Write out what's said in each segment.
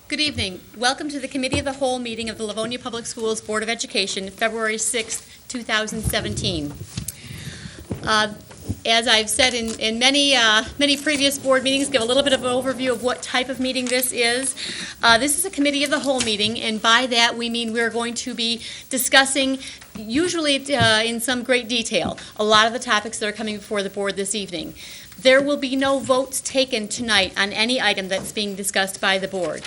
Good evening. Welcome to the Committee of the Whole meeting of the Livonia Public Schools Board of Education, February 6th, 2017. As I've said in many previous board meetings, give a little bit of an overview of what type of meeting this is. This is a Committee of the Whole meeting, and by that we mean we're going to be discussing, usually in some great detail, a lot of the topics that are coming before the board this evening. There will be no votes taken tonight on any item that's being discussed by the board.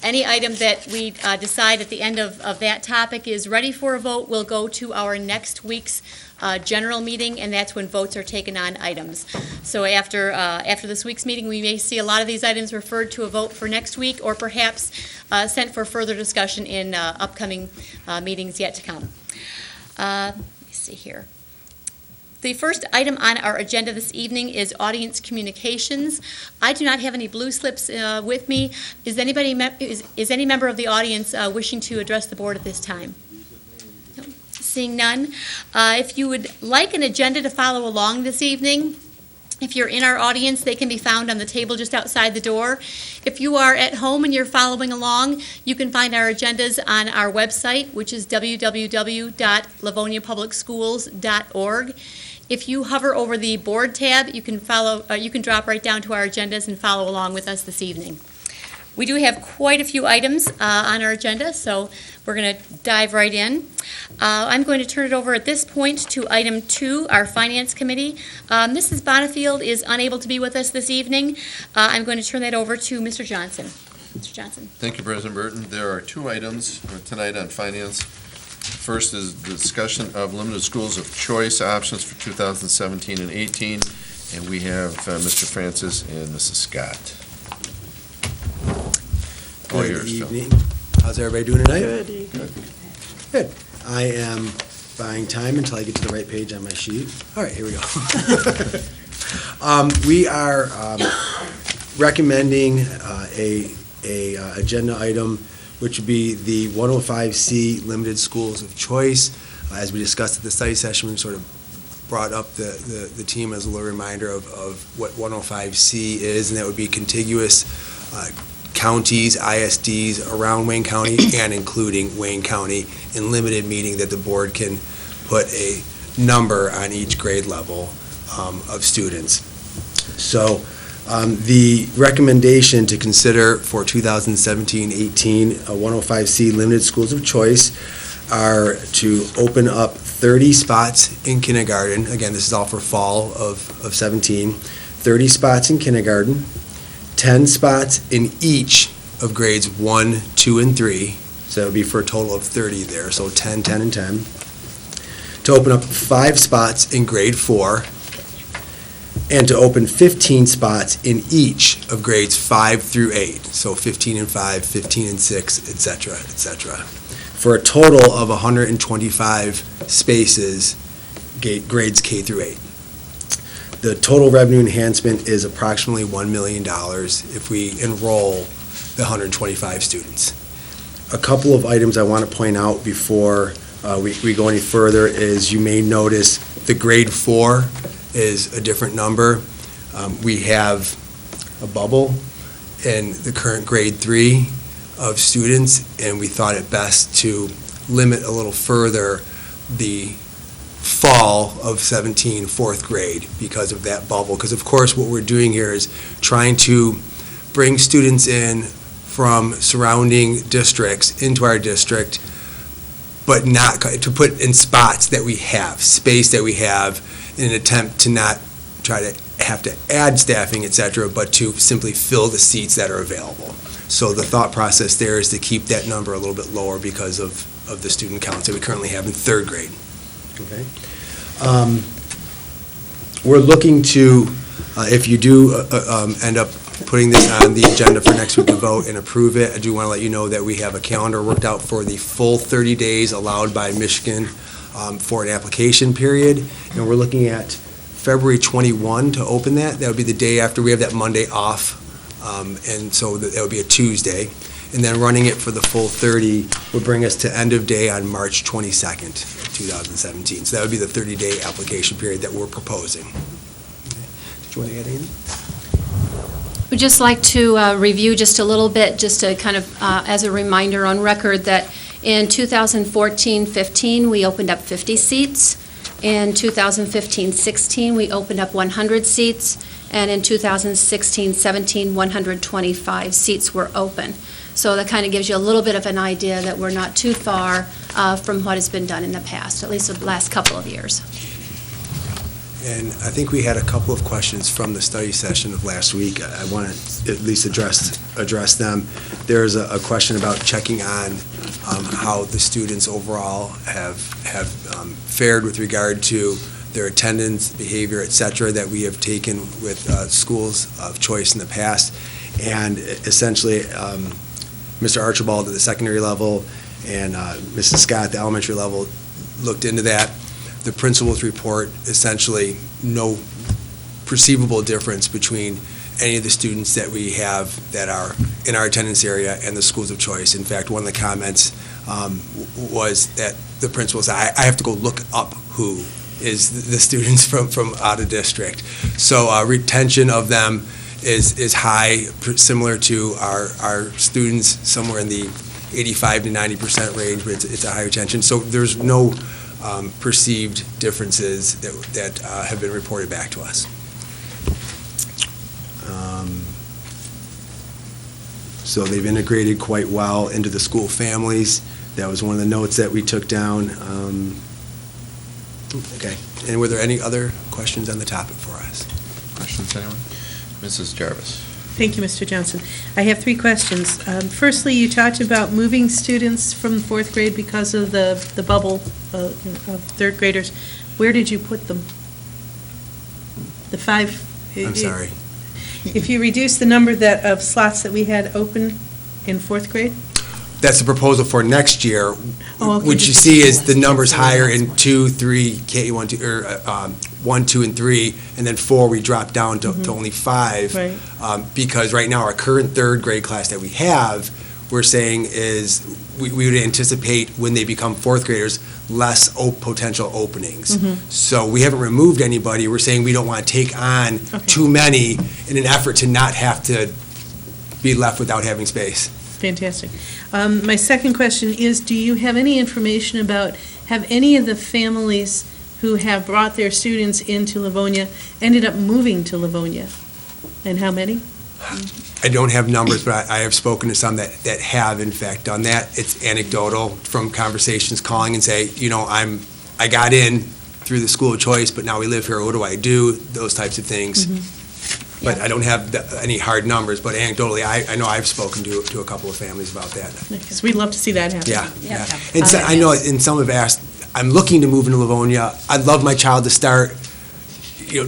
Any item that we decide at the end of that topic is ready for a vote will go to our next week's general meeting, and that's when votes are taken on items. So after this week's meeting, we may see a lot of these items referred to a vote for next week, or perhaps sent for further discussion in upcoming meetings yet to come. Let me see here. The first item on our agenda this evening is audience communications. I do not have any blue slips with me. Is any member of the audience wishing to address the board at this time? No. Seeing none. If you would like an agenda to follow along this evening, if you're in our audience, they can be found on the table just outside the door. If you are at home and you're following along, you can find our agendas on our website, which is www.livoniapublicschools.org. If you hover over the board tab, you can drop right down to our agendas and follow along with us this evening. We do have quite a few items on our agenda, so we're going to dive right in. I'm going to turn it over at this point to item 2, our Finance Committee. Mrs. Bonifield is unable to be with us this evening. I'm going to turn that over to Mr. Johnson. Mr. Johnson. Thank you, President Burton. There are 2 items tonight on Finance. First is the discussion of limited schools of choice options for 2017 and 18, and we have Mr. Francis and Mrs. Scott. Good evening. How's everybody doing tonight? Good. I am buying time until I get to the right page on my sheet. All right, here we go. We are recommending a agenda item, which would be the 105C limited schools of choice. As we discussed at the study session, we sort of brought up the team as a little reminder of what 105C is, and that would be contiguous counties, ISDs around Wayne County and including Wayne County, in limited, meaning that the board can put a number on each grade level of students. So the recommendation to consider for 2017-18 105C limited schools of choice are to open up 30 spots in kindergarten. Again, this is all for fall of 17. 30 spots in kindergarten, 10 spots in each of grades 1, 2, and 3. So that would be for a total of 30 there. So 10, 10, and 10. To open up 5 spots in grade 4, and to open 15 spots in each of grades 5 through 8. So 15 and 5, 15 and 6, et cetera, for a total of 125 spaces, grades K through 8. The total revenue enhancement is approximately $1 million if we enroll the 125 students. A couple of items I want to point out before we go any further is you may notice the grade 4 is a different number. We have a bubble in the current grade 3 of students, and we thought it best to limit a little further the fall of 17 fourth grade because of that bubble. Because of course what we're doing here is trying to bring students in from surrounding districts into our district, but not to put in spots that we have, space that we have, in an attempt to not try to have to add staffing, et cetera, but to simply fill the seats that are available. So the thought process there is to keep that number a little bit lower because of the student counts that we currently have in 3rd grade. Okay. We're looking to, if you do end up putting this on the agenda for next week to vote and approve it, I do want to let you know that we have a calendar worked out for the full 30 days allowed by Michigan for an application period, and we're looking at February 21 to open that. That would be the day after we have that Monday off, and so that would be a Tuesday. And then running it for the full 30 would bring us to end of day on March 22nd, 2017. So that would be the 30-day application period that we're proposing. Okay. Did you want to add anything? We'd just like to review just a little bit, just to kind of, as a reminder on record, that in 2014-15, we opened up 50 seats. In 2015-16, we opened up 100 seats. And in 2016-17, 125 seats were open. So that kind of gives you a little bit of an idea that we're not too far from what has been done in the past, at least the last couple of years. And I think we had a couple of questions from the study session of last week. I want to at least address them. There's a question about checking on how the students overall have fared with regard to their attendance, behavior, et cetera, that we have taken with schools of choice in the past. And essentially, Mr. Archibald at the secondary level and Mrs. Scott at the elementary level looked into that. The principal's report, essentially no perceivable difference between any of the students that we have that are in our attendance area and the schools of choice. In fact, one of the comments was that the principal said, I have to go look up who is the students from out of district. So retention of them is high, similar to our students, somewhere in the 85 to 90% range, but it's a high retention. So there's no perceived differences that have been reported back to us. So they've integrated quite well into the school families. That was one of the notes that we took down. Okay. And were there any other questions on the topic for us? Questions, anyone? Mrs. Jarvis. Thank you, Mr. Johnson. I have 3 questions. Firstly, you talked about moving students from 4th grade because of the bubble of 3rd graders. Where did you put them? The 5? I'm sorry. If you reduce the number of slots that we had open in 4th grade? That's the proposal for next year. Oh, okay. What you see is the numbers higher in 2, 3, KE1, 2, or 1, 2, and 3, and then 4 we drop down to only 5. Right. Because right now our current 3rd grade class that we have, we're saying is we would anticipate when they become 4th graders less potential openings. So we haven't removed anybody. We're saying we don't want to take on too many in an effort to not have to be left without having space. Fantastic. My second question is, do you have any information about, have any of the families who have brought their students into Livonia ended up moving to Livonia? And how many? I don't have numbers, but I have spoken to some that have, in fact, done that. It's anecdotal from conversations, calling and say, I got in through the school of choice, but now we live here, what do I do? Those types of things. But I don't have any hard numbers, but anecdotally, I know I've spoken to a couple of families about that. Because we'd love to see that happen. Yeah. And so, I know, and some have asked, I'm looking to move into Livonia. I'd love my child to start,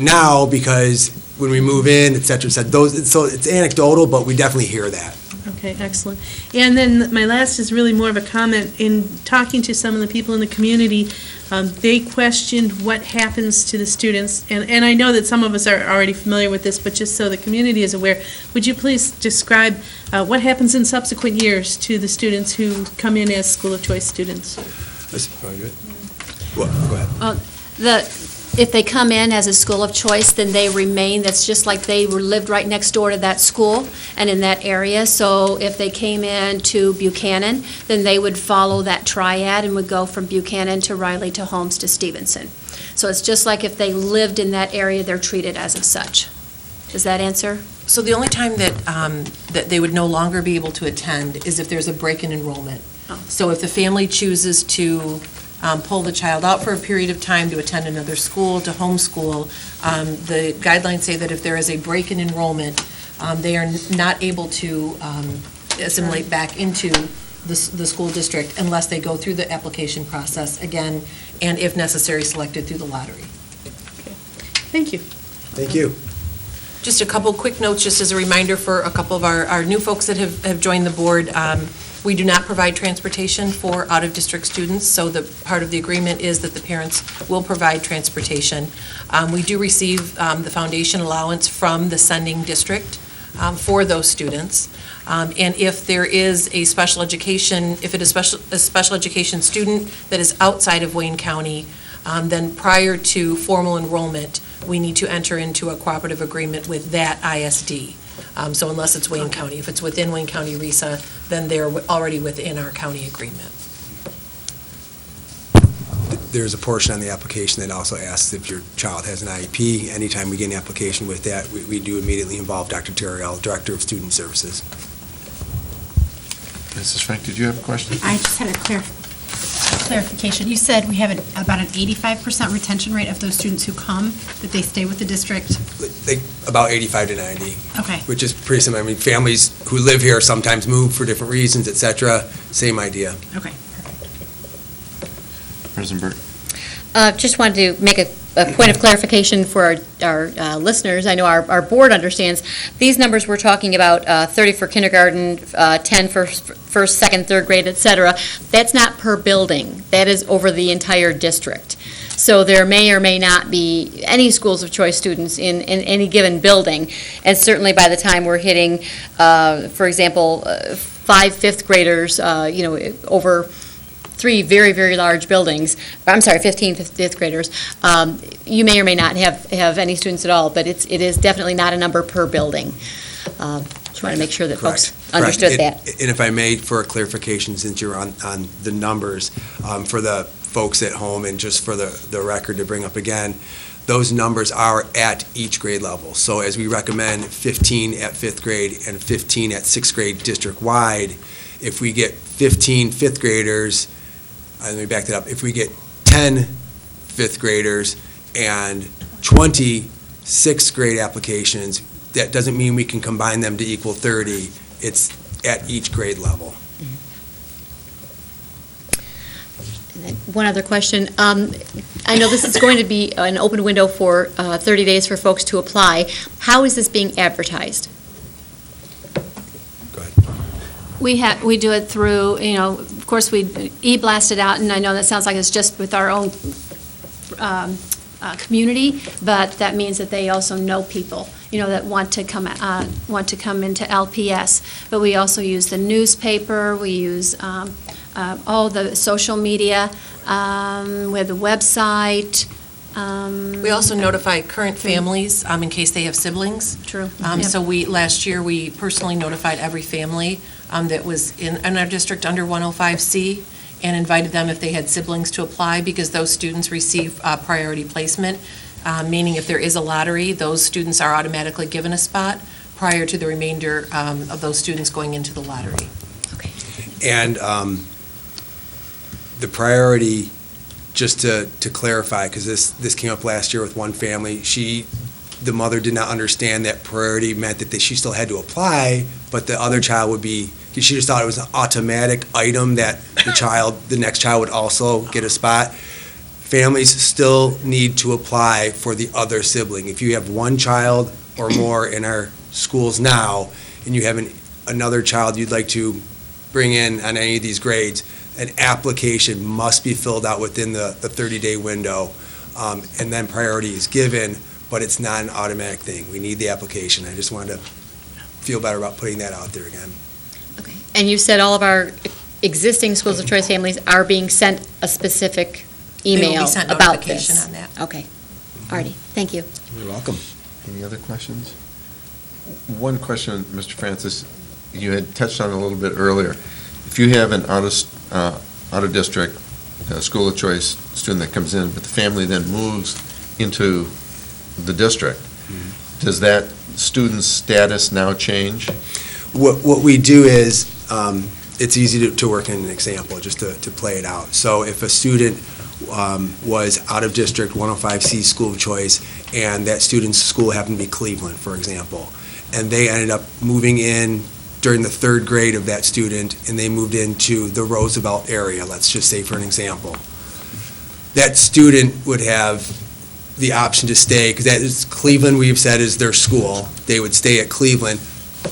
now, because when we move in, et cetera, so it's anecdotal, but we definitely hear that. Okay, excellent. And then my last is really more of a comment. In talking to some of the people in the community, they questioned what happens to the students, and I know that some of us are already familiar with this, but just so the community is aware, would you please describe what happens in subsequent years to the students who come in as school of choice students? That's very good. Well, go ahead. If they come in as a school of choice, then they remain, that's just like they lived right next door to that school and in that area. So if they came in to Buchanan, then they would follow that triad and would go from Buchanan to Riley to Holmes to Stevenson. So it's just like if they lived in that area, they're treated as of such. Does that answer? So the only time that that they would no longer be able to attend is if there's a break in enrollment. Oh. So if the family chooses to pull the child out for a period of time to attend another school, to homeschool, the guidelines say that if there is a break in enrollment, they are not able to assimilate back into the school district unless they go through the application process again, and if necessary, selected through the lottery. Thank you. Thank you. Just a couple quick notes, just as a reminder for a couple of our new folks that have joined the board. We do not provide transportation for out-of-district students, so the part of the agreement is that the parents will provide transportation. We do receive the foundation allowance from the sending district for those students. And if there is a special education, if it is a special education student that is outside of Wayne County, then prior to formal enrollment, we need to enter into a cooperative agreement with that ISD. So unless it's Wayne County, if it's within Wayne County RESA, then they're already within our county agreement. There's a portion on the application that also asks if your child has an IEP. Anytime we get an application with that, we do immediately involve Dr. Terriell, Director of Student Services. Mrs. Frank, did you have a question? I just had a clarification. You said we have about an 85% retention rate of those students who come, that they stay with the district? About 85 to 90, Okay. which is pretty similar. I mean, families who live here sometimes move for different reasons, et cetera. Same idea. Okay. President Burke? Just wanted to make a point of clarification for our listeners. I know our board understands. These numbers we're talking about, 30 for kindergarten, 10 for first, second, third grade, et cetera, that's not per building. That is over the entire district. So there may or may not be any schools of choice students in any given building. And certainly by the time we're hitting, for example, 5 fifth graders, over 3 very, very large buildings, 15 fifth graders, you may or may not have any students at all, but it is definitely not a number per building. Just want to make sure that folks understood that. And if I may, for a clarification, since you're on the numbers, for the folks at home, and just for the record to bring up again, those numbers are at each grade level. So as we recommend 15 at 5th grade and 15 at 6th grade district-wide, if we get 15 fifth graders, let me back that up. If we get 10 fifth graders and 20 sixth grade applications, that doesn't mean we can combine them to equal 30. It's at each grade level. One other question. I know this is going to be an open window for 30 days for folks to apply. How is this being advertised? Go ahead. We do it through, of course, we e-blast it out, and I know that sounds like it's just with our own community, but that means that they also know people, that want to come into LPS. But we also use the newspaper, we use all the social media, we have the website. We also notify current families in case they have siblings. True. So last year, we personally notified every family that was in our district under 105C and invited them if they had siblings to apply, because those students receive priority placement, meaning if there is a lottery, those students are automatically given a spot prior to the remainder of those students going into the lottery. Okay. And the priority, just to clarify, because this came up last year with one family, the mother did not understand that priority meant that she still had to apply, but the other child would be, she just thought it was an automatic item that the next child would also get a spot. Families still need to apply for the other sibling. If you have one child or more in our schools now, and you have another child you'd like to bring in on any of these grades, an application must be filled out within the 30-day window, and then priority is given, but it's not an automatic thing. We need the application. I just wanted to feel better about putting that out there again. Okay. And you said all of our existing schools of choice families are being sent a specific They will email be sent about notification this? on that. Okay. Alrighty, thank you. You're welcome. Any other questions? One question, Mr. Francis, you had touched on a little bit earlier. If you have an out-of-district school of choice student that comes in, but the family then moves into the district, does that student's status now change? What we do is, it's easy to work in an example, just to play it out. So if a student was out-of-district 105C school of choice, and that student's school happened to be Cleveland, for example, and they ended up moving in during the 3rd grade of that student, and they moved into the Roosevelt area, let's just say for an example. That student would have the option to stay, because that is Cleveland, we've said, is their school. They would stay at Cleveland.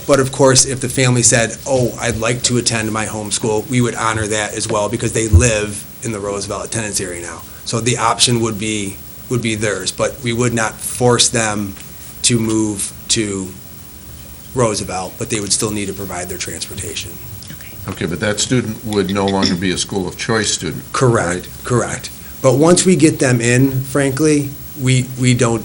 But of course, if the family said, oh, I'd like to attend my home school, we would honor that as well, because they live in the Roosevelt attendance area now. So the option would be theirs, but we would not force them to move to Roosevelt, but they would still need to provide their transportation. Okay, but that student would no longer be a school of choice student. Correct. But once we get them in, frankly, we don't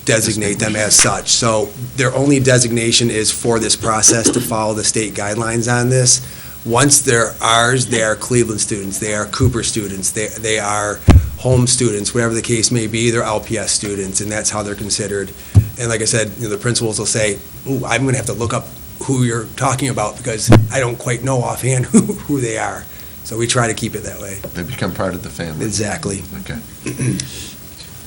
designate them as such. So their only designation is for this process to follow the state guidelines on this. Once they're ours, they are Cleveland students, they are Cooper students, they are home students, whatever the case may be, they're LPS students, and that's how they're considered. And like I said, the principals will say, ooh, I'm going to have to look up who you're talking about because I don't quite know offhand who they are. So we try to keep it that way. They become part of the family. Exactly. Okay.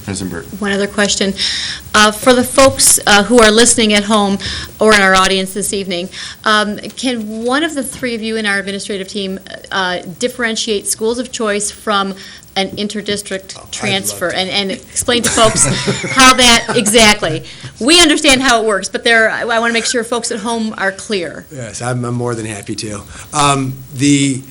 President Burke. One other question. For the folks who are listening at home or in our audience this evening, can one of the three of you in our administrative team differentiate schools of choice from an interdistrict transfer and explain to folks how that, exactly. We understand how it works, but I want to make sure folks at home are clear. Yes, I'm more than happy to. The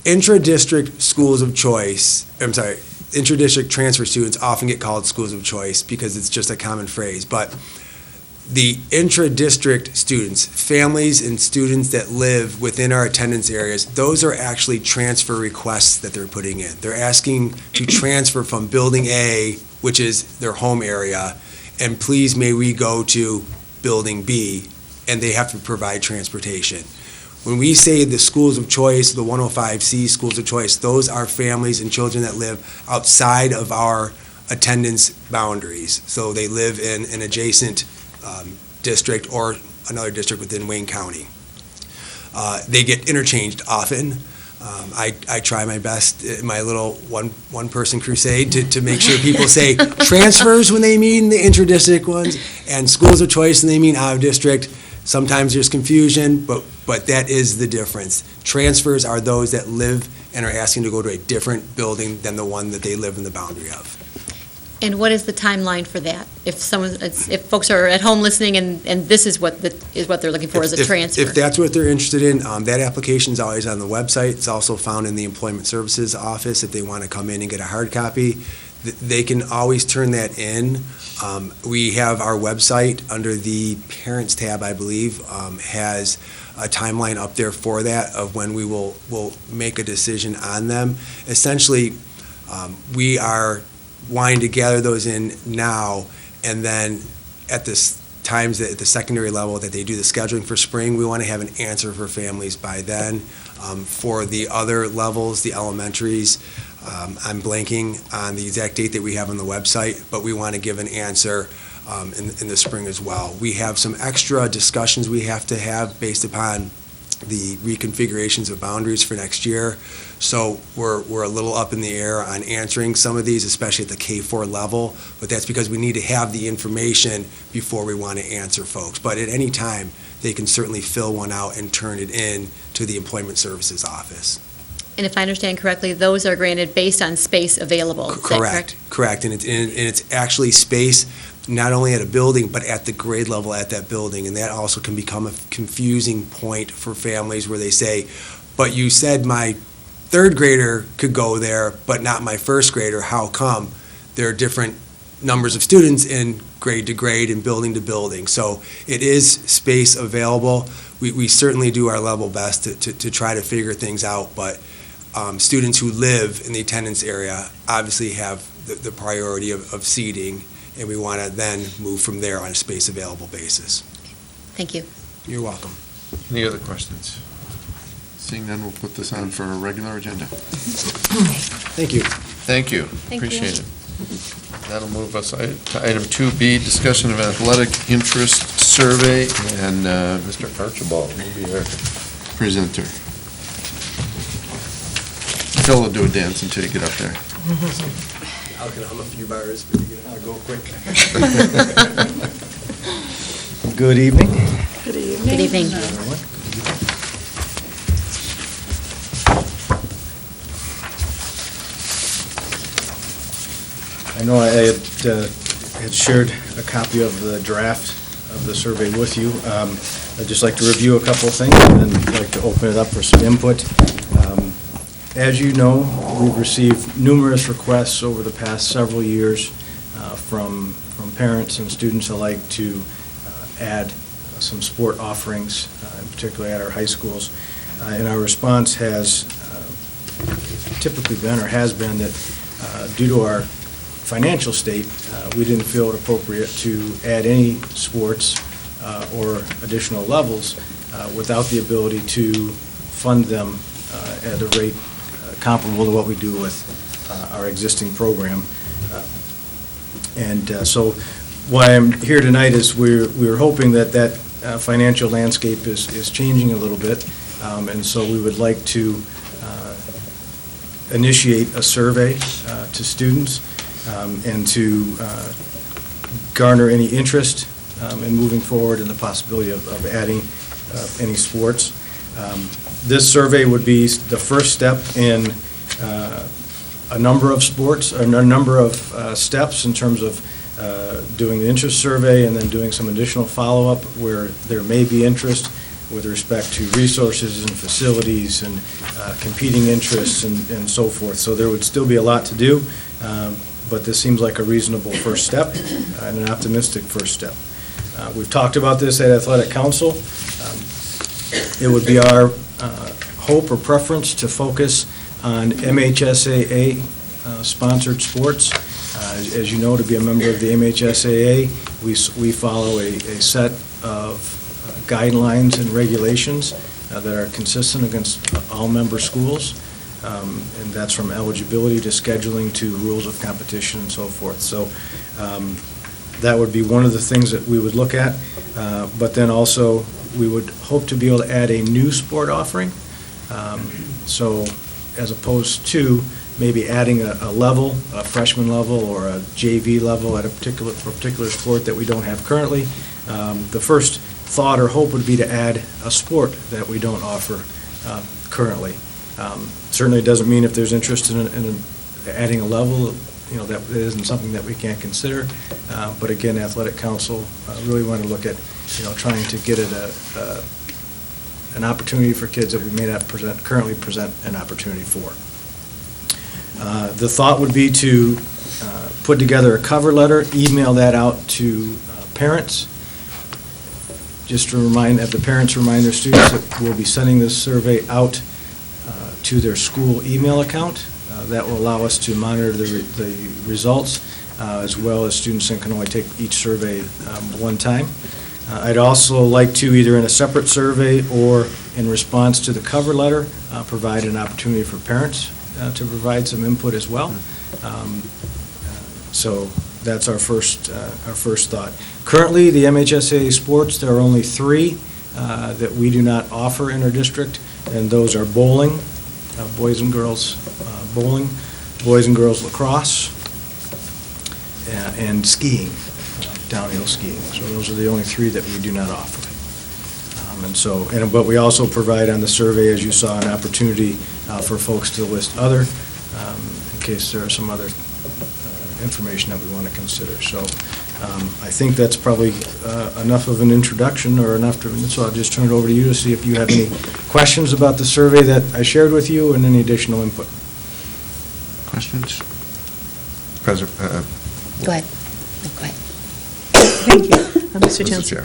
intra-district schools of choice, intra-district transfer students often get called schools of choice because it's just a common phrase, but the intra-district students, families and students that live within our attendance areas, those are actually transfer requests that they're putting in. They're asking to transfer from Building A, which is their home area, and please may we go to Building B, and they have to provide transportation. When we say the schools of choice, the 105C schools of choice, those are families and children that live outside of our attendance boundaries. So they live in an adjacent district or another district within Wayne County. They get interchanged often. I try my best in my little one-person crusade to make sure people say transfers when they mean the intra-district ones and schools of choice when they mean out-of-district. Sometimes there's confusion, but that is the difference. Transfers are those that live and are asking to go to a different building than the one that they live in the boundary of. And what is the timeline for that? If folks are at home listening and this is what they're looking for as a transfer? If that's what they're interested in, that application's always on the website. It's also found in the Employment Services Office if they want to come in and get a hard copy. They can always turn that in. We have our website under the Parents tab, I believe, has a timeline up there for that of when we will make a decision on them. Essentially, we are wanting to gather those in now, and then at this times at the secondary level that they do the scheduling for spring, we want to have an answer for families by then. For the other levels, the elementaries, I'm blanking on the exact date that we have on the website, but we want to give an answer in the spring as well. We have some extra discussions we have to have based upon the reconfigurations of boundaries for next year. So we're a little up in the air on answering some of these, especially at the K-4 level, but that's because we need to have the information before we want to answer folks. But at any time, they can certainly fill one out and turn it in to the Employment Services Office. And if I understand correctly, those are granted based on space available. Is that correct? Correct. And it's actually space not only at a building, but at the grade level at that building. And that also can become a confusing point for families where they say, but you said my third grader could go there, but not my first grader. How come? There are different numbers of students in grade to grade and building to building. So it is space available. We certainly do our level best to try to figure things out, but students who live in the attendance area obviously have the priority of seating, and we want to then move from there on a space available basis. Thank you. You're welcome. Any other questions? Seeing none, we'll put this on for a regular agenda. Thank you. Thank you. Appreciate it. That'll move us to item 2B, discussion of athletic interest survey, and Mr. Archibald will be our presenter. Phil will do a dance until you get up there. I can hum a few bars. I'll go quick. Good evening. Good evening. I know I had shared a copy of the draft of the survey with you. I'd just like to review a couple of things and then like to open it up for some input. As you know, we've received numerous requests over the past several years from parents and students alike to add some sport offerings, particularly at our high schools. And our response has typically been or has been that due to our financial state, we didn't feel it appropriate to add any sports or additional levels without the ability to fund them at a rate comparable to what we do with our existing program. So why I'm here tonight is we're hoping that financial landscape is changing a little bit, and so we would like to initiate a survey to students and to garner any interest in moving forward in the possibility of adding any sports. This survey would be the first step in a number of sports, a number of steps in terms of doing the interest survey and then doing some additional follow-up where there may be interest with respect to resources and facilities and competing interests and so forth. So there would still be a lot to do, but this seems like a reasonable first step and an optimistic first step. We've talked about this at Athletic Council. It would be our hope or preference to focus on MHSAA-sponsored sports. As you know, to be a member of the MHSAA, we follow a set of guidelines and regulations that are consistent against all member schools, and that's from eligibility to scheduling to rules of competition and so forth. So that would be one of the things that we would look at, but then also we would hope to be able to add a new sport offering. So as opposed to maybe adding a level, a freshman level or a JV level at a particular sport that we don't have currently, the first thought or hope would be to add a sport that we don't offer currently. Certainly it doesn't mean if there's interest in adding a level, that isn't something that we can't consider. But again, Athletic Council really want to look at, trying to get it an opportunity for kids that we may not currently present an opportunity for. The thought would be to put together a cover letter, email that out to parents, just to have the parents remind their students that we'll be sending this survey out to their school email account. That will allow us to monitor the results, as well as students can only take each survey one time. I'd also like to, either in a separate survey or in response to the cover letter, provide an opportunity for parents to provide some input as well. So that's our first thought. Currently, the MHSAA sports, there are only 3 that we do not offer in our district, and those are bowling, boys and girls bowling, boys and girls lacrosse, and skiing, downhill skiing. So those are the only 3 that we do not offer. But we also provide on the survey, as you saw, an opportunity for folks to list other, in case there are some other information that we want to consider. So I think that's probably enough of an introduction, so I'll just turn it over to you to see if you have any questions about the survey that I shared with you and any additional input. Questions? President, Go ahead. No, go ahead. Thank you, Mr. Mr. Johnson. Chair.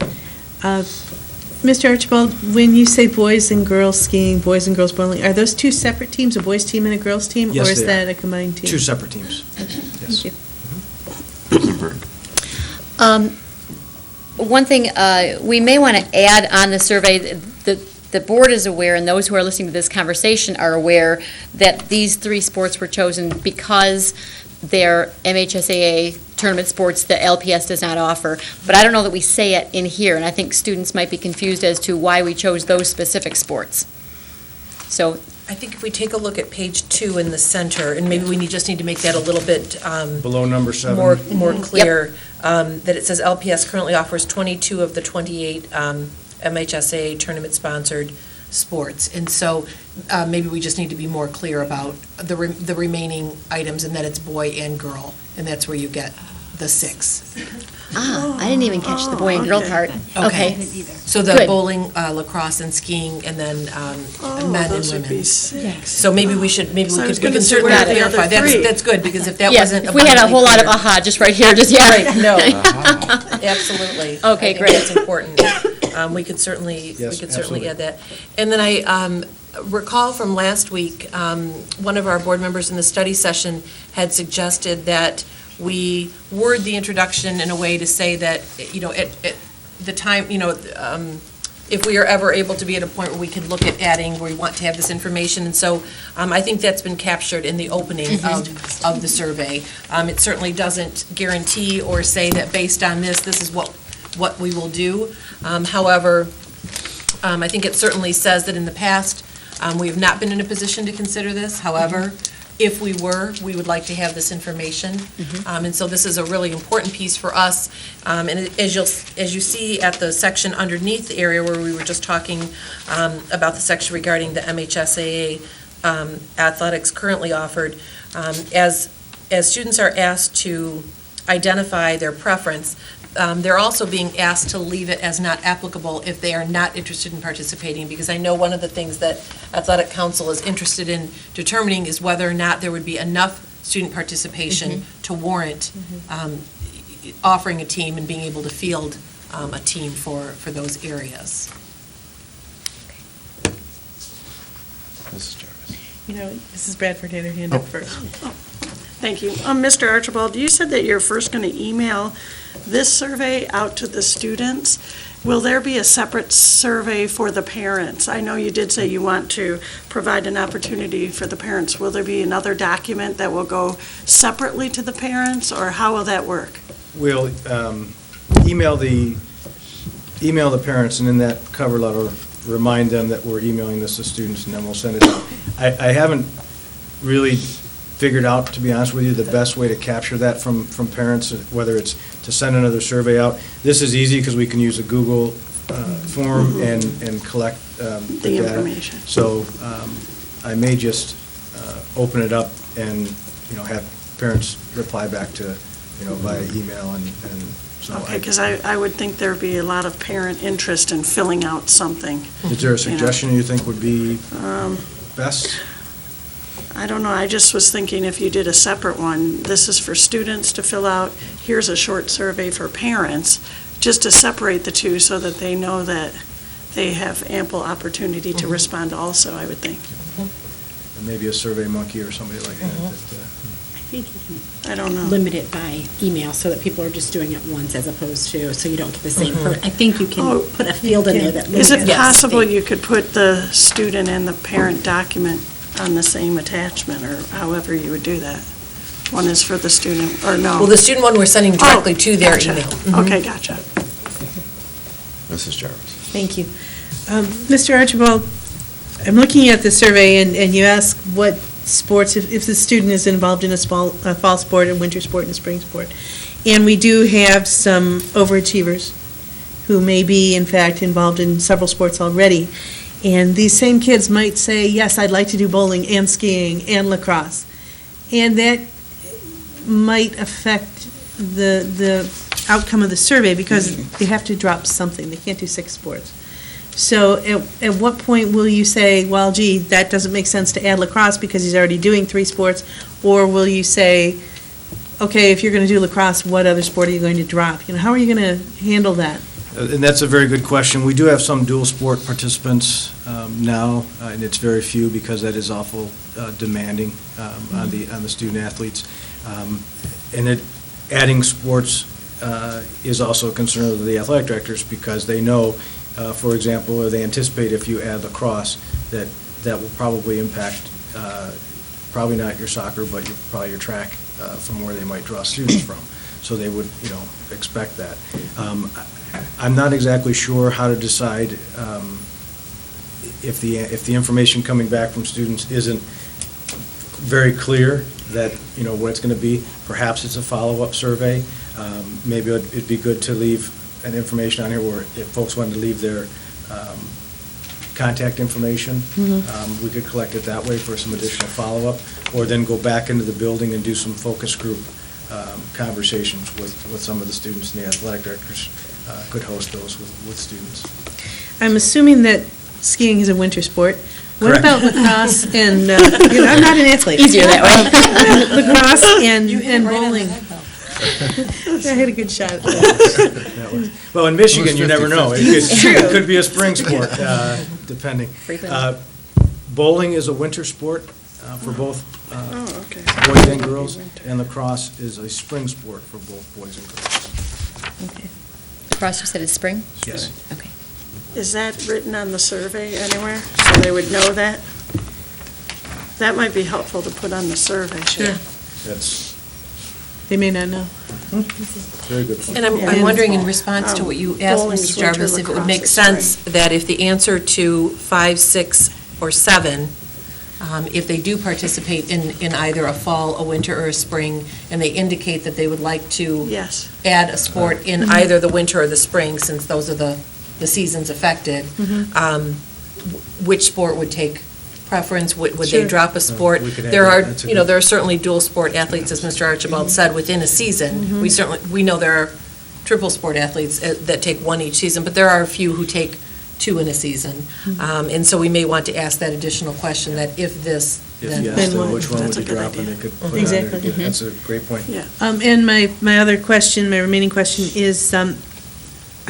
Mr. Archibald, when you say boys and girls skiing, boys and girls bowling, are those 2 separate teams, a boys' team and a girls' team? Yes, Or is they that are. a combined team? 2 separate teams. Yes. Thank you. President Berg. One thing we may want to add on the survey, the board is aware, and those who are listening to this conversation are aware, that these 3 sports were chosen because they're MHSAA tournament sports that LPS does not offer. But I don't know that we say it in here, and I think students might be confused as to why we chose those specific sports. So I think if we take a look at page 2 in the center, and maybe we just need to make that a little bit Below number 7. more clear, that it says LPS currently offers 22 of the 28 MHSAA tournament-sponsored sports. And so maybe we just need to be more clear about the remaining items, and that it's boy and girl, and that's where you get the 6. I didn't even catch the boy and girl part. Okay. So the Good. bowling, lacrosse, and skiing, and then men and women. So maybe we could certainly clarify. That's good, because if that Yeah, wasn't if we had a whole lot of abundantly aha just right here, just, yeah. clear- Right, no, absolutely. Okay, I think great. that's important. We could certainly absolutely. add that. And then I recall from last week, one of our board members in the study session had suggested that we word the introduction in a way to say that, at the time, if we are ever able to be at a point where we can look at adding, where we want to have this information. And so I think that's been captured in the opening of the survey. It certainly doesn't guarantee or say that based on this is what we will do. However, I think it certainly says that in the past, we have not been in a position to consider this. However, if we were, we would like to have this information. And so this is a really important piece for us. And as you see at the section underneath the area where we were just talking about the section regarding the MHSAA athletics currently offered, as students are asked to identify their preference, they're also being asked to leave it as not applicable if they are not interested in participating, because I know one of the things that Athletic Council is interested in determining is whether or not there would be enough student participation to warrant offering a team and being able to field a team for those areas. Mrs. Jarvis. Mrs. Bradford had her hand up first. Thank you. Mr. Archibald, you said that you're first going to email this survey out to the students. Will there be a separate survey for the parents? I know you did say you want to provide an opportunity for the parents. Will there be another document that will go separately to the parents, or how will that work? We'll email the parents, and in that cover letter, remind them that we're emailing this to students, and then we'll send it out. I haven't really figured out, to be honest with you, the best way to capture that from parents, whether it's to send another survey out. This is easy because we can use a Google form and collect the data. Information. So I may just open it up and, have parents reply back to, via email and so. Okay, because I would think there'd be a lot of parent interest in filling out something. Is there a suggestion you think would be best? I don't know, I just was thinking if you did a separate one, this is for students to fill out, here's a short survey for parents, just to separate the two so that they know that they have ample opportunity to respond also, I would think. And maybe a Survey Monkey or somebody like that. I think you I don't know. can limit it by email so that people are just doing it once as opposed to, so you don't get the same. I think you Oh, can put a field in there that Is limits. it possible you could put the student and the parent document on the same attachment, or however you would do that? One is for the student, or no? Well, the student one we're sending directly to their Gotcha. email. Okay, gotcha. Mrs. Jarvis. Thank you. Mr. Archibald, I'm looking at the survey, and you ask what sports, if the student is involved in a fall sport, a winter sport, and a spring sport. And we do have some overachievers who may be, in fact, involved in several sports already. And these same kids might say, yes, I'd like to do bowling and skiing and lacrosse. And that might affect the outcome of the survey because they have to drop something. They can't do 6 sports. So at what point will you say, well, gee, that doesn't make sense to add lacrosse because he's already doing 3 sports? Or will you say, okay, if you're going to do lacrosse, what other sport are you going to drop? How are you going to handle that? And that's a very good question. We do have some dual sport participants now, and it's very few because that is awful demanding on the student athletes. And adding sports is also a concern of the athletic directors because they know, for example, or they anticipate if you add lacrosse, that will probably impact, probably not your soccer, but probably your track from where they might draw students from. So they would, expect that. I'm not exactly sure how to decide if the information coming back from students isn't very clear that, what it's going to be. Perhaps it's a follow-up survey. Maybe it'd be good to leave an information on here where if folks wanted to leave their contact information, we could collect it that way for some additional follow-up, or then go back into the building and do some focus group conversations with some of the students, and the athletic directors could host those with students. I'm assuming that skiing is a winter sport. What Correct. about lacrosse and, I'm not an athlete. Easier that way. Lacrosse and bowling. way. I had a good shot at that. That way. Well, in Michigan, you never know. It could be a spring sport, depending. Frequently. Bowling is a winter sport. for both Oh, okay. boys and girls, and lacrosse is a spring sport for both boys and girls. Okay. Cross, you said it's spring? Yes. Okay. Is that written on the survey anywhere, so they would know that? That might be helpful to put on the survey. Sure. That's They may not know. a very good point. And I'm wondering, in response to what you asked, Bowling, Mrs. winter, Jarvis, if it would make lacrosse, sense that if the answer to 5, 6, or 7, if they do participate in either a fall, a winter, or a spring, and they indicate that they would like to Yes. add a sport in either the winter or the spring, since those are the seasons affected, which sport would take preference? Would they Sure. drop a sport? We could add There that. are, That's a you know, good- there are certainly dual sport athletes, as Mr. Archibald said, within a season. We know there are triple sport athletes that take one each season, but there are a few who take 2 in a season. And so we may want to ask that additional question, that if this, If then. yes, Then then what? which one would That's a you good drop, and idea. they could put it on Exactly. there. That's a great point. Yeah. And my other question, my remaining question is,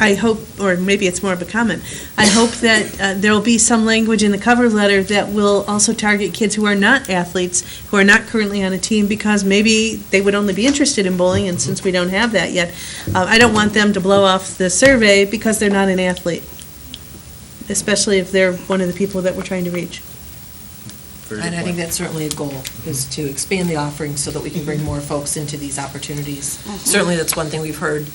I hope, or maybe it's more of a comment, I hope that there will be some language in the cover letter that will also target kids who are not athletes, who are not currently on a team, because maybe they would only be interested in bowling, and since we don't have that yet, I don't want them to blow off the survey because they're not an athlete, especially if they're one of the people that we're trying to reach. Very And good I think point. that's certainly a goal, is to expand the offerings so that we can bring more folks into these opportunities. Certainly, that's one thing we've heard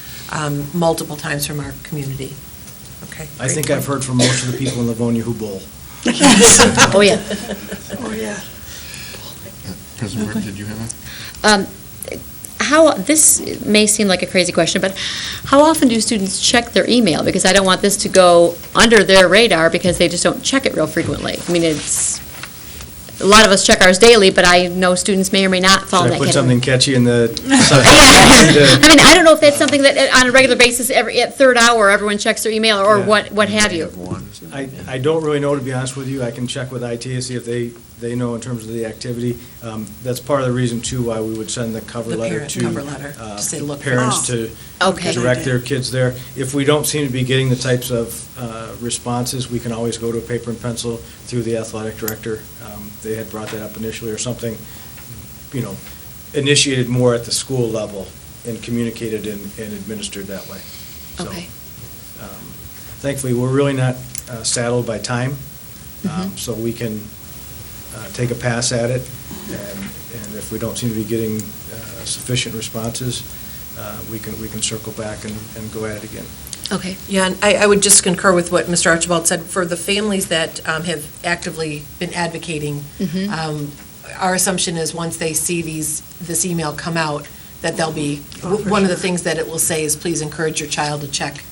multiple times from our community. Okay. I great think point. I've heard from most of the people in Livonia who bowl. Oh, yeah. Oh, yeah. President Ward, did you have This may seem like a crazy question, but how often do students check their email? Because I don't want this to go under their radar because they just don't check it real frequently. I mean, a lot of us check ours daily, but I know students may or may not fall in Should I that put category. something catchy in the Yeah. subject? I mean, I don't know if that's something that on a regular basis, at third hour, everyone checks their email or Yeah. what have you. I don't really know, to be honest with you. I can check with IT to see if they know in terms of the activity. That's part of the reason, too, why we would send the cover The letter parent to. cover letter, to say, look for Parents this. to Okay. direct their kids there. If we don't seem to be getting the types of responses, we can always go to a paper and pencil through the athletic director. They had brought that up initially, or something, initiated more at the school level and communicated and administered that way. So, Okay. Thankfully, we're really not saddled by time, so we can take a pass at it, and if we don't seem to be getting sufficient responses, we can circle back and go at it again. Okay. Yeah, and I would just concur with what Mr. Archibald said. For the families that have actively been advocating, our assumption is once they see this email come out, that they'll be, one of the things that it will say is, please encourage your child to check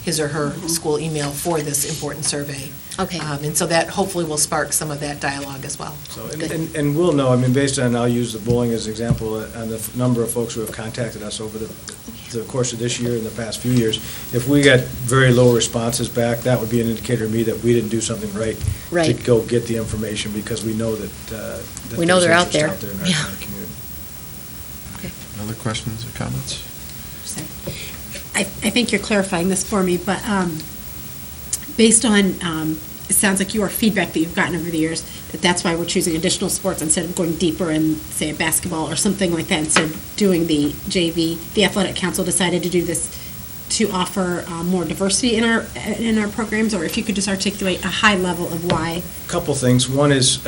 his or her school email for this important survey. Okay. And so that hopefully will spark some of that dialogue as well. So, and we'll know, I mean, based on, I'll use the bowling as an example, on the number of folks who have contacted us over the course of this year and the past few years, if we got very low responses back, that would be an indicator to me that we didn't do something right. To Right. go get the information, because we know that. We know there's they're out interest there. in our Yeah. community. other questions or comments? I think you're clarifying this for me, but based on, it sounds like your feedback that you've gotten over the years, that's why we're choosing additional sports instead of going deeper in, say, a basketball or something like that, instead of doing the JV. The athletic council decided to do this to offer more diversity in our programs, or if you could just articulate a high level of why. Couple things. One is,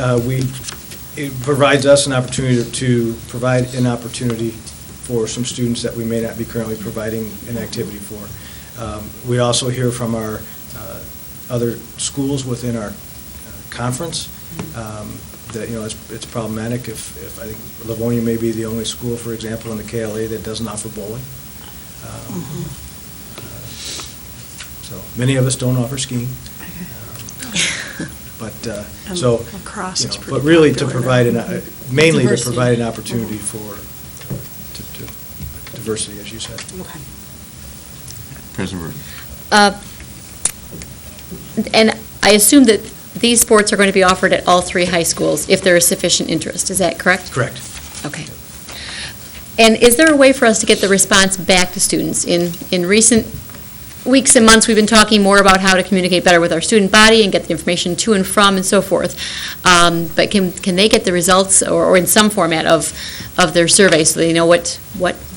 it provides us an opportunity to provide an opportunity for some students that we may not be currently providing an activity for. We also hear from our other schools within our conference that, it's problematic if I think Livonia may be the only school, for example, in the KLA that doesn't offer bowling. So many of us don't offer skiing. But, And so, lacrosse is pretty but really to popular provide, now. mainly to Diversity. provide an opportunity for diversity, as you said. President Ward. And I assume that these sports are going to be offered at all 3 high schools if there is sufficient interest. Is that correct? Correct. Okay. And is there a way for us to get the response back to students? In recent weeks and months, we've been talking more about how to communicate better with our student body and get the information to and from and so forth. But can they get the results or in some format of their survey so they know what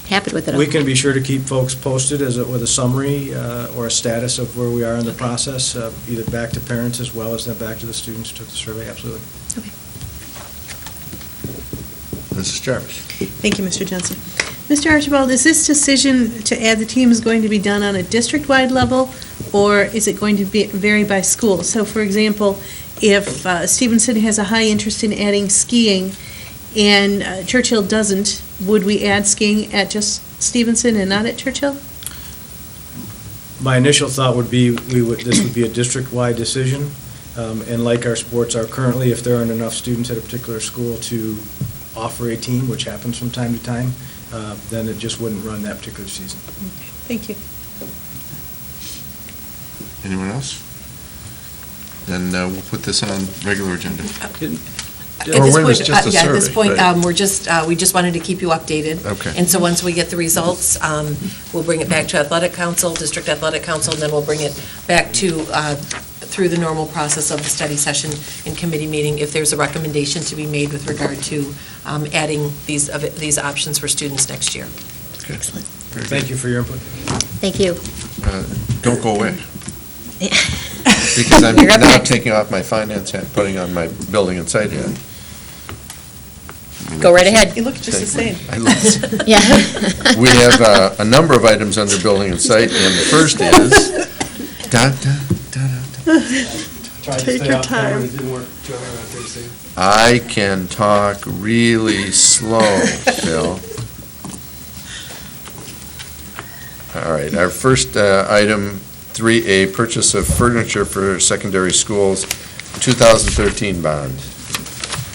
happened with it? We can be sure to keep folks posted with a summary or a status of where we are in the process, either back to parents as well as then back to the students who took the survey, absolutely. Mrs. Jarvis? Thank you, Mr. Johnson. Mr. Archibald, is this decision to add the teams going to be done on a district-wide level, or is it going to vary by school? So, for example, if Stevenson has a high interest in adding skiing and Churchill doesn't, would we add skiing at just Stevenson and not at Churchill? My initial thought would be this would be a district-wide decision, and like our sports are currently, if there aren't enough students at a particular school to offer a team, which happens from time to time, then it just wouldn't run that particular season. Thank you. Anyone else? Then we'll put this on regular agenda. At Or this when it's point, just a yeah, at this survey, point, right. we just wanted to keep you updated. Okay. And so once we get the results, we'll bring it back to Athletic Council, District Athletic Council, and then we'll bring it back to, through the normal process of the study session and committee meeting, if there's a recommendation to be made with regard to adding these options for students next year. Excellent. Thank you for your input. Thank you. Don't go away. Because I'm You're up now next. taking off my finance hat, putting on my building and site hat. Go right ahead. You look just the same. I look- Yeah. We have a number of items under building and site, and the first is, Take your time. I can talk really slow, Phil. All right, our first item, 3A, purchase of furniture for secondary schools, 2013 bond.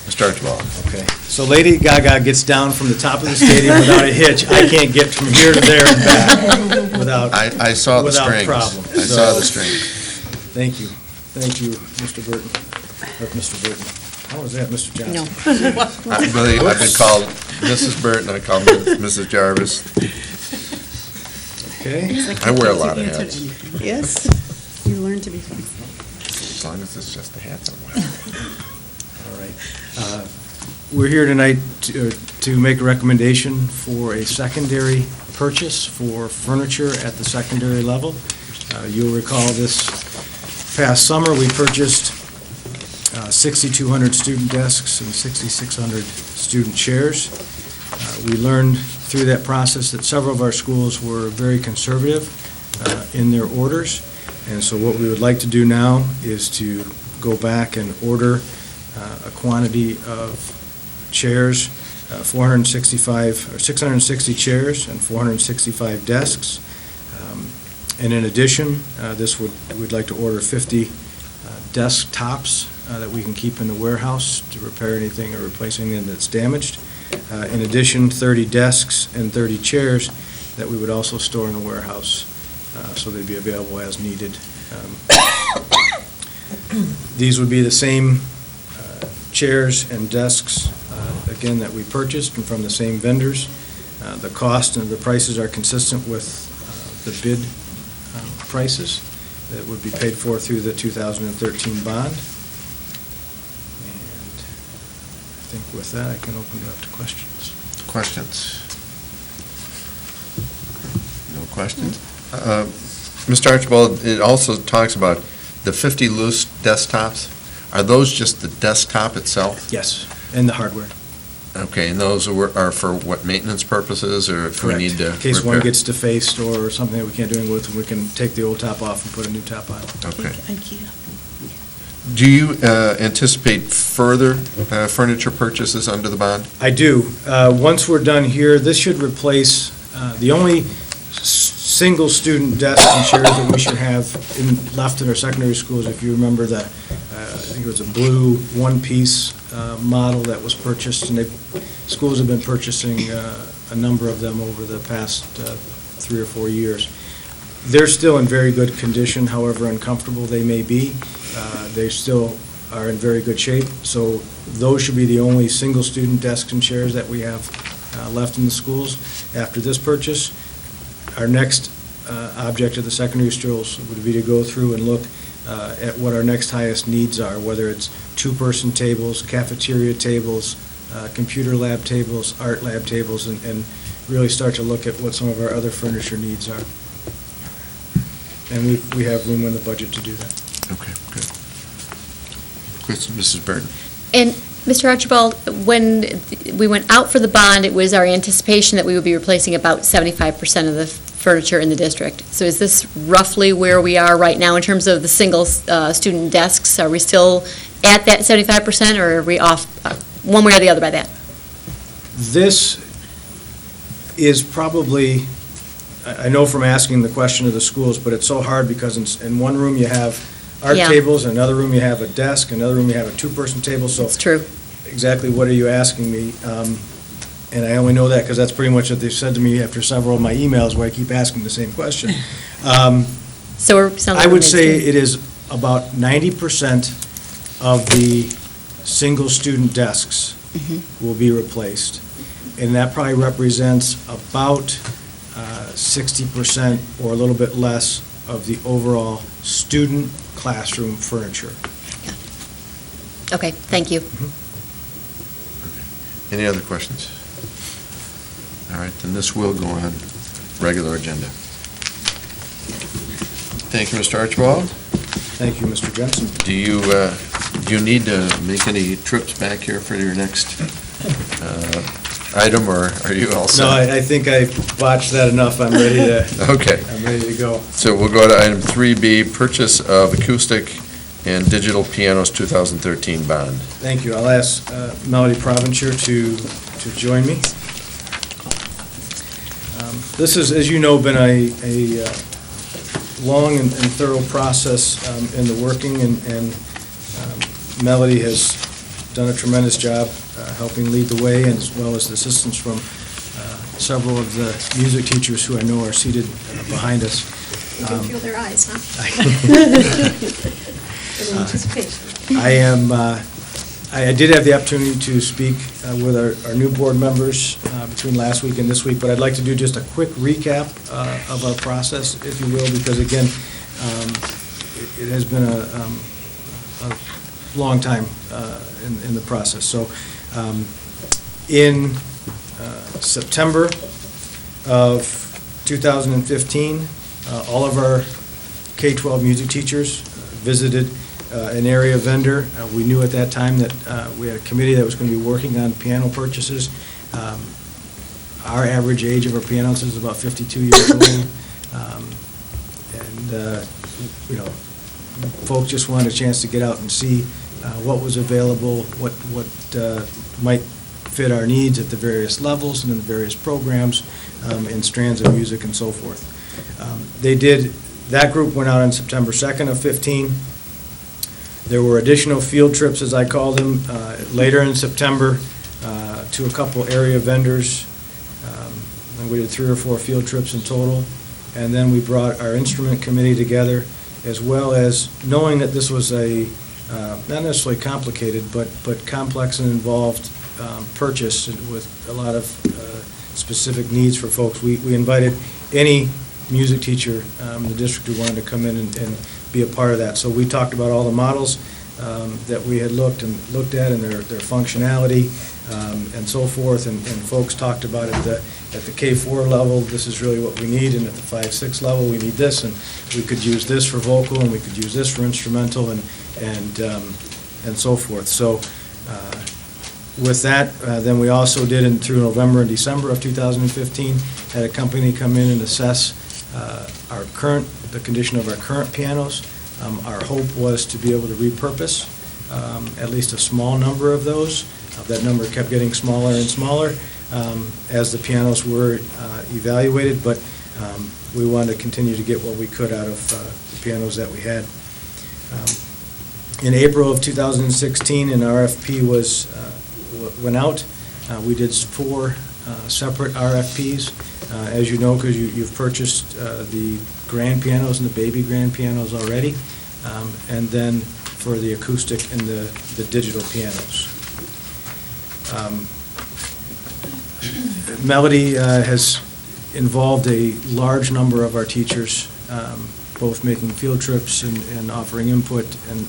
Mr. Archibald. Okay, so Lady Gaga gets down from the top of the stadium without a hitch. I can't get from here to there and back without, I saw the without strings. problem. I saw So- the strings. Thank you, Mr. Burton, or Mr. Burton. How was that, Mr. Johnson? No. I've been called Mrs. Burton, I call Mrs. Jarvis. Okay, I wear a lot of hats, Yes. You learn to be flexible. as long as it's just the hats I'm wearing. all right. We're here tonight to make a recommendation for a secondary purchase for furniture at the secondary level. You'll recall this past summer, we purchased 6,200 student desks and 6,600 student chairs. We learned through that process that several of our schools were very conservative in their orders, and so what we would like to do now is to go back and order a quantity of chairs, 465, or 660 chairs and 465 desks. And in addition, we'd like to order 50 desktops that we can keep in the warehouse to repair anything or replace anything that's damaged. In addition, 30 desks and 30 chairs that we would also store in the warehouse, so they'd be available as needed. These would be the same chairs and desks, again, that we purchased and from the same vendors. The cost and the prices are consistent with the bid prices that would be paid for through the 2013 bond. And I think with that, I can open it up to questions. Questions? No questions? Mr. Archibald, it also talks about the 50 loose desktops. Are those just the desktop itself? Yes, and the hardware. Okay, and those are for what, maintenance purposes, or if we need to In case one repair? gets defaced or something that we can't do anything with, we can take the old top off and put a new top on. Okay. IKEA. Do you anticipate further furniture purchases under the bond? I do. Once we're done here, this should replace, the only single student desks and chairs that we should have left in our secondary schools, if you remember I think it was a blue one-piece model that was purchased, and schools have been purchasing a number of them over the past 3 or 4 years. They're still in very good condition, however uncomfortable they may be. They still are in very good shape, so those should be the only single-student desks and chairs that we have left in the schools after this purchase. Our next object of the secondary schools would be to go through and look at what our next highest needs are, whether it's two-person tables, cafeteria tables, computer lab tables, art lab tables, and really start to look at what some of our other furniture needs are. And we have room in the budget to do that. Okay, good. Question, Mrs. Burton? And Mr. Archibald, when we went out for the bond, it was our anticipation that we would be replacing about 75% of the furniture in the district. So is this roughly where we are right now in terms of the single student desks? Are we still at that 75%, or are we off one way or the other by that? This is probably, I know from asking the question of the schools, but it's so hard because in one room you have art Yeah. tables, in another room you have a desk, in another room you have a two-person table, so It's true. exactly what are you asking me? And I only know that because that's pretty much what they've said to me after several of my emails where I keep asking the same question. So we're, sounds like I we're would say mid-stream. it is about 90% of the single-student desks will be replaced. And that probably represents about 60% or a little bit less of the overall student classroom furniture. Okay, thank you. Any other questions? All right, then this will go on regular agenda. Thank you, Mr. Archibald. Thank you, Mr. Jensen. Do you need to make any trips back here for your next item, or are you all set? No, I think I botched that enough. I'm ready Okay, to go. so we'll go to item 3B, purchase of acoustic and digital pianos 2013 bond. Thank you. I'll ask Melody Provencher to join me. This is, as you know, been a long and thorough process in the working, and Melody has done a tremendous job helping lead the way, and as well as the assistance from several of the music teachers who I know are seated behind us. You can feel their eyes, huh? I did have the opportunity to speak with our new board members between last week and this week, but I'd like to do just a quick recap of our process, if you will, because again, it has been a long time in the process. So in September of 2015, all of our K-12 music teachers visited an area vendor. We knew at that time that we had a committee that was going to be working on piano purchases. Our average age of our pianos is about 52 years old. You know, folks just wanted a chance to get out and see what was available, what might fit our needs at the various levels and in the various programs and strands of music and so forth. That group went out on September 2nd of 15. There were additional field trips, as I call them, later in September to a couple area vendors. And we did 3 or 4 field trips in total. And then we brought our instrument committee together, as well as knowing that this was a, not necessarily complicated, but complex and involved purchase with a lot of specific needs for folks. We invited any music teacher in the district who wanted to come in and be a part of that. So we talked about all the models that we had looked at and their functionality and so forth, and folks talked about at the K4 level, this is really what we need, and at the 5-6 level, we need this, and we could use this for vocal, and we could use this for instrumental, and so forth. So with that, then we also did through November and December of 2015, had a company come in and assess the condition of our current pianos. Our hope was to be able to repurpose at least a small number of those. That number kept getting smaller and smaller as the pianos were evaluated, but we wanted to continue to get what we could out of the pianos that we had. In April of 2016, an RFP went out. We did 4 separate RFPs. As you know, because you've purchased the grand pianos and the baby grand pianos already, and then for the acoustic and the digital pianos. Melody has involved a large number of our teachers, both making field trips and offering input, and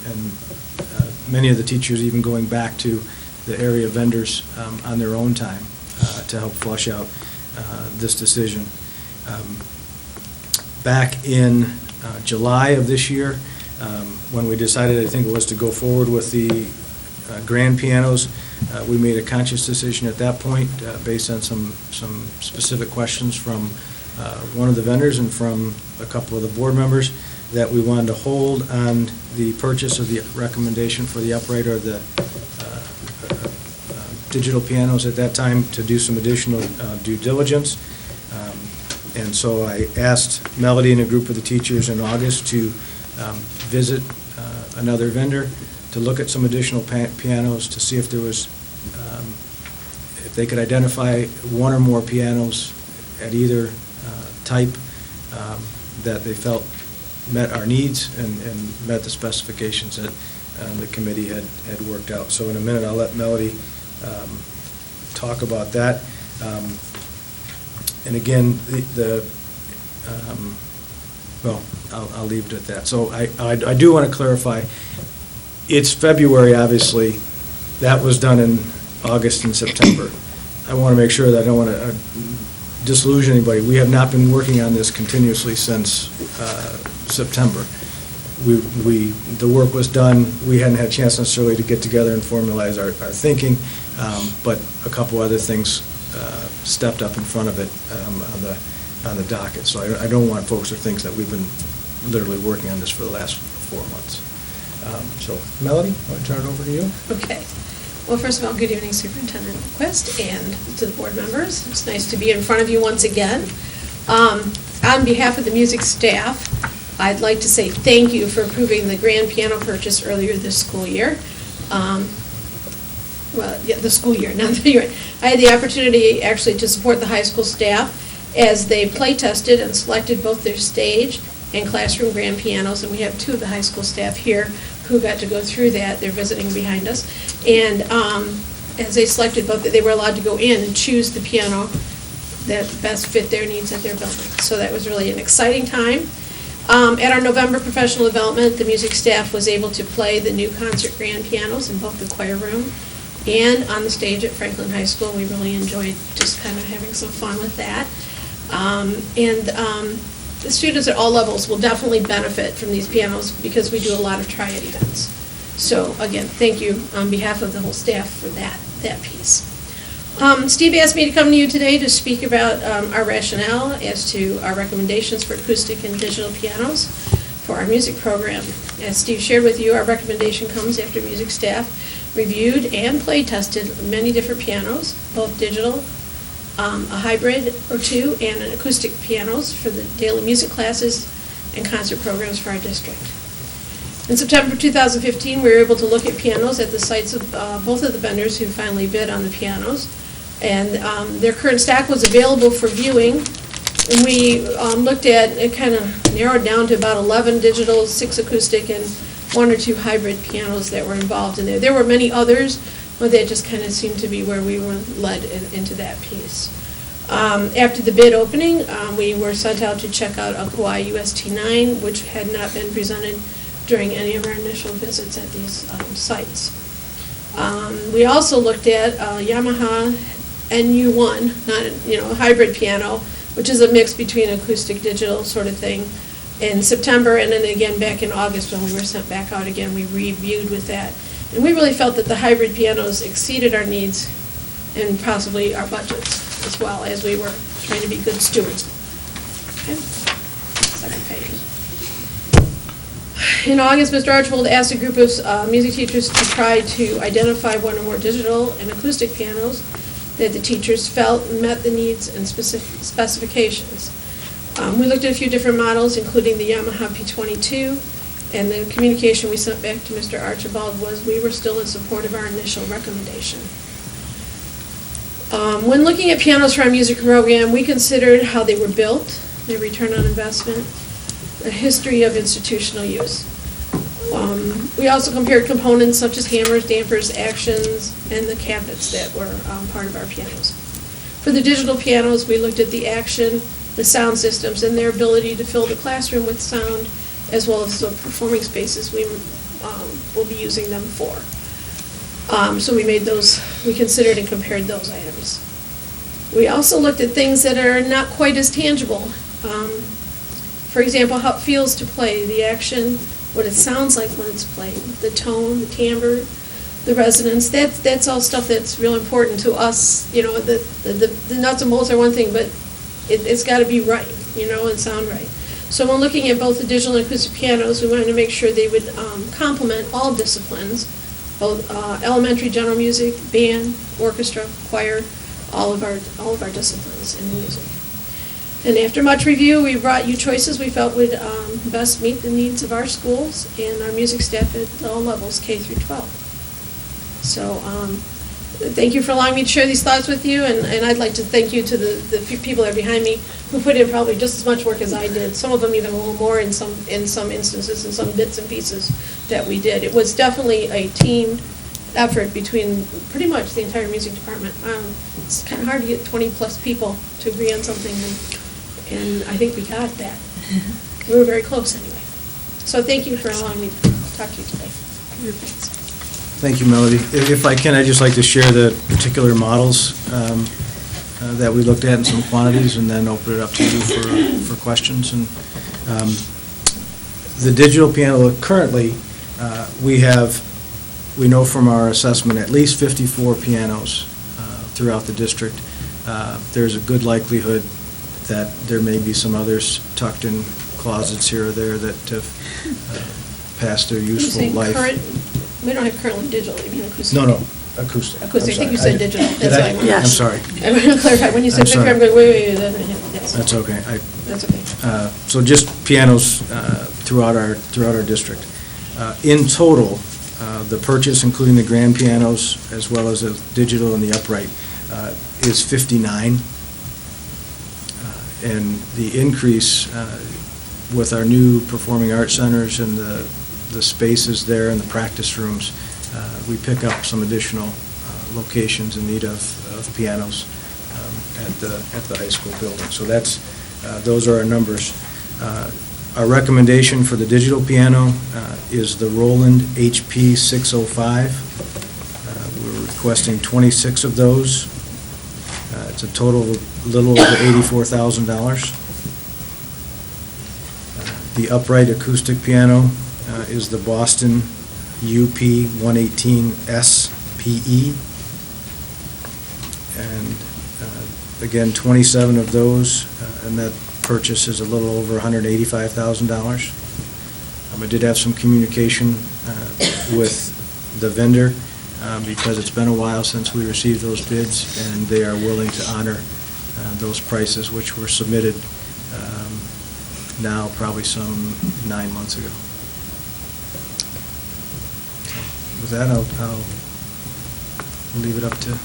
many of the teachers even going back to the area vendors on their own time to help flush out this decision. Back in July of this year, when we decided, I think it was, to go forward with the grand pianos, we made a conscious decision at that point, based on some specific questions from one of the vendors and from a couple of the board members, that we wanted to hold on the purchase of the recommendation for the upright or the digital pianos at that time, to do some additional due diligence. And so I asked Melody and a group of the teachers in August to visit another vendor, to look at some additional pianos, to see if there was, if they could identify one or more pianos at either type that they felt met our needs and met the specifications that the committee had worked out. So in a minute, I'll let Melody talk about that. And again, well, I'll leave it at that. So I do want to clarify, it's February, obviously. That was done in August and September. I want to make sure that I don't want to disillusion anybody. We have not been working on this continuously since September. The work was done. We hadn't had a chance necessarily to get together and formalize our thinking, but a couple other things stepped up in front of it on the docket. So I don't want folks to think that we've been literally working on this for the last 4 months. So Melody, I want to turn it over to you. Okay. Well, first of all, good evening, Superintendent Quist, and to the board members. It's nice to be in front of you once again. On behalf of the music staff, I'd like to say thank you for approving the grand piano purchase earlier this school year. Well, yeah, the school year, not the year. I had the opportunity actually to support the high school staff as they play tested and selected both their stage and classroom grand pianos, and we have two of the high school staff here who got to go through that. They're visiting behind us. And as they selected both, they were allowed to go in and choose the piano that best fit their needs at their building. So that was really an exciting time. At our November professional development, the music staff was able to play the new concert grand pianos in both the choir room and on the stage at Franklin High School. We really enjoyed just kind of having some fun with that. The students at all levels will definitely benefit from these pianos because we do a lot of triad events. So again, thank you on behalf of the whole staff for that piece. Steve asked me to come to you today to speak about our rationale as to our recommendations for acoustic and digital pianos for our music program. As Steve shared with you, our recommendation comes after music staff reviewed and play tested many different pianos, both digital, a hybrid or two, and an acoustic pianos for the daily music classes and concert programs for our district. In September 2015, we were able to look at pianos at the sites of both of the vendors who finally bid on the pianos, and their current stock was available for viewing. And we looked at, it kind of narrowed down to about 11 digital, 6 acoustic, and 1 or 2 hybrid pianos that were involved in there. There were many others, but that just kind of seemed to be where we were led into that piece. After the bid opening, we were sent out to check out a Kawai UST9, which had not been presented during any of our initial visits at these sites. We also looked at Yamaha NU1, not a hybrid piano, which is a mix between acoustic digital sort of thing, in September, and then again back in August when we were sent back out again, we reviewed with that. And we really felt that the hybrid pianos exceeded our needs and possibly our budgets as well, as we were trying to be good stewards. Okay. Second page. In August, Mr. Archibald asked a group of music teachers to try to identify 1 or more digital and acoustic pianos that the teachers felt met the needs and specifications. We looked at a few different models, including the Yamaha P22, and the communication we sent back to Mr. Archibald was we were still in support of our initial recommendation. When looking at pianos for our music program, we considered how they were built, their return on investment, the history of institutional use. We also compared components such as hammers, dampers, actions, and the cabinets that were part of our pianos. For the digital pianos, we looked at the action, the sound systems, and their ability to fill the classroom with sound, as well as the performing spaces we will be using them for. So we considered and compared those items. We also looked at things that are not quite as tangible. For example, how it feels to play, the action, what it sounds like when it's played, the tone, the timbre, the resonance. That's all stuff that's real important to us. You know, the nuts and bolts are one thing, but it's got to be right, you know, and sound right. So when looking at both the digital and acoustic pianos, we wanted to make sure they would complement all disciplines, both elementary general music, band, orchestra, choir, all of our disciplines in music. And after much review, we brought you choices we felt would best meet the needs of our schools and our music staff at all levels, K through 12. So thank you for allowing me to share these thoughts with you, and I'd like to thank you to the few people that are behind me who put in probably just as much work as I did, some of them even a little more in some instances, and some bits and pieces that we did. It was definitely a team effort between pretty much the entire music department. It's kind of hard to get 20-plus people to agree on something, and I think we got that. We were very close anyway. So thank you for allowing me to talk to you today. Thank you, Melody. If I can, I'd just like to share the particular models that we looked at and some quantities, and then open it up to you for questions. And the digital piano, currently, we know from our assessment, at least 54 pianos throughout the district. There's a good likelihood that there may be some others tucked in closets here or there that have passed their useful life. We don't have currently digital, you mean acoustic? No, acoustic. Acoustic, I think you said digital. Did I? Yes. I'm sorry. I want to clarify, when you said I'm 50, sorry. I'm going, wait, yes. That's okay. That's okay. So just pianos throughout our district. In total, the purchase, including the grand pianos, as well as the digital and the upright, is 59. And the increase with our new performing arts centers and the spaces there and the practice rooms, we pick up some additional locations in need of pianos at the high school building. So those are our numbers. Our recommendation for the digital piano is the Roland HP 605. We're requesting 26 of those. It's a total of a little over $84,000. The upright acoustic piano is the Boston UP 118 SPE. And again, 27 of those, and that purchase is a little over $185,000. I did have some communication with the vendor because it's been a while since we received those bids, and they are willing to honor those prices, which were submitted now probably some 9 months ago. So with that, I'll leave it up to.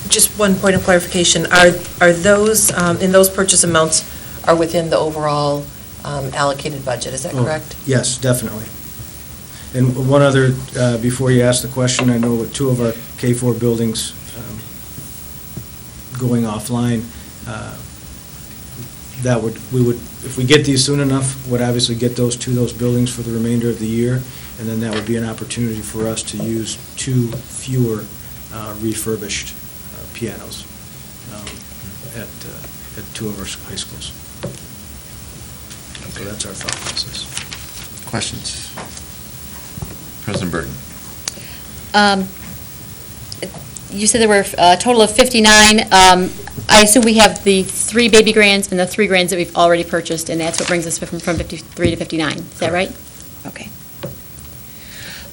Just one point of clarification, are those, in those purchase amounts, are within the overall allocated budget, is that correct? Yes, definitely. And one other, before you ask the question, I know with two of our K-4 buildings going offline, if we get these soon enough, would obviously get those buildings for the remainder of the year, and then that would be an opportunity for us to use 2 fewer refurbished pianos at 2 of our high schools. So that's our thought process. Questions? President Burton. You said there were a total of 59. I assume we have the 3 baby grands and the 3 grands that we've already purchased, and that's what brings us from 53 to 59. Is that right? Okay.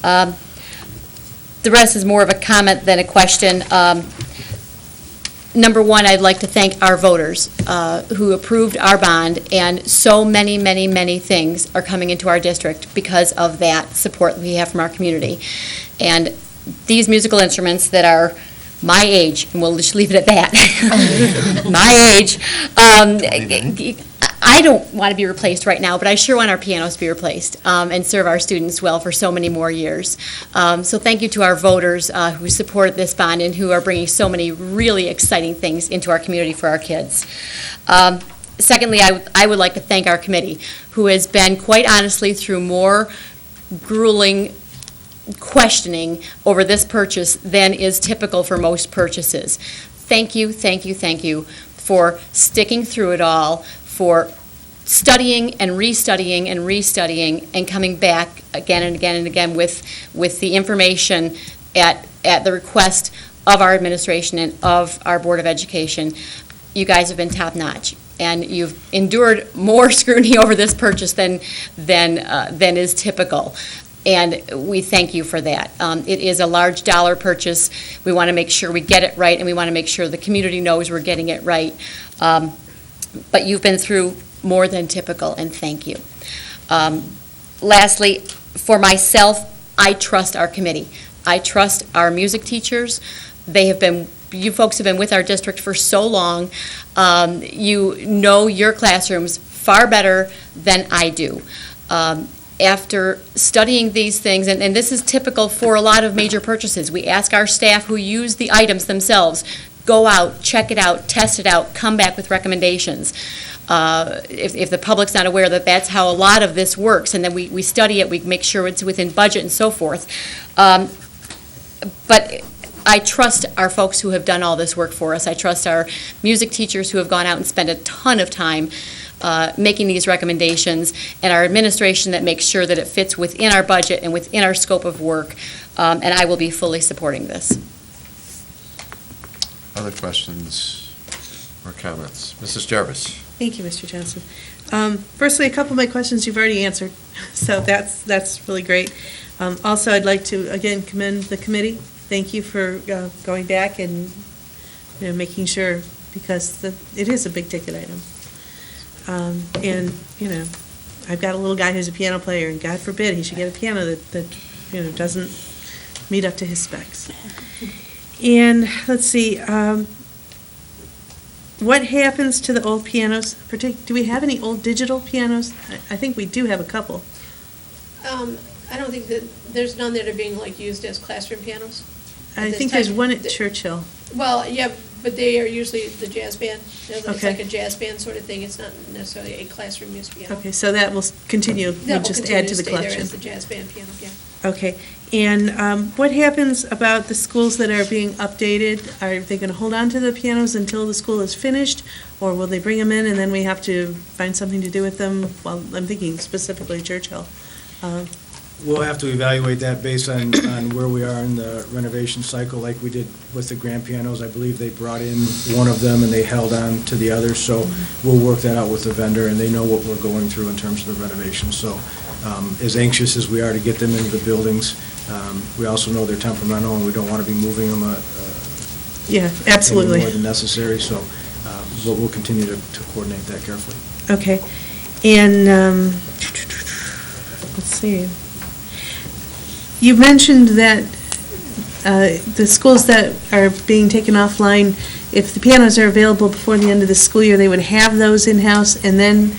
The rest is more of a comment than a question. Number one, I'd like to thank our voters who approved our bond, and so many, many, many things are coming into our district because of that support we have from our community. And these musical instruments that are my age, and we'll just leave it at that, my age, I don't want to be replaced right now, but I sure want our pianos to be replaced and serve our students well for so many more years. So thank you to our voters who supported this bond and who are bringing so many really exciting things into our community for our kids. Secondly, I would like to thank our committee, who has been, quite honestly, through more grueling questioning over this purchase than is typical for most purchases. Thank you, thank you, thank you for sticking through it all, for studying and restudying and restudying and coming back again and again and again with the information at the request of our administration and of our Board of Education. You guys have been top-notch, and you've endured more scrutiny over this purchase than is typical. And we thank you for that. It is a large dollar purchase. We want to make sure we get it right, and we want to make sure the community knows we're getting it right. But you've been through more than typical, and thank you. Lastly, for myself, I trust our committee. I trust our music teachers. You folks have been with our district for so long. You know your classrooms far better than I do. After studying these things, and this is typical for a lot of major purchases, we ask our staff who use the items themselves, go out, check it out, test it out, come back with recommendations. If the public's not aware that that's how a lot of this works, and then we study it, we make sure it's within budget and so forth. But I trust our folks who have done all this work for us. I trust our music teachers who have gone out and spent a ton of time making these recommendations, and our administration that makes sure that it fits within our budget and within our scope of work, and I will be fully supporting this. Other questions or comments? Mrs. Jarvis? Thank you, Mr. Johnson. Firstly, a couple of my questions you've already answered, so that's really great. Also, I'd like to, again, commend the committee. Thank you for going back and making sure, because it is a big-ticket item. And, I've got a little guy who's a piano player, and God forbid he should get a piano that doesn't meet up to his specs. And, let's see, what happens to the old pianos? Do we have any old digital pianos? I think we do have a couple. I don't think that, there's none that are being used as classroom pianos. I think there's one at Churchill. Well, yeah, but they are usually the jazz band. It's Okay. like a jazz band sort of thing. It's not necessarily a classroom used piano. Okay, so that will continue, That we'll will just continue add to the stay there collection. as the jazz band piano, yeah. Okay, and what happens about the schools that are being updated? Are they going to hold on to the pianos until the school is finished, or will they bring them in and then we have to find something to do with them? Well, I'm thinking specifically Churchill. We'll have to evaluate that based on where we are in the renovation cycle, like we did with the grand pianos. I believe they brought in one of them and they held on to the others, so we'll work that out with the vendor, and they know what we're going through in terms of the renovation. So as anxious as we are to get them into the buildings, we also know they're temperamental, and we don't want to be moving them Yeah, any absolutely. more than necessary, so but we'll continue to coordinate that carefully. Okay, and let's see. You mentioned that the schools that are being taken offline, if the pianos are available before the end of the school year, they would have those in-house, and then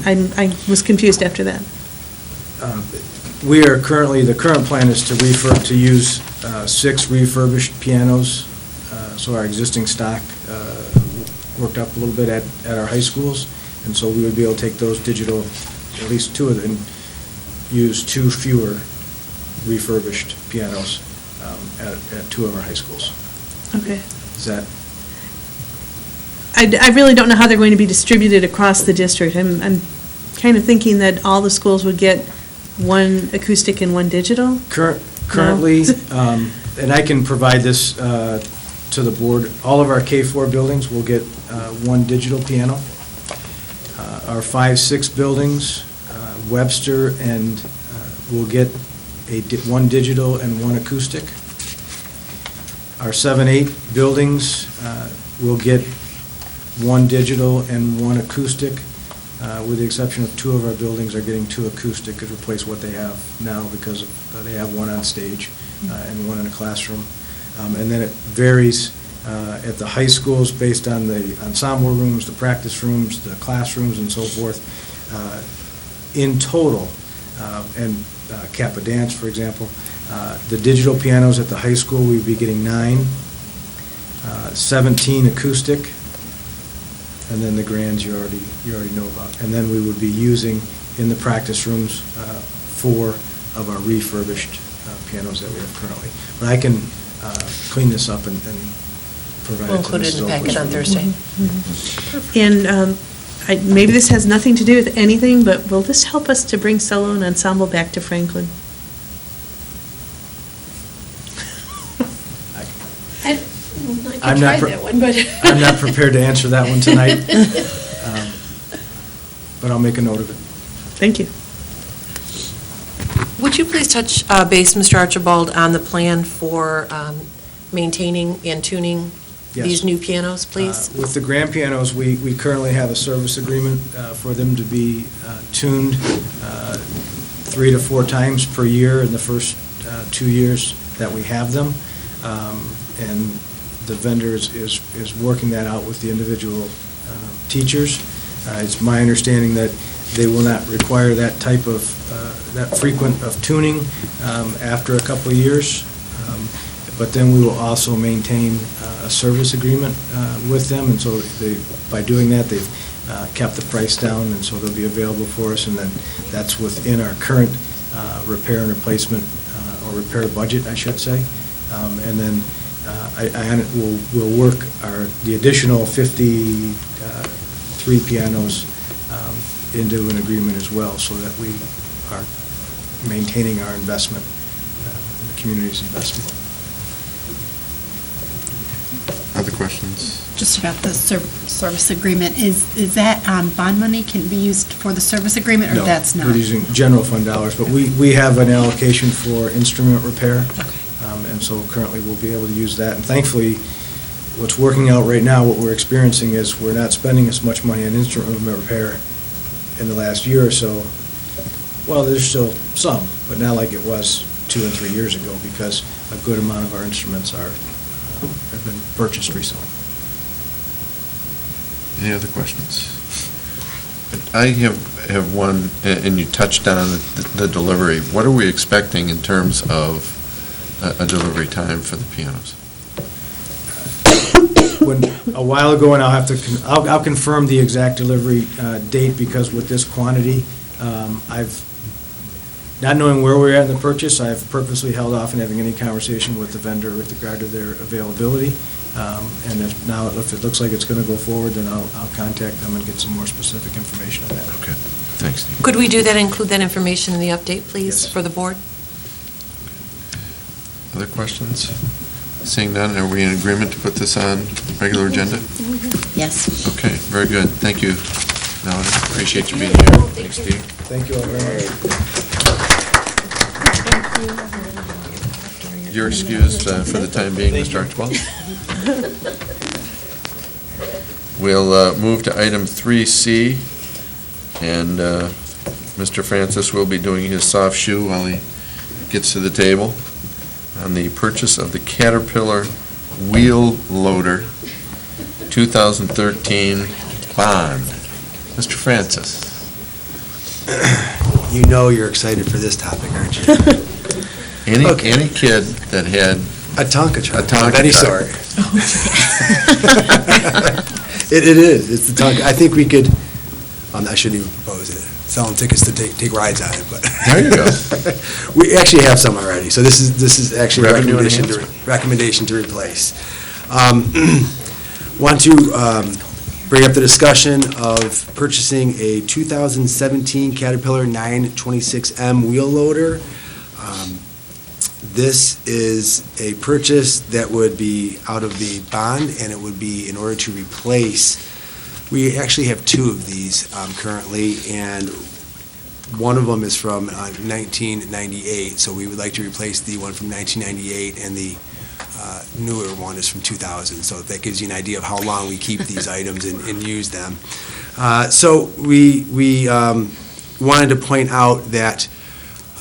I was confused after that. We are currently, the current plan is to use 6 refurbished pianos, so our existing stock worked up a little bit at our high schools, and so we would be able to take those digital, at least 2 of them, use 2 fewer refurbished pianos at 2 of our high schools. Okay. Is that, I really don't know how they're going to be distributed across the district. I'm kind of thinking that all the schools would get one acoustic and one digital. currently, and I can provide this to the board, all of our K-4 buildings will get 1 digital piano. Our 5-6 buildings, Webster and will get 1 digital and 1 acoustic. Our 7-8 buildings will get 1 digital and 1 acoustic, with the exception of 2 of our buildings are getting 2 acoustic to replace what they have now, because they have 1 on stage and 1 in a classroom. And then it varies at the high schools based on the ensemble rooms, the practice rooms, the classrooms, and so forth. In total, and Kappa Dance, for example, the digital pianos at the high school, we'd be getting 9, 17 acoustic, and then the grands you already know about. And then we would be using in the practice rooms 4 of our refurbished pianos that we have currently. But I can clean this up and provide We'll it to include it in Mrs. the packet on Oakley. Thursday. And maybe this has nothing to do with anything, but will this help us to bring cello and ensemble back to Franklin? I I'm could not try pre- that one, but. I'm not prepared to answer that one tonight, but I'll make a note of it. Thank you. Would you please touch base, Mr. Archibald, on the plan for maintaining and tuning Yes. these new pianos, please? With the grand pianos, we currently have a service agreement for them to be tuned 3 to 4 times per year in the first 2 years that we have them. And the vendor is working that out with the individual teachers. It's my understanding that they will not require that type of, that frequent of tuning after a couple of years. But then we will also maintain a service agreement with them, and so by doing that, they've kept the price down, and so they'll be available for us, and then that's within our current repair and replacement, or repair budget, I should say. And then we'll work the additional 53 pianos into an agreement as well, so that we are maintaining our investment, the community's investment. Other questions? Just about the service agreement, is that bond money can be used for the service agreement, or No, that's not? we're using general fund dollars, but we have an allocation for instrument repair. Okay. And so currently we'll be able to use that. And thankfully, what's working out right now, what we're experiencing is we're not spending as much money on instrument repair in the last year or so. Well, there's still some, but not like it was 2 and 3 years ago, because a good amount of our instruments have been purchased recently. Any other questions? I have one, and you touched on the delivery. What are we expecting in terms of a delivery time for the pianos? A while ago, and I'll confirm the exact delivery date, because with this quantity, not knowing where we're at in the purchase, I've purposely held off on having any conversation with the vendor with regard to their availability. And if it looks like it's going to go forward, then I'll contact them and get some more specific information on that. Okay, thanks, Steve. Could we do that, include that information in the update, please, Yes. for the board? Other questions? Seeing none, are we in agreement to put this on regular agenda? Yes. Okay, very good. Thank you, Melanie. Appreciate you being here. Thanks, Steve. Thank you all very much. You're excused for the time being, Mr. Archibald. We'll move to item 3C, and Mr. Francis will be doing his soft shoe while he gets to the table on the purchase of the Caterpillar Wheel Loader 2013 bond. Mr. Francis. You know you're excited for this topic, aren't you? Okay. Any kid that had A Tonka truck A Tonka of any truck. sort. It is, it's the Tonka. I think we could, I shouldn't even propose it, selling tickets to take rides on it, but. There you go. We actually have some already, so this is actually a Revenue recommendation to replace. Want to bring up the discussion of purchasing a 2017 Caterpillar 926M wheel loader. This is a purchase that would be out of the bond, and it would be in order to replace. We actually have 2 of these currently, and one of them is from 1998, so we would like to replace the one from 1998, and the newer one is from 2000, so that gives you an idea of how long we keep these items and use them. So we wanted to point out that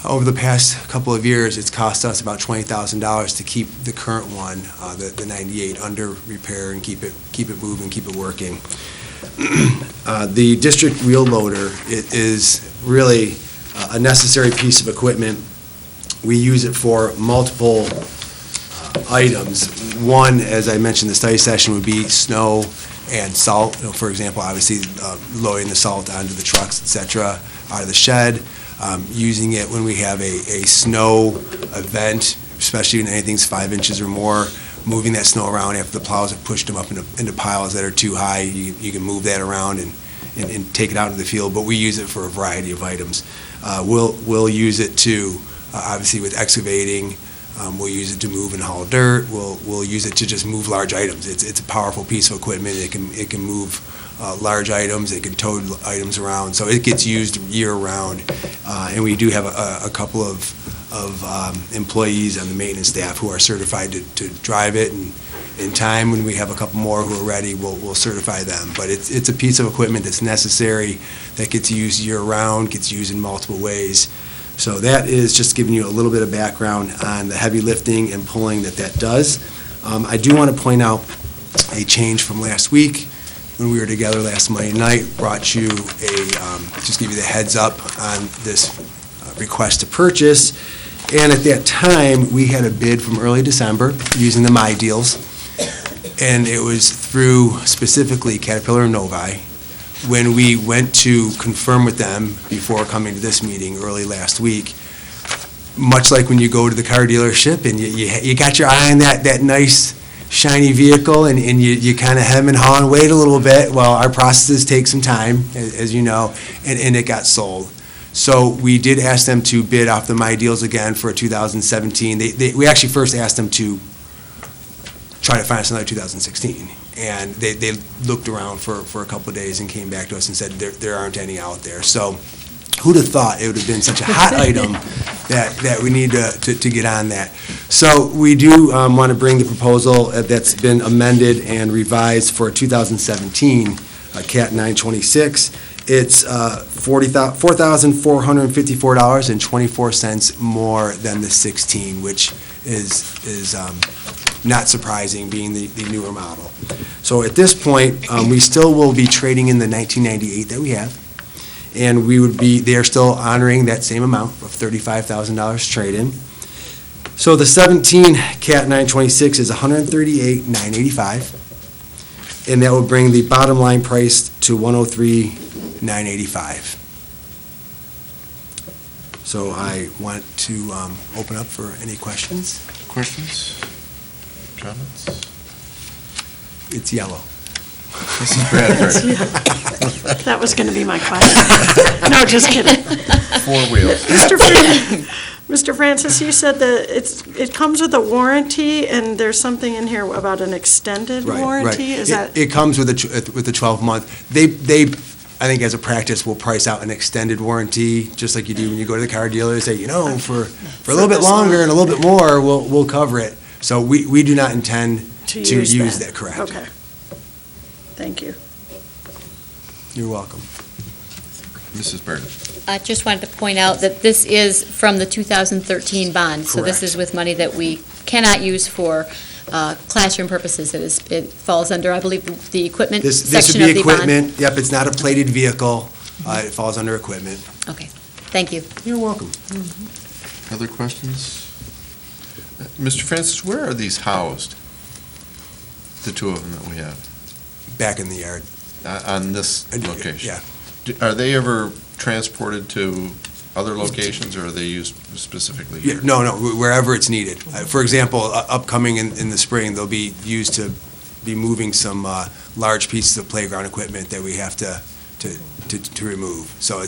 over the past couple of years, it's cost us about $20,000 to keep the current one, the 98, under repair and keep it moving, keep it working. The district wheel loader is really a necessary piece of equipment. We use it for multiple items. One, as I mentioned, the study session would be snow and salt. For example, obviously loading the salt onto the trucks, et cetera, out of the shed. Using it when we have a snow event, especially when anything's 5 inches or more, moving that snow around after the plows have pushed them up into piles that are too high. You can move that around and take it out into the field, but we use it for a variety of items. We'll use it to, obviously with excavating, we'll use it to move and haul dirt. We'll use it to just move large items. It's a powerful piece of equipment. It can move large items. It can tow items around. So it gets used year round. And we do have a couple of employees on the maintenance staff who are certified to drive it. And in time, when we have a couple more who are ready, we'll certify them. But it's a piece of equipment that's necessary, that gets used year round, gets used in multiple ways. So that is just giving you a little bit of background on the heavy lifting and pulling that does. I do want to point out a change from last week when we were together last Monday night. Brought you just give you the heads up on this request to purchase. And at that time, we had a bid from early December using the My Deals. And it was through specifically Caterpillar and Novi. When we went to confirm with them before coming to this meeting early last week, much like when you go to the car dealership and you got your eye on that nice shiny vehicle and you kind of hem and haw and wait a little bit, well, our processes take some time, as you know, and it got sold. So we did ask them to bid off the My Deals again for 2017. We actually first asked them to try to find us another 2016. And they looked around for a couple of days and came back to us and said there aren't any out there. So who'd have thought it would have been such a hot item that we need to get on that. So we do want to bring the proposal that's been amended and revised for 2017, CAT 926. It's $4,454.24 more than the 16, which is not surprising, being the newer model. So at this point, we still will be trading in the 1998 that we have, and they're still honoring that same amount of $35,000 trade-in. So the 17 CAT 926 is $138,985, and that will bring the bottom line price to $103,985. So I want to open up for any questions. Questions? Comments? It's yellow. Mrs. Bradford, That was going to be my question. No, just kidding. 4 wheels. Mr. Francis, you said that it comes with a warranty, and there's something in here about an extended warranty? Is that? It comes with a 12-month. They, I think as a practice, will price out an extended warranty, just like you do when you go to the car dealer and say, for a little bit longer and a little bit more, we'll cover it. So we do not intend to use that, correct? Okay. Thank you. You're welcome. Mrs. Burton. I just wanted to point out that this is from the 2013 bond. So this Correct. is with money that we cannot use for classroom purposes. It falls under, I believe, the equipment This section would of be the bond. equipment. Yep, it's not a plated vehicle. It falls under equipment. Okay, thank you. You're welcome. Other questions? Mr. Francis, where are these housed? The 2 of them that we have, Back in the yard. on this location? Yeah. Are they ever transported to other locations, or are they used specifically here? No, wherever it's needed. For example, upcoming in the spring, they'll be used to be moving some large pieces of playground equipment that we have to remove. So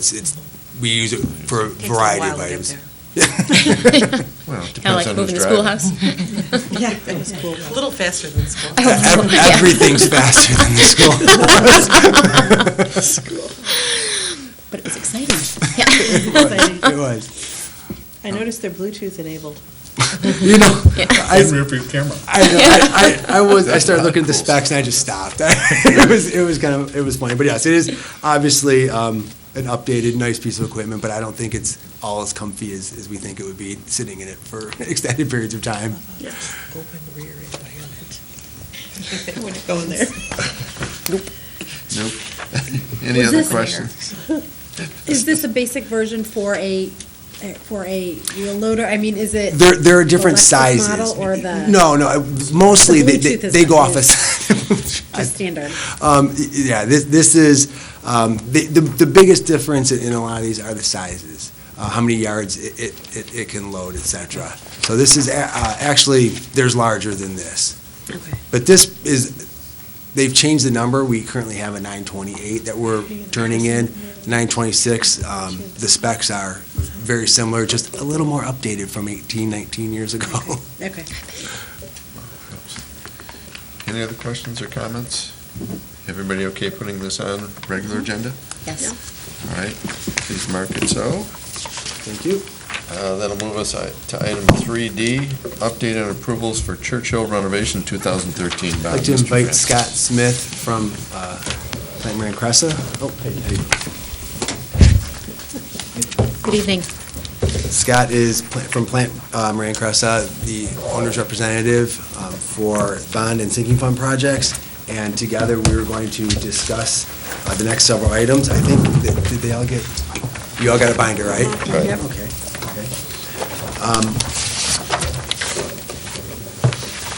we use it for a variety of items. Well, it Kind of depends like on moving who's the driving. schoolhouse. Yeah, that was cool. A little faster than school. Everything's faster than the school. But it was exciting. It was. I noticed they're Bluetooth enabled. I started looking at the specs and I just stopped. It was funny, but yes, it is obviously an updated, nice piece of equipment, but I don't think it's all as comfy as we think it would be, sitting in it for extended periods of time. Yes. Open rear environment. Wouldn't go in there. Nope. Any Was other this- questions? Is this a basic version for a wheel loader? I mean, is it? There are different electric sizes. model or the- No, mostly The they Bluetooth is they go not off as. Just standard. Yeah, this is, the biggest difference in a lot of these are the sizes, how many yards it can load, et cetera. So this is, actually, there's larger than this. Okay. But this is, they've changed the number. We currently have a 928 that we're turning in, 926. The specs are very similar, just a little more updated from 18, 19 years ago. Okay. Any other questions or comments? Everybody okay putting this on regular agenda? Yes. All right, please mark it so. Thank you. That'll move us to item 3D, update on approvals for Churchill renovation 2013. I'd like to invite Scott Smith from Plant Moran Cressa. Oh, hey. Good evening. Scott is from Plant Moran Cressa, the owner's representative for bond and sinking fund projects, and together we were going to discuss the next several items. I think, did they all get, you all got a binder, right? Right. Yep. Okay.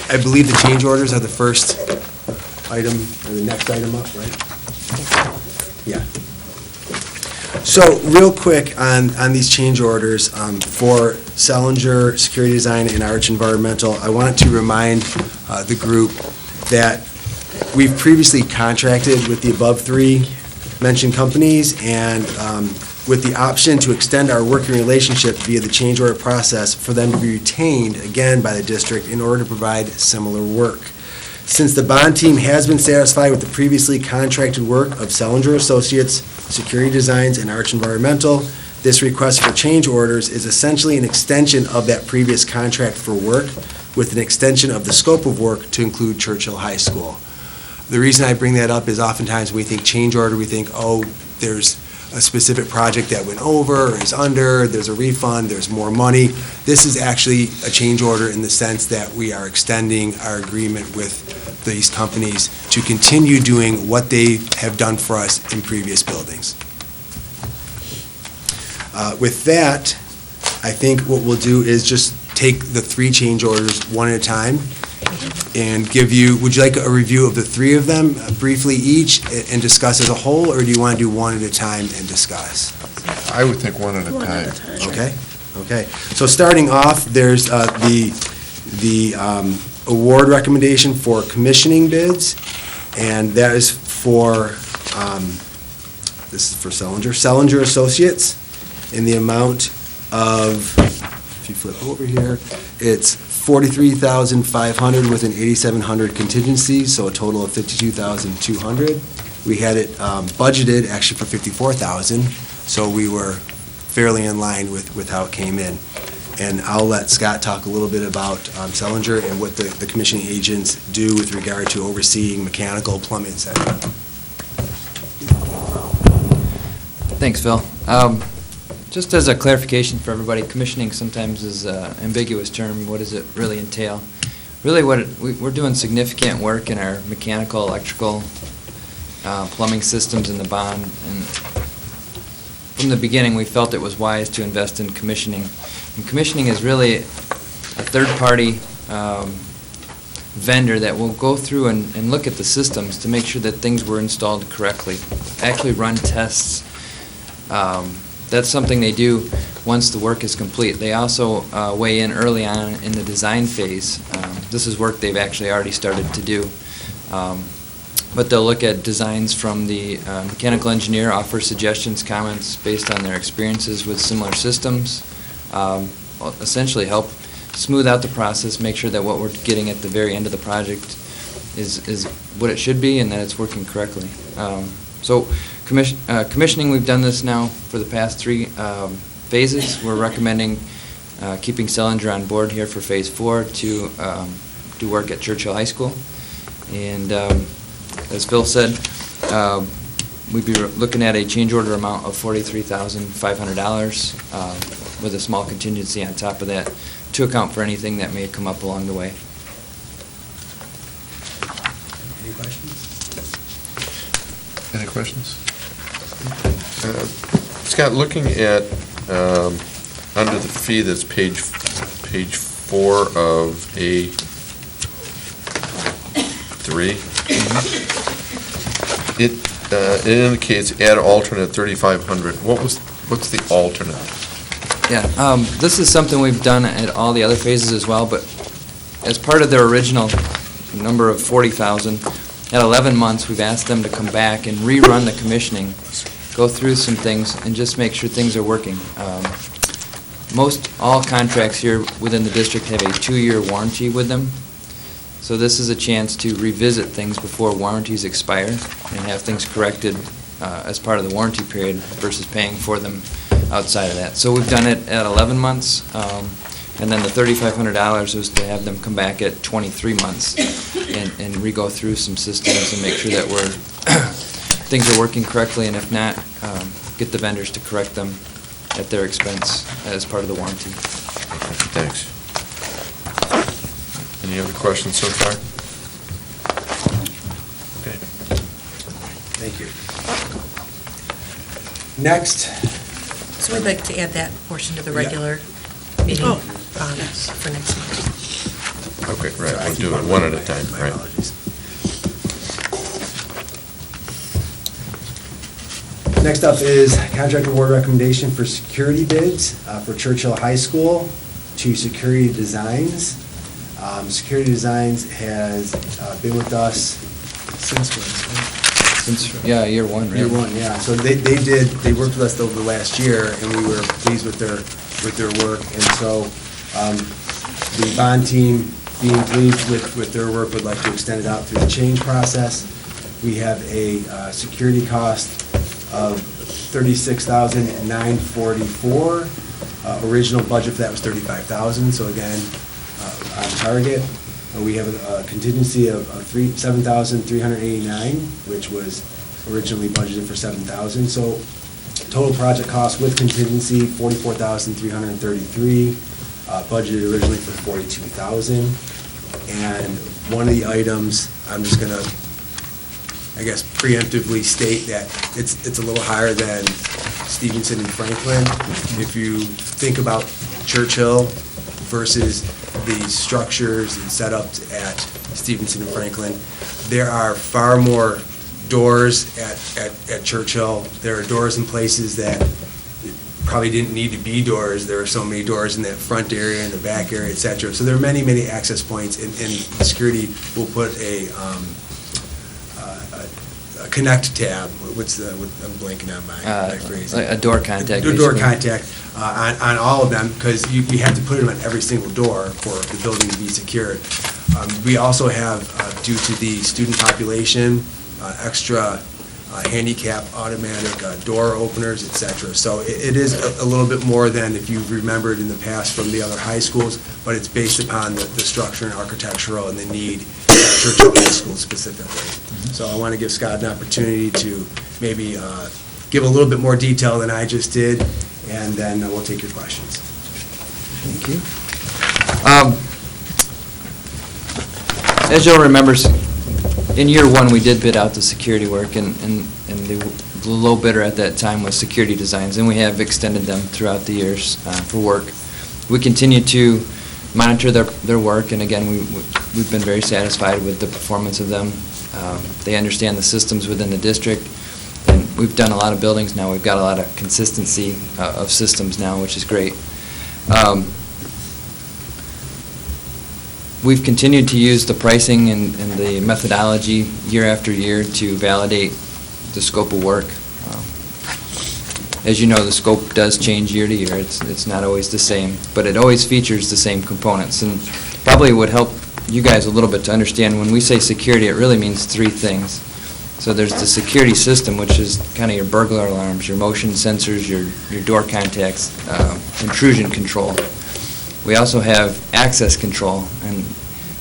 I believe the change orders are the first item, or the next item up, right? Yeah. So, real quick on these change orders, for Sellinger Security Design and Arch Environmental, I wanted to remind the group that we've previously contracted with the above three mentioned companies, and with the option to extend our working relationship via the change order process for them to be retained, again, by the district in order to provide similar work. Since the bond team has been satisfied with the previously contracted work of Sellinger Associates, Security Designs, and Arch Environmental, this request for change orders is essentially an extension of that previous contract for work with an extension of the scope of work to include Churchill High School. The reason I bring that up is oftentimes when we think change order, we think, oh, there's a specific project that went over or is under, there's a refund, there's more money. This is actually a change order in the sense that we are extending our agreement with these companies to continue doing what they have done for us in previous buildings. With that, I think what we'll do is just take the three change orders one at a time and give you, would you like a review of the three of them briefly each and discuss as a whole, or do you want to do one at a time and discuss? I would think one at a One time. at a time. Okay. So starting off, there's the award recommendation for commissioning bids, and that is for, this is for Sellinger Associates, in the amount of, if you flip over here, it's $43,500 with an $8,700 contingency, so a total of $52,200. We had it budgeted actually for $54,000, so we were fairly in line with how it came in. And I'll let Scott talk a little bit about Sellinger and what the commissioning agents do with regard to overseeing mechanical, plumbing, et cetera. Thanks, Phil. Just as a clarification for everybody, commissioning sometimes is an ambiguous term. What does it really entail? Really, we're doing significant work in our mechanical, electrical, plumbing systems in the bond. And from the beginning, we felt it was wise to invest in commissioning. And commissioning is really a third-party vendor that will go through and look at the systems to make sure that things were installed correctly, actually run tests. That's something they do once the work is complete. They also weigh in early on in the design phase. This is work they've actually already started to do. But they'll look at designs from the mechanical engineer, offer suggestions, comments based on their experiences with similar systems, essentially help smooth out the process, make sure that what we're getting at the very end of the project is what it should be and that it's working correctly. So commissioning, we've done this now for the past three phases. We're recommending keeping Sellinger on board here for Phase 4 to do work at Churchill High School. And as Phil said, We'd be looking at a change order amount of $43,500 with a small contingency on top of that to account for anything that may come up along the way. Any questions? Any questions? Scott, looking at, under the fee that's page 4 of A3, it indicates add alternate 3,500. What's the alternate? Yeah, this is something we've done at all the other phases as well, but as part of their original number of 40,000, at 11 months, we've asked them to come back and rerun the commissioning, go through some things, and just make sure things are working. All contracts here within the district have a 2-year warranty with them, so this is a chance to revisit things before warranties expire and have things corrected as part of the warranty period versus paying for them outside of that. So we've done it at 11 months, and then the $3,500 was to have them come back at 23 months and re-go through some systems and make sure that things are working correctly, and if not, get the vendors to correct them at their expense as part of the warranty. Thanks. Any other questions so far? Okay. Thank you. Next, So I'd like to add that portion to the Yeah. regular meeting Oh. for next month. Okay, right, Sorry, I we'll keep do it on one at a reading. time, My right? apologies. Next up is contract award recommendation for security bids for Churchill High School to Security Designs. Security Designs has been with us since when? Year one, right? Year one, yeah. So they worked with us over the last year, and we were pleased with their work. And so the bond team, being pleased with their work, would like to extend it out through the change process. We have a security cost of $36,944. Original budget for that was $35,000, so again, on target. We have a contingency of $7,389, which was originally budgeted for $7,000. So total project cost with contingency, $44,333, budgeted originally for $42,000. And one of the items, I'm just gonna, I guess, preemptively state that it's a little higher than Stevenson and Franklin. If you think about Churchill versus the structures and setups at Stevenson and Franklin, there are far more doors at Churchill. There are doors in places that probably didn't need to be doors. There are so many doors in that front area and the back area, et cetera. So there are many, many access points, and security will put a connect tab. I'm blanking on my phrase. A door contact. A door basically. contact on all of them, because we have to put them on every single door for the building to be secured. We also have, due to the student population, extra handicap automatic door openers, et cetera. So it is a little bit more than if you've remembered in the past from the other high schools, but it's based upon the structure and architectural and the need at Churchill High School specifically. So I want to give Scott an opportunity to maybe give a little bit more detail than I just did, and then we'll take your questions. Thank you. As you'll remember, in year one, we did bid out the security work, and the low bidder at that time was Security Designs, and we have extended them throughout the years for work. We continue to monitor their work, and again, we've been very satisfied with the performance of them. They understand the systems within the district, and we've done a lot of buildings now. We've got a lot of consistency of systems now, which is great. We've continued to use the pricing and the methodology year after year to validate the scope of work. As you know, the scope does change year to year. It's not always the same, but it always features the same components. And probably would help you guys a little bit to understand, when we say security, it really means three things. So there's the security system, which is kind of your burglar alarms, your motion sensors, your door contacts, intrusion control. We also have access control, and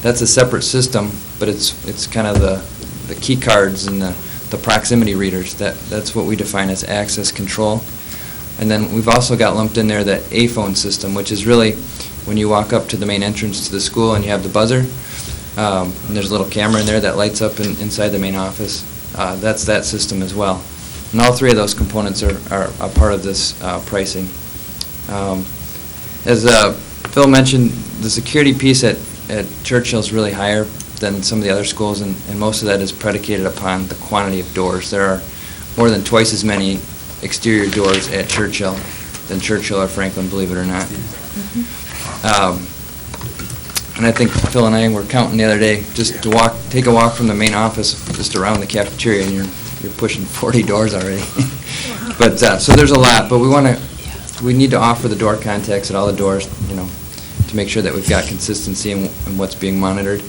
that's a separate system, but it's kind of the key cards and the the proximity readers. That's what we define as access control. And then we've also got lumped in there the A-phone system, which is really when you walk up to the main entrance to the school and you have the buzzer, and there's a little camera in there that lights up inside the main office. That's that system as well. And all three of those components are a part of this pricing. As Phil mentioned, the security piece at Churchill is really higher than some of the other schools, and most of that is predicated upon the quantity of doors. There are more than twice as many exterior doors at Churchill than Churchill or Franklin, believe it or not. And I think Phil and I were counting the other day, just to take a walk from the main office just around the cafeteria, and you're pushing 40 doors already. But, so there's a lot, but we need to offer the door contacts at all the doors, to make sure that we've got consistency in what's being monitored.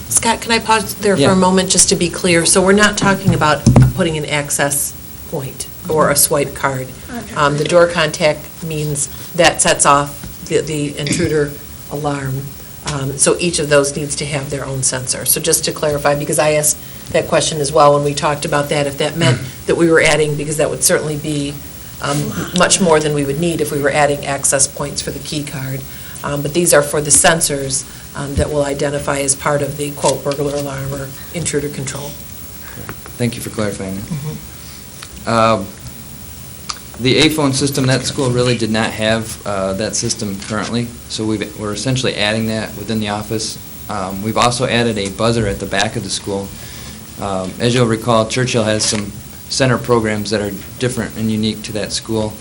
Scott, can I pause there for Yeah. a moment, just to be clear? So we're not talking about putting an access point or a swipe card. The door contact means that sets off the intruder alarm. So each of those needs to have their own sensor. So just to clarify, because I asked that question as well when we talked about that, if that meant that we were adding, because that would certainly be much more than we would need if we were adding access points for the key card. But these are for the sensors that will identify as part of the quote burglar alarm or intruder control. Thank you for clarifying that. The A-phone system, that school really did not have that system currently, so we're essentially adding that within the office. We've also added a buzzer at the back of the school. As you'll recall, Churchill has some center programs that are different and unique to that school.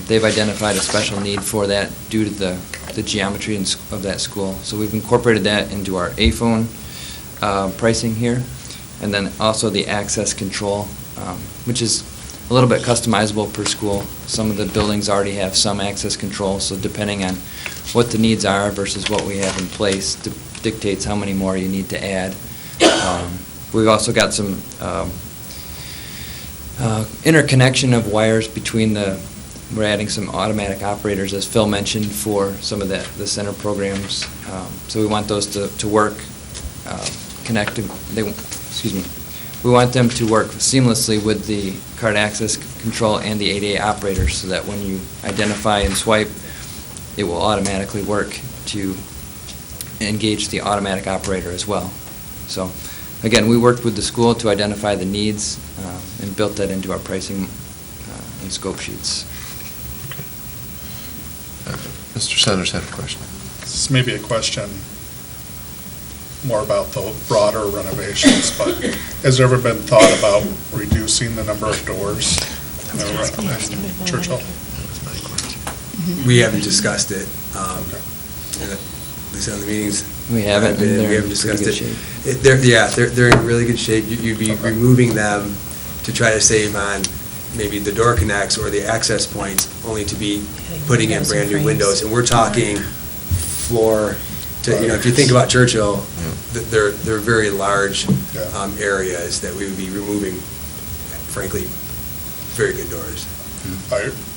They've identified a special need for that due to the geometry of that school. So we've incorporated that into our A-phone pricing here, and then also the access control, which is a little bit customizable per school. Some of the buildings already have some access control, so depending on what the needs are versus what we have in place dictates how many more you need to add. We've also got some interconnection of wires between we're adding some automatic operators, as Phil mentioned, for some of the center programs. So we want those to work, we want them to work seamlessly with the card access control and the ADA operators, so that when you identify and swipe, it will automatically work to engage the automatic operator as well. So, again, we worked with the school to identify the needs and built that into our pricing and scope sheets. Mr. Sanders had a question. This may be a question more about the broader renovations, but has there ever been thought about reducing the number of doors in Churchill? We haven't discussed it, at least on the meetings. We haven't. We haven't discussed it. They're in really good shape. You'd be removing them to try to save on maybe the door connects or the access points, only to be putting in brand new windows. And we're talking floor to, if you think about Churchill, they're very large areas that we would be removing, frankly, very good doors.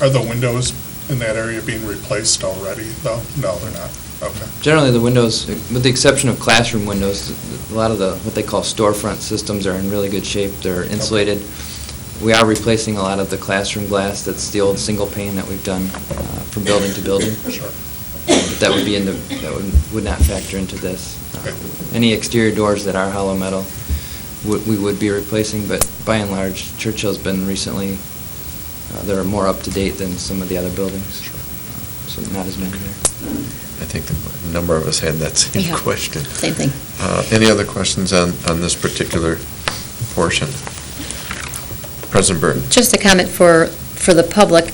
Are the windows in that area being replaced already, though? No, they're not. Okay. Generally, the windows, with the exception of classroom windows, a lot of what they call storefront systems are in really good shape. They're insulated. We are replacing a lot of the classroom glass. That's the old single pane that we've done from building to building. Sure. But that would be would not factor into this. Any exterior doors that are hollow metal, we would be replacing, but by and large, Churchill's been recently, they're more up to date than some of the other buildings. So not as many there. I think a number of us had that same question. Same thing. Any other questions on this portion? President Burton. Just a comment for the public.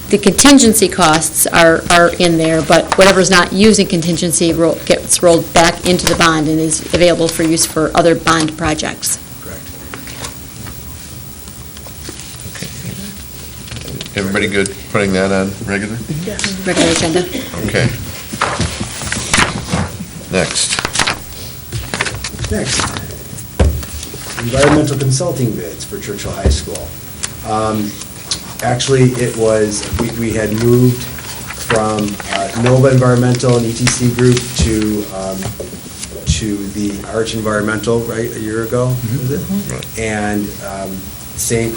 The contingency costs are in there, but whatever's not using contingency gets rolled back into the bond and is available for use for other bond projects. Correct. Okay. Everybody good putting that on regular? Regular agenda. Okay. Next. Environmental consulting bids for Churchill High School. Actually, it was, we had moved from Nova Environmental and ETC Group to to the Arch Environmental, right, a year ago, was it? And same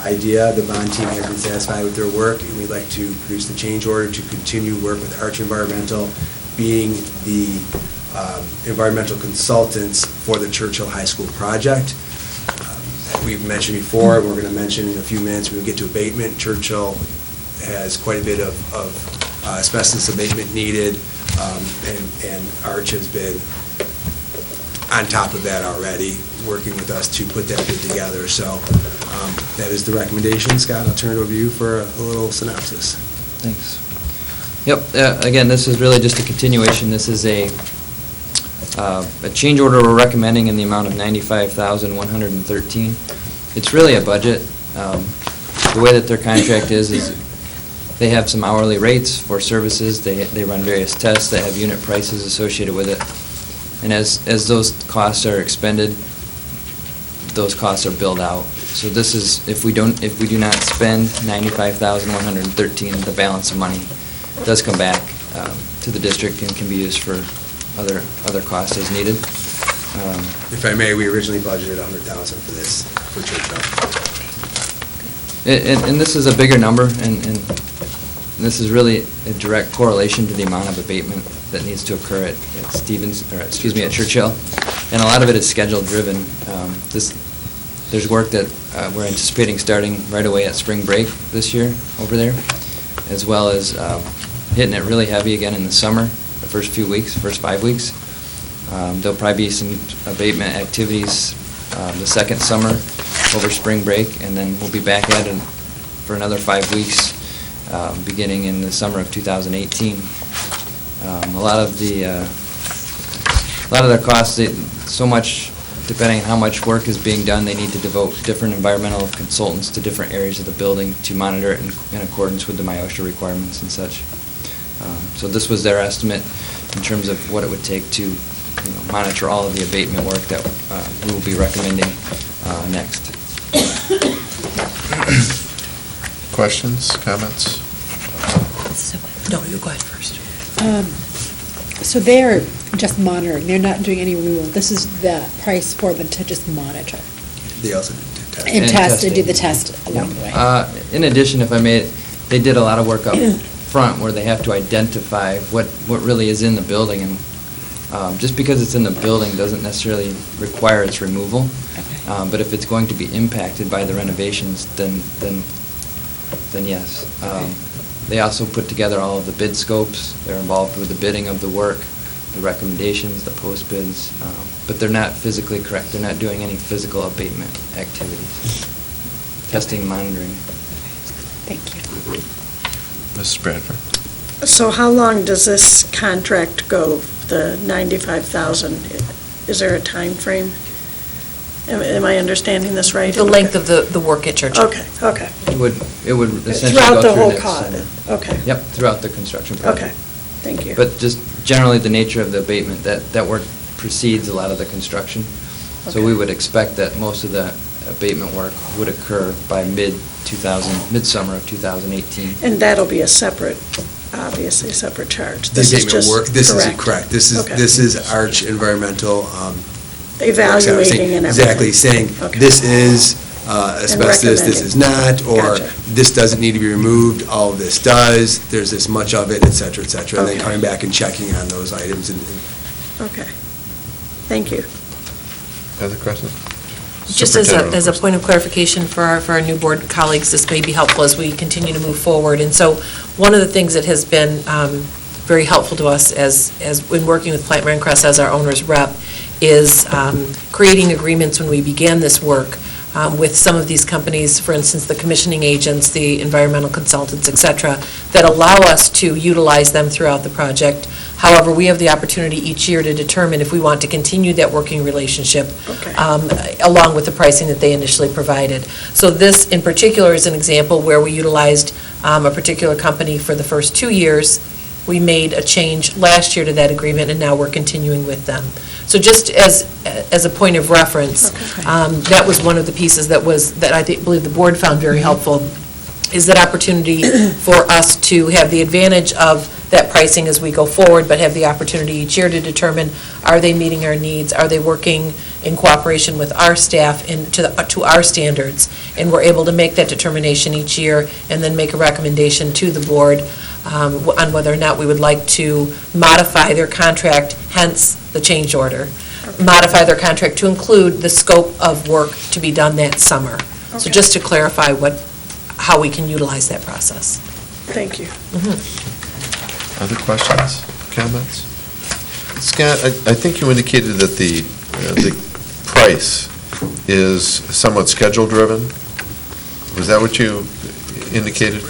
idea, the bond team has been satisfied with their work, and we'd like to produce the change order to continue work with Arch Environmental, being the environmental consultants for the Churchill High School project. We've mentioned before, we're going to mention in a few minutes when we get to abatement, Churchill has quite a bit of asbestos abatement needed, and Arch has been on top of that already, working with us to put that bid together. So that is the recommendation. Scott, I'll turn it over to you for a little synopsis. Thanks. Yep, again, this is really just a continuation. This is a change order we're recommending in the amount of $95,113. It's really a budget. The way that their contract is they have some hourly rates for services. They run various tests that have unit prices associated with it. And as those costs are expended, those costs are billed out. So this is, if we do not spend $95,113, the balance of money does come back to the district and can be used for other costs as needed. If I may, we originally budgeted $100,000 for this, for Churchill. And this is a bigger number, and this is really a direct correlation to the amount of abatement that needs to occur at at Churchill. And a lot of it is schedule driven. There's work that we're anticipating starting right away at spring break this year over there, as well as hitting it really heavy again in the summer, the first 5 weeks. There'll probably be some abatement activities the second summer over spring break, and then we'll be back at it for another 5 weeks beginning in the summer of 2018. A lot of their costs, so much, depending on how much work is being done, they need to devote different environmental consultants to different areas of the building to monitor it in accordance with the MIOSHA requirements and such. So this was their estimate in terms of what it would take to monitor all of the abatement work that we will be recommending next. Questions, comments? No, you go ahead first. So they're just monitoring, they're not doing any removal. This is the price for them to just monitor They also did test. and And test and do the testing. test along the way. In addition, if I may, they did a lot of work up front where they have to identify what really is in the building, and just because it's in the building doesn't necessarily require its removal. But if it's going to be impacted by the renovations, then yes. They also put together all of the bid scopes. They're involved with the bidding of the work, the recommendations, the post bids, but they're not physically correct. They're not doing any physical abatement activities. Testing, monitoring. Thank you. Mrs. Bradford? So how long does this contract go, the $95,000? Is there a time frame? Am I understanding this right? The length of the work at Churchill. Okay. It would essentially Throughout go the through whole next cost? summer. Okay. Yep, throughout the construction project. Okay, thank you. But just generally the nature of the abatement, that work precedes a lot of the construction. So we would expect that most of the abatement work would occur by midsummer of 2018. And that'll be a separate, obviously, a separate charge. The This is abatement just work, this is correct. correct. This Okay. is Arch Environmental. Evaluating and everything. Exactly, saying, Okay. this is asbestos, this is not, or Gotcha. this doesn't need to be removed, all of this does, there's this much of it, et cetera, and then Okay. coming back and checking on those items. Okay. Thank you. Other questions? Just as Superintendent, a of course. point of clarification for our new board colleagues, this may be helpful as we continue to move forward. And so, one of the things that has been very helpful to us as when working with Plant Moran Crest as our owner's rep is creating agreements when we began this work with some of these companies, for instance, the commissioning agents, the environmental consultants, et cetera, that allow us to utilize them throughout the project. However, we have the opportunity each year to determine if we want to continue that working relationship along with the pricing that they initially provided. So this, in particular, is an example where we utilized a particular company for the first 2 years. We made a change last year to that agreement, and now we're continuing with them. So just as a point of reference, that was one of the pieces that I believe the board found very helpful, is that opportunity for us to have the advantage of that pricing as we go forward, but have the opportunity each year to determine, are they meeting our needs? Are they working in cooperation with our staff and to our standards? And we're able to make that determination each year and then make a recommendation to the board on whether or not we would like to modify their contract, hence the change order. Modify their contract to include the scope of work to be done that summer. So Okay. just to clarify how we can utilize that process. Thank you. Other questions, comments? Scott, I think you indicated that the price is somewhat schedule-driven. Was that what you indicated?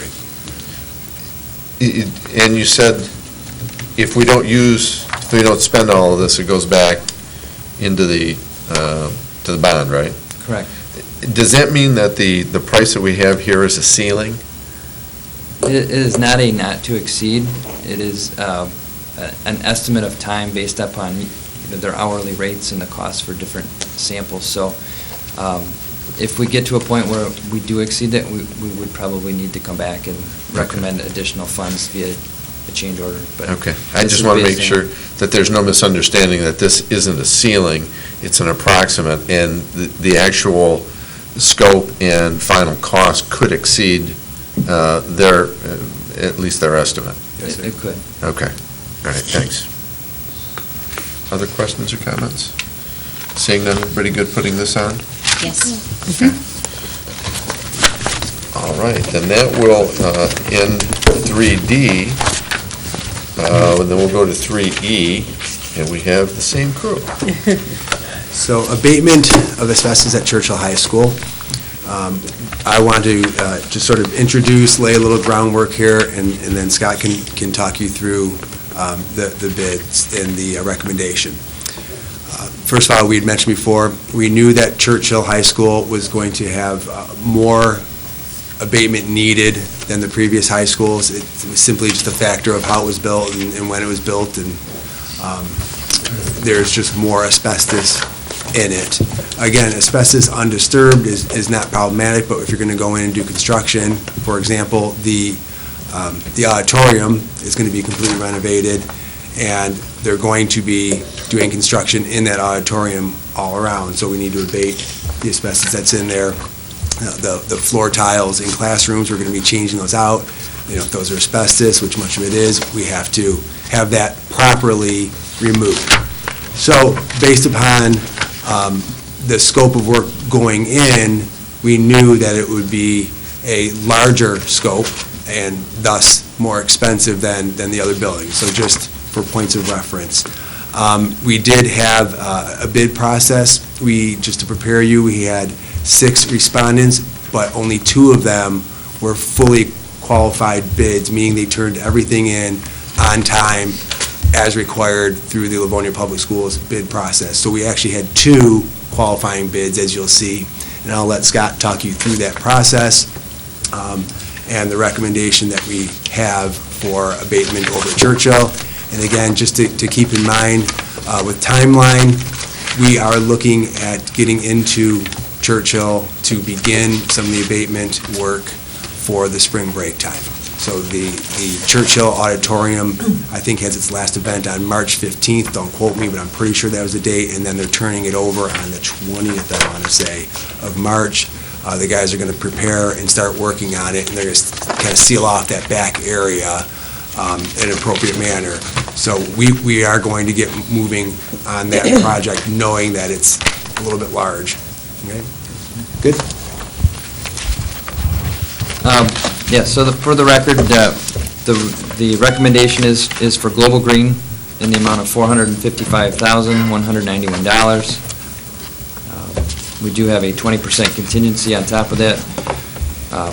And you said if we don't spend all of this, it goes back into to the bond, right? Correct. Does that mean that the price that we have here is a ceiling? It is not a not to exceed. It is an estimate of time based upon their hourly rates and the cost for different samples. So if we get to a point where we do exceed it, we would probably need to come back and recommend additional funds via a change order. But Okay, I this just is want to make based sure on- that there's no misunderstanding that this isn't a ceiling, it's an approximate, and the actual scope and final cost could exceed at least their estimate. It could. Okay, all right, thanks. Other questions or comments? Seeing none, everybody good putting this on? Yes. All right, then that will end 3D, and then we'll go to 3E, and we have the same crew. So abatement of asbestos at Churchill High School. I want to just sort of introduce, lay a little groundwork here, and then Scott can talk you through the bids and the recommendation. First of all, we had mentioned before, we knew that Churchill High School was going to have more abatement needed than the previous high schools. It was simply just a factor of how it was built and when it was built, and there's just more asbestos in it. Again, asbestos undisturbed is not problematic, but if you're going to go in and do construction, for example, the auditorium is going to be completely renovated, and they're going to be doing construction in that auditorium all around, so we need to abate the asbestos that's in there. The floor tiles in classrooms, we're going to be changing those out. If those are asbestos, which much of it is, we have to have that properly removed. So based upon the scope of work going in, we knew that it would be a larger scope and thus more expensive than the other buildings. So just for points of reference. We did have a bid process. Just to prepare you, we had 6 respondents, but only 2 of them were fully qualified bids, meaning they turned everything in on time as required through the Livonia Public Schools bid process. So we actually had 2 qualifying bids, as you'll see, and I'll let Scott talk you through that process and the recommendation that we have for abatement over at Churchill. And again, just to keep in mind, with timeline, we are looking at getting into Churchill to begin some of the abatement work for the spring break time. So the Churchill Auditorium, I think, has its last event on March 15th. Don't quote me, but I'm pretty sure that was the date. And then they're turning it over on the 20th, I want to say, of March. The guys are going to prepare and start working on it, and they're going to kind of seal off that back area in an appropriate manner. So we are going to get moving on that project, knowing that it's a little bit large. Okay? Good? Yeah, so for the record, the recommendation is for Global Green in the amount of $455,191. We do have a 20% contingency on top of that,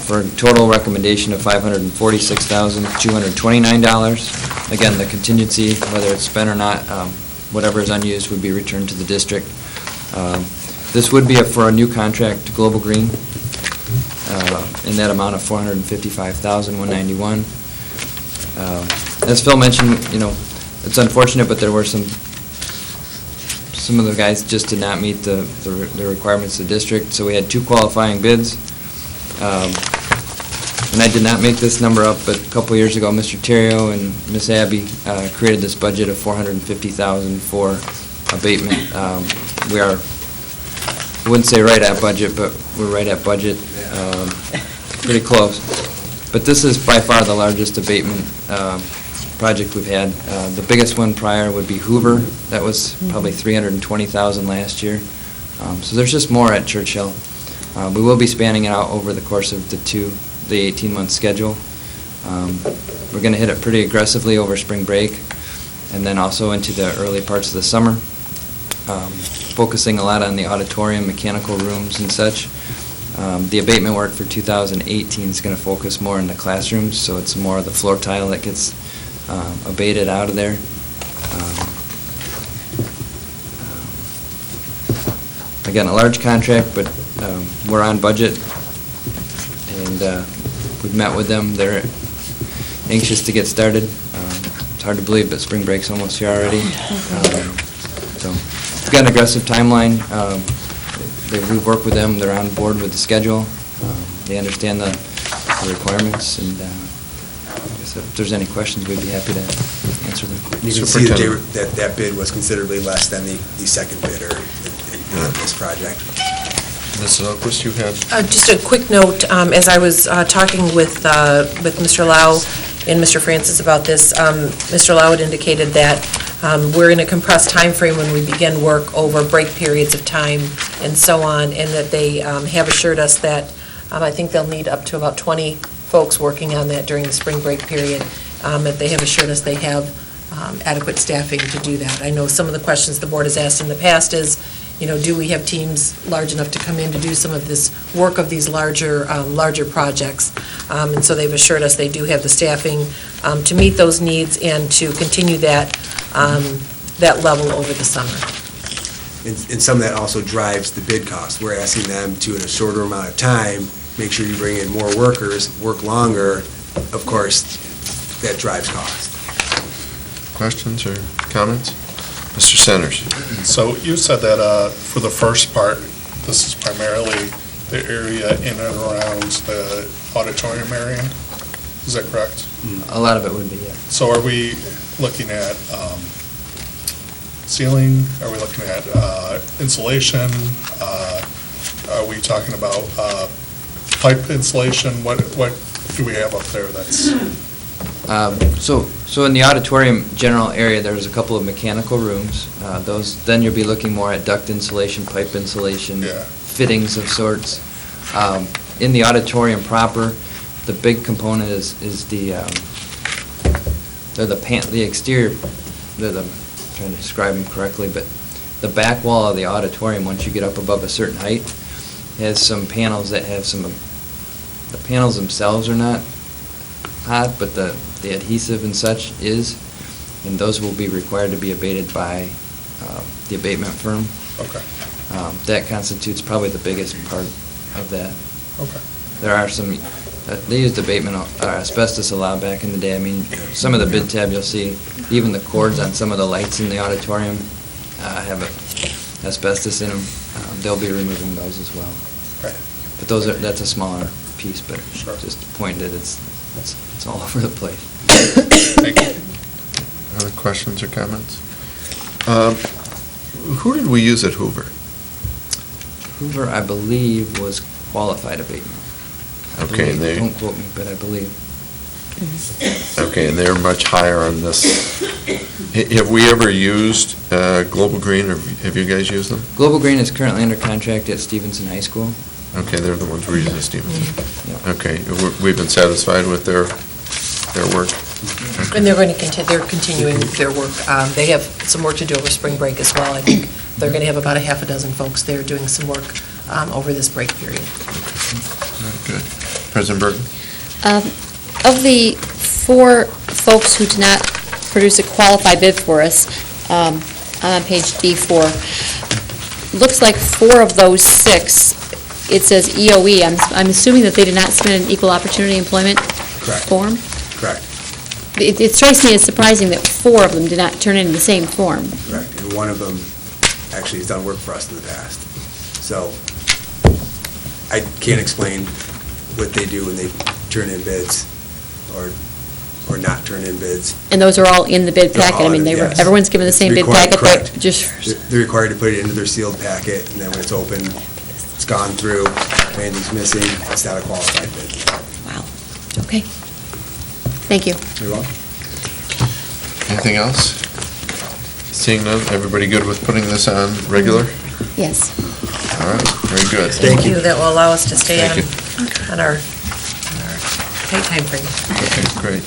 for a total recommendation of $546,229. Again, the contingency, whether it's spent or not, whatever is unused would be returned to the district. This would be for a new contract to Global Green, in that amount of $455,191. As Phil mentioned, it's unfortunate, but there were some of the guys just did not meet the requirements of the district, so we had 2 qualifying bids. and I did not make this number up, but a couple years ago, Mr. Terrio and Ms. Abby created this budget of $450,000 for abatement. We are, I wouldn't say right at budget, but we're right at budget, pretty close. But this is by far the largest abatement project we've had. The biggest one prior would be Hoover. That was probably $320,000 last year. So there's just more at Churchill. We will be spanning it out over the course of the 18-month schedule. We're going to hit it pretty aggressively over spring break, and then also into the early parts of the summer, focusing a lot on the auditorium, mechanical rooms and such. The abatement work for 2018 is going to focus more in the classrooms, so it's more of the floor tile that gets abated out of there. Again, a large contract, but we're on budget, and we've met with them. They're anxious to get started. It's hard to believe, but spring break's almost here already. So we've got an aggressive timeline. We've worked with them. They're on board with the schedule. They understand the requirements, and I guess if there's any questions, we'd be happy to answer them. You can see that that bid was considerably less than the second bidder in this project. Ms. Elquist, you had? Just a quick note, as I was talking with Mr. Lau and Mr. Francis about this, Mr. Lau had indicated that we're in a compressed time frame when we begin work over break periods of time and so on, and that they have assured us that I think they'll need up to about 20 folks working on that during the spring break period, that they have assured us they have adequate staffing to do that. I know some of the questions the board has asked in the past is, do we have teams large enough to come in to do some of this work of these larger projects? And so they've assured us they do have the staffing to meet those needs and to continue that level over the summer. And some of that also drives the bid cost. We're asking them to, in a shorter amount of time, make sure you bring in more workers, work longer. Of course, that drives cost. Questions or comments? Mr. Centers? So you said that for the first part, this is primarily the area in and around the auditorium area? Is that correct? A lot of it would be, yeah. So are we looking at ceiling? Are we looking at insulation? Are we talking about pipe insulation? What do we have up there that's? So in the auditorium general area, there's a couple of mechanical rooms. Then you'll be looking more at duct insulation, pipe insulation, fittings of sorts. In the auditorium proper, the big component is the exterior, I'm trying to describe them correctly, but the back wall of the auditorium, once you get up above a certain height, has some panels that have the panels themselves are not hot, but the adhesive and such is, and those will be required to be abated by the abatement firm. Okay. That constitutes probably the biggest part of that. Okay. There are some, they used abatement, asbestos a lot back in the day. I mean, some of the bid tab you'll see, even the cords on some of the lights in the auditorium have asbestos in them. They'll be removing those as well. Right. But that's a smaller piece, but just to point that it's all over the place. Thank you. Other questions or comments? Who did we use at Hoover? Hoover, I believe, was qualified abatement. Okay, and they. Don't quote me, but I believe. Okay, and they're much higher on this. Have we ever used Global Green, or have you guys used them? Global Green is currently under contract at Stevenson High School. Okay, they're the ones we're using at Stevenson. Yep. Okay, we've been satisfied with their work? And they're going to they're continuing their work. They have some work to do over spring break as well. I think they're going to have about a half a dozen folks there doing some work over this break period. Good. President Burton? Of the 4 folks who did not produce a qualified bid for us, on page D4, looks like 4 of those 6, it says EOE. I'm assuming that they did not submit an equal opportunity employment form? Correct. It strikes me as surprising that 4 of them did not turn in the same form. Correct. And one of them actually has done work for us in the past. So I can't explain what they do when they turn in bids or not turn in bids. And those are all in the bid They're packet? I all mean, in, they were, yes. everyone's given the same bid Required, packet? correct. Just, They're required to put it into their sealed packet, and then when it's open, it's gone through, if anything's missing, it's not a qualified bid. wow, okay. Thank you. You're welcome. Anything else? Seeing none, everybody good with putting this on regular? Yes. All right, very good. Thank you. That will allow us to stay Thank on our tight time frame. Okay, great.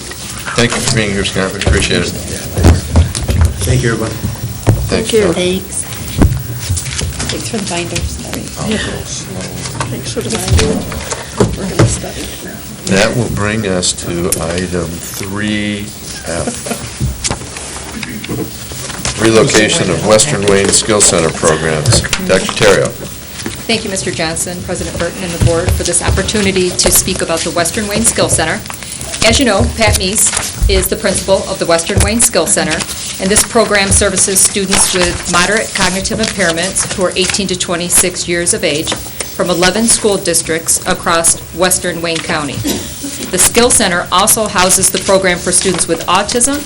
Thank you for being here, Scott, we appreciate it. Thank you, everyone. Thank you. Thanks. Thanks for the binders. Thanks for the binder. We're going to study it now. That will bring us to item 3F. Relocation of Western Wayne Skill Center programs. Dr. Terrio. Thank you, Mr. Johnson, President Burton, and the board for this opportunity to speak about the Western Wayne Skill Center. As you know, Pat Meese is the principal of the Western Wayne Skill Center, and this program services students with moderate cognitive impairments who are 18 to 26 years of age from 11 school districts across Western Wayne County. The Skill Center also houses the program for students with autism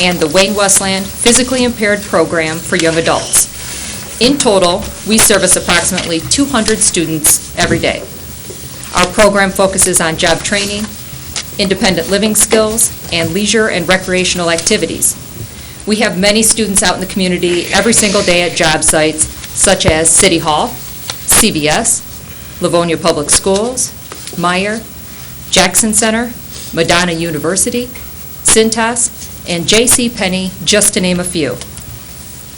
and the Wayne Westland Physically Impaired Program for young adults. In total, we service approximately 200 students every day. Our program focuses on job training, independent living skills, and leisure and recreational activities. We have many students out in the community every single day at job sites such as City Hall, CVS, Livonia Public Schools, Meyer, Jackson Center, Madonna University, Cintas, and J.C. Penney, just to name a few.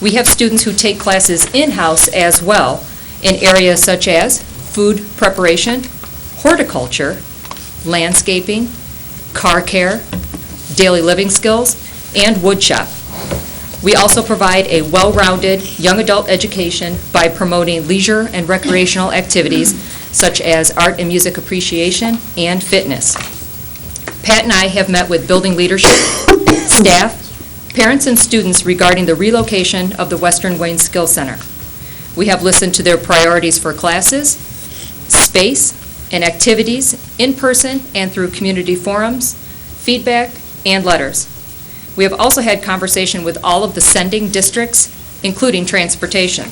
We have students who take classes in-house as well in areas such as food preparation, horticulture, landscaping, car care, daily living skills, and woodshop. We also provide a well-rounded young adult education by promoting leisure and recreational activities such as art and music appreciation and fitness. Pat and I have met with building leadership, staff, parents, and students regarding the relocation of the Western Wayne Skill Center. We have listened to their priorities for classes, space, and activities in person and through community forums, feedback, and letters. We have also had conversation with all of the sending districts, including transportation.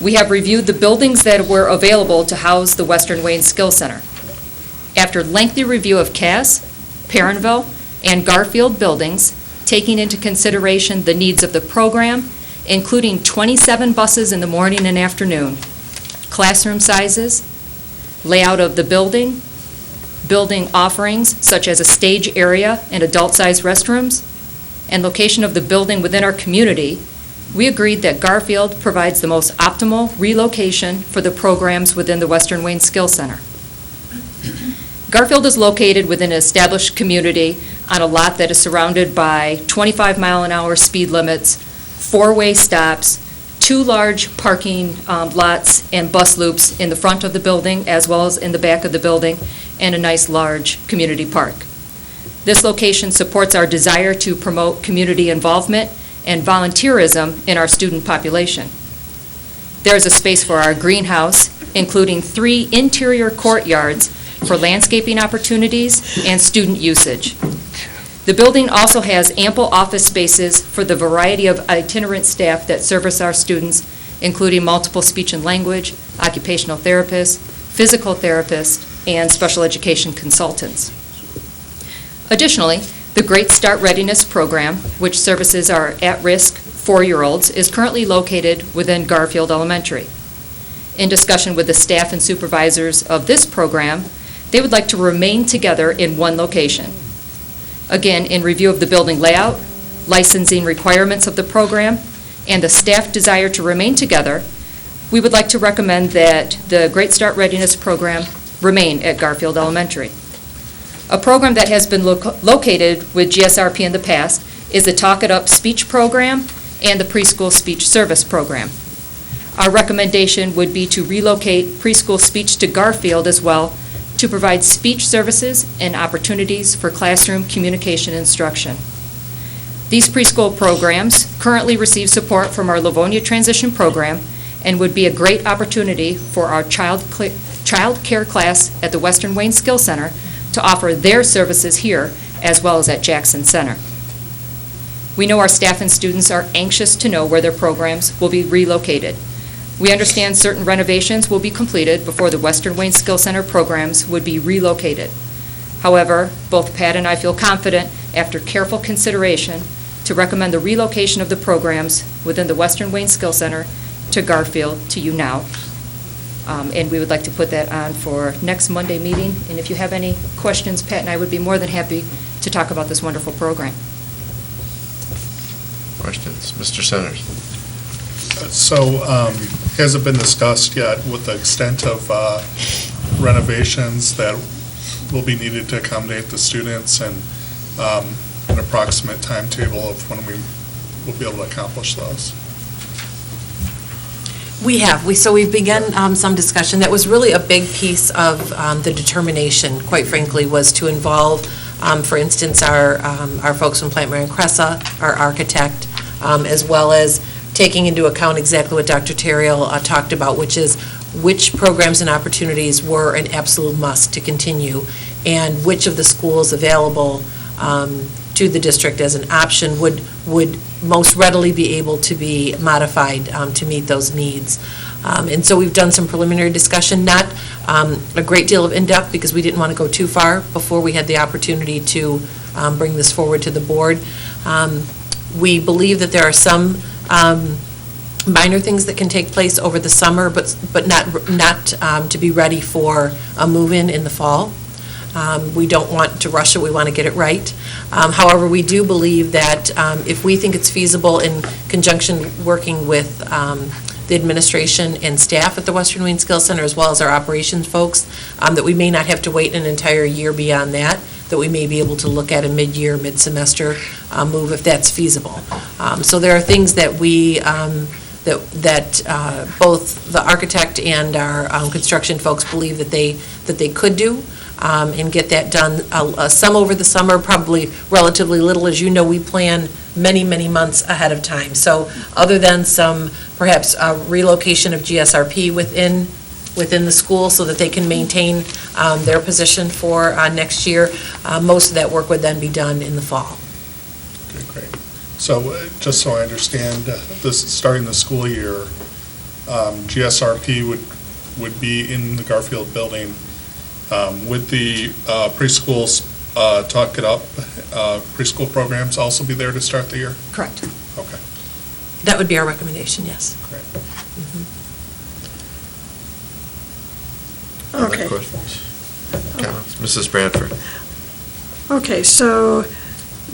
We have reviewed the buildings that were available to house the Western Wayne Skill Center. After lengthy review of Cass, Perrinville, and Garfield buildings, taking into consideration the needs of the program, including 27 buses in the morning and afternoon, classroom sizes, layout of the building, building offerings such as a stage area and adult-sized restrooms, and location of the building within our community, we agreed that Garfield provides the most optimal relocation for the programs within the Western Wayne Skill Center. Garfield is located within an established community on a lot that is surrounded by 25-mile-an-hour speed limits, four-way stops, two large parking lots and bus loops in the front of the building as well as in the back of the building, and a nice large community park. This location supports our desire to promote community involvement and volunteerism in our student population. There is a space for our greenhouse, including 3 interior courtyards for landscaping opportunities and student usage. The building also has ample office spaces for the variety of itinerant staff that service our students, including multiple speech and language, occupational therapists, physical therapists, and special education consultants. Additionally, the Great Start Readiness Program, which services our at-risk 4-year-olds, is currently located within Garfield Elementary. In discussion with the staff and supervisors of this program, they would like to remain together in one location. Again, in review of the building layout, licensing requirements of the program, and the staff desire to remain together, we would like to recommend that the Great Start Readiness Program remain at Garfield Elementary. A program that has been located with GSRP in the past is the Talk It Up speech program and the preschool speech service program. Our recommendation would be to relocate preschool speech to Garfield as well to provide speech services and opportunities for classroom communication instruction. These preschool programs currently receive support from our Livonia Transition Program and would be a great opportunity for our child care class at the Western Wayne Skill Center to offer their services here as well as at Jackson Center. We know our staff and students are anxious to know where their programs will be relocated. We understand certain renovations will be completed before the Western Wayne Skill Center programs would be relocated. However, both Pat and I feel confident, after careful consideration, to recommend the relocation of the programs within the Western Wayne Skill Center to Garfield to you now. And we would like to put that on for next Monday meeting. And if you have any questions, Pat and I would be more than happy to talk about this wonderful program. Questions? Mr. Centers? So, has it been discussed yet with the extent of renovations that will be needed to accommodate the students and an approximate timetable of when we will be able to accomplish those? We have. We've begun some discussion. That was really a big piece of the determination, quite frankly, was to involve, for instance, our folks from Plant Moran Cressa, our architect, as well as taking into account exactly what Dr. Terrill talked about, which is which programs and opportunities were an absolute must to continue, and which of the schools available to the district as an option would most readily be able to be modified to meet those needs. And so we've done some preliminary discussion, not a great deal of in-depth because we didn't want to go too far before we had the opportunity to bring this forward to the board. We believe that there are some minor things that can take place over the summer, but not to be ready for a move-in in the fall. We don't want to rush it, we want to get it right. However, we do believe that if we think it's feasible in conjunction working with the administration and staff at the Western Wayne Skills Center, as well as our operations folks, that we may not have to wait an entire year beyond that we may be able to look at a mid-year, mid-semester move if that's feasible. So there are things that we, that both the architect and our construction folks believe that they could do, and get that done. Some over the summer, probably relatively little. As you know, we plan many, many months ahead of time. So other than some, perhaps, relocation of GSRP within the school so that they can maintain their position for next year, most of that work would then be done in the fall. Okay, great. So just so I understand, starting the school year, GSRP would be in the Garfield building. Would the preschools, Talk It Up preschool programs also be there to start the year? Correct. Okay. That would be our recommendation, yes. Great. Other Okay. questions? Comments? Mrs. Bradford? Okay, so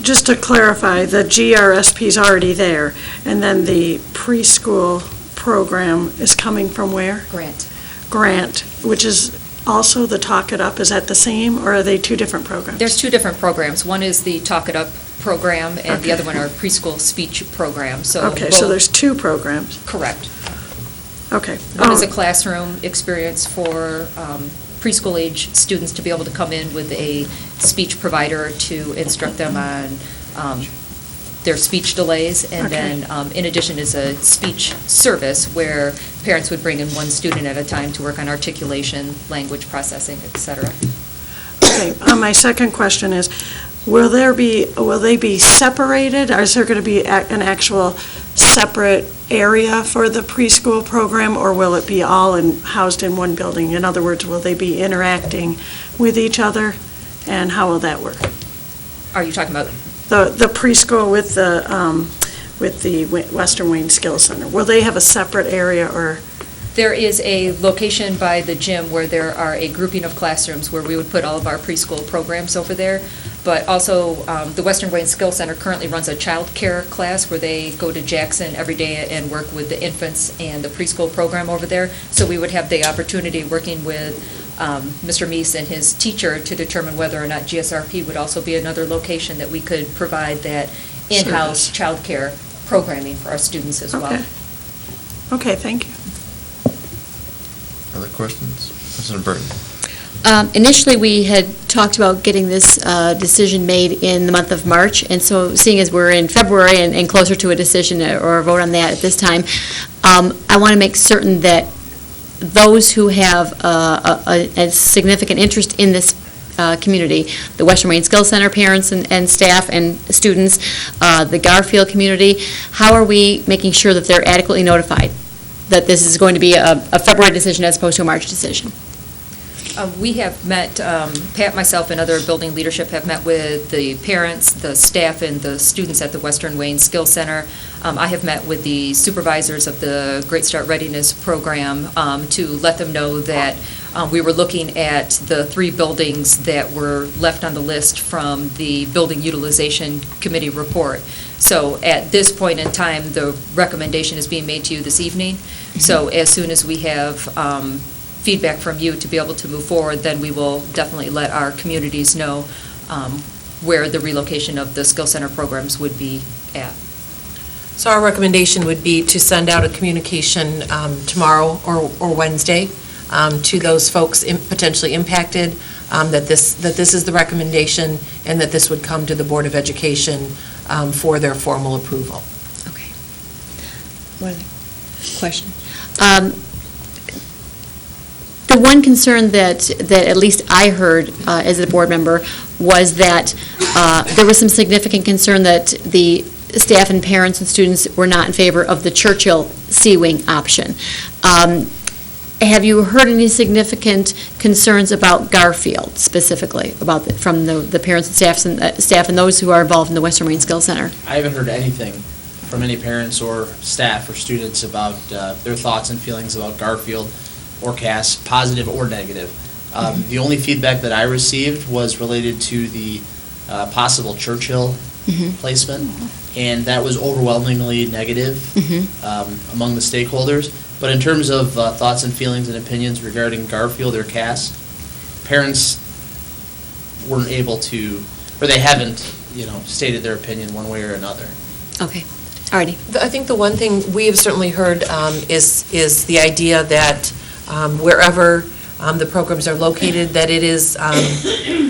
just to clarify, the GRSP is already there, and then the preschool program is coming from where? Grant. Grant, which is also the Talk It Up. Is that the same, or are they two different programs? There's two different programs. One is the Talk It Up program, and the Okay. other one are preschool speech programs. So Okay, so both- there's two programs. Correct. Okay. One is a classroom experience for preschool-age students to be able to come in with a speech provider to instruct them on their speech delays. And Okay. then, in addition, is a speech service where parents would bring in one student at a time to work on articulation, language processing, et cetera. Okay, my second question is, will they be separated? Or is there going to be an actual separate area for the preschool program, or will it be all housed in one building? In other words, will they be interacting with each other, and how will that work? Are you talking about? The preschool with the Western Wayne Skills Center, will they have a separate area, or? There is a location by the gym where there are a grouping of classrooms where we would put all of our preschool programs over there. But also, the Western Wayne Skills Center currently runs a child care class where they go to Jackson every day and work with the infants and the preschool program over there. So we would have the opportunity, working with Mr. Meese and his teacher, to determine whether or not GSRP would also be another location that we could provide that in-house child care programming for our students as well. Okay. Okay, thank you. Other questions? President Burton? Initially, we had talked about getting this decision made in the month of March, and so seeing as we're in February and closer to a decision or a vote on that at this time, I want to make certain that those who have a significant interest in this community, the Western Wayne Skills Center parents and staff and students, the Garfield community. How are we making sure that they're adequately notified that this is going to be a February decision as opposed to a March decision? We have met, Pat, myself, and other building leadership have met with the parents, the staff, and the students at the Western Wayne Skills Center. I have met with the supervisors of the Great Start Readiness Program to let them know that we were looking at the 3 buildings that were left on the list from the Building Utilization Committee report. So at this point in time, the recommendation is being made to you this evening. So as soon as we have feedback from you to be able to move forward, then we will definitely let our communities know where the relocation of the Skill Center programs would be at. So our recommendation would be to send out a communication tomorrow or Wednesday to those folks potentially impacted, that this is the recommendation and that this would come to the Board of Education for their formal approval. Okay. What other question? The one concern that at least I heard as a board member was that there was some significant concern that the staff and parents and students were not in favor of the Churchill C-Wing option. Have you heard any significant concerns about Garfield specifically, from the parents and staff and those who are involved in the Western Wayne Skills Center? I haven't heard anything from any parents or staff or students about their thoughts and feelings about Garfield or Cass, positive or negative. The only feedback that I received was related to the possible Churchill placement, and that was overwhelmingly negative among the stakeholders. But in terms of thoughts and feelings and opinions regarding Garfield or Cass, parents weren't able to, or they haven't, stated their opinion one way or another. Okay. Alrighty. I think the one thing we have certainly heard is the idea that wherever the programs are located, that it is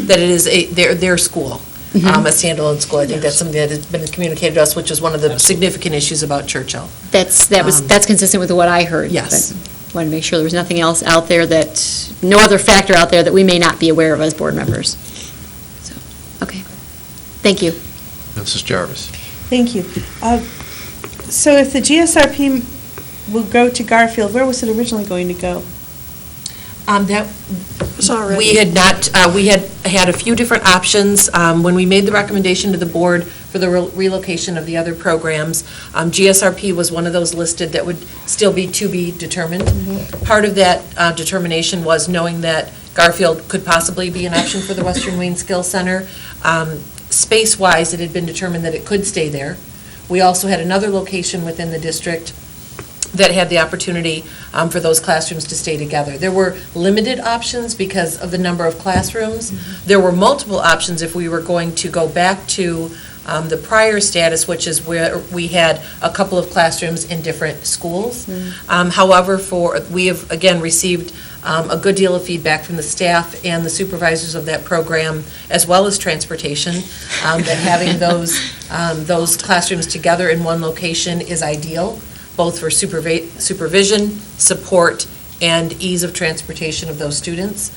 their school, a standalone school. I think that's something that has been communicated to us, which is one of the significant issues about Churchill. That's consistent with what I heard. Yes. But wanted to make sure there was nothing else out there no other factor out there that we may not be aware of as board members. So, okay. Thank you. Mrs. Jarvis. Thank you. So if the GSRP will go to Garfield, where was it originally going to go? We had not, we had a few different options. When we made the recommendation to the board for the relocation of the other programs, GSRP was one of those listed that would still be to be determined. Part of that determination was knowing that Garfield could possibly be an option for the Western Wayne Skills Center. Space-wise, it had been determined that it could stay there. We also had another location within the district that had the opportunity for those classrooms to stay together. There were limited options because of the number of classrooms. There were multiple options if we were going to go back to the prior status, which is where we had a couple of classrooms in different schools. However, we have, again, received a good deal of feedback from the staff and the supervisors of that program, as well as transportation, that having those classrooms together in one location is ideal, both for supervision, support, and ease of transportation of those students.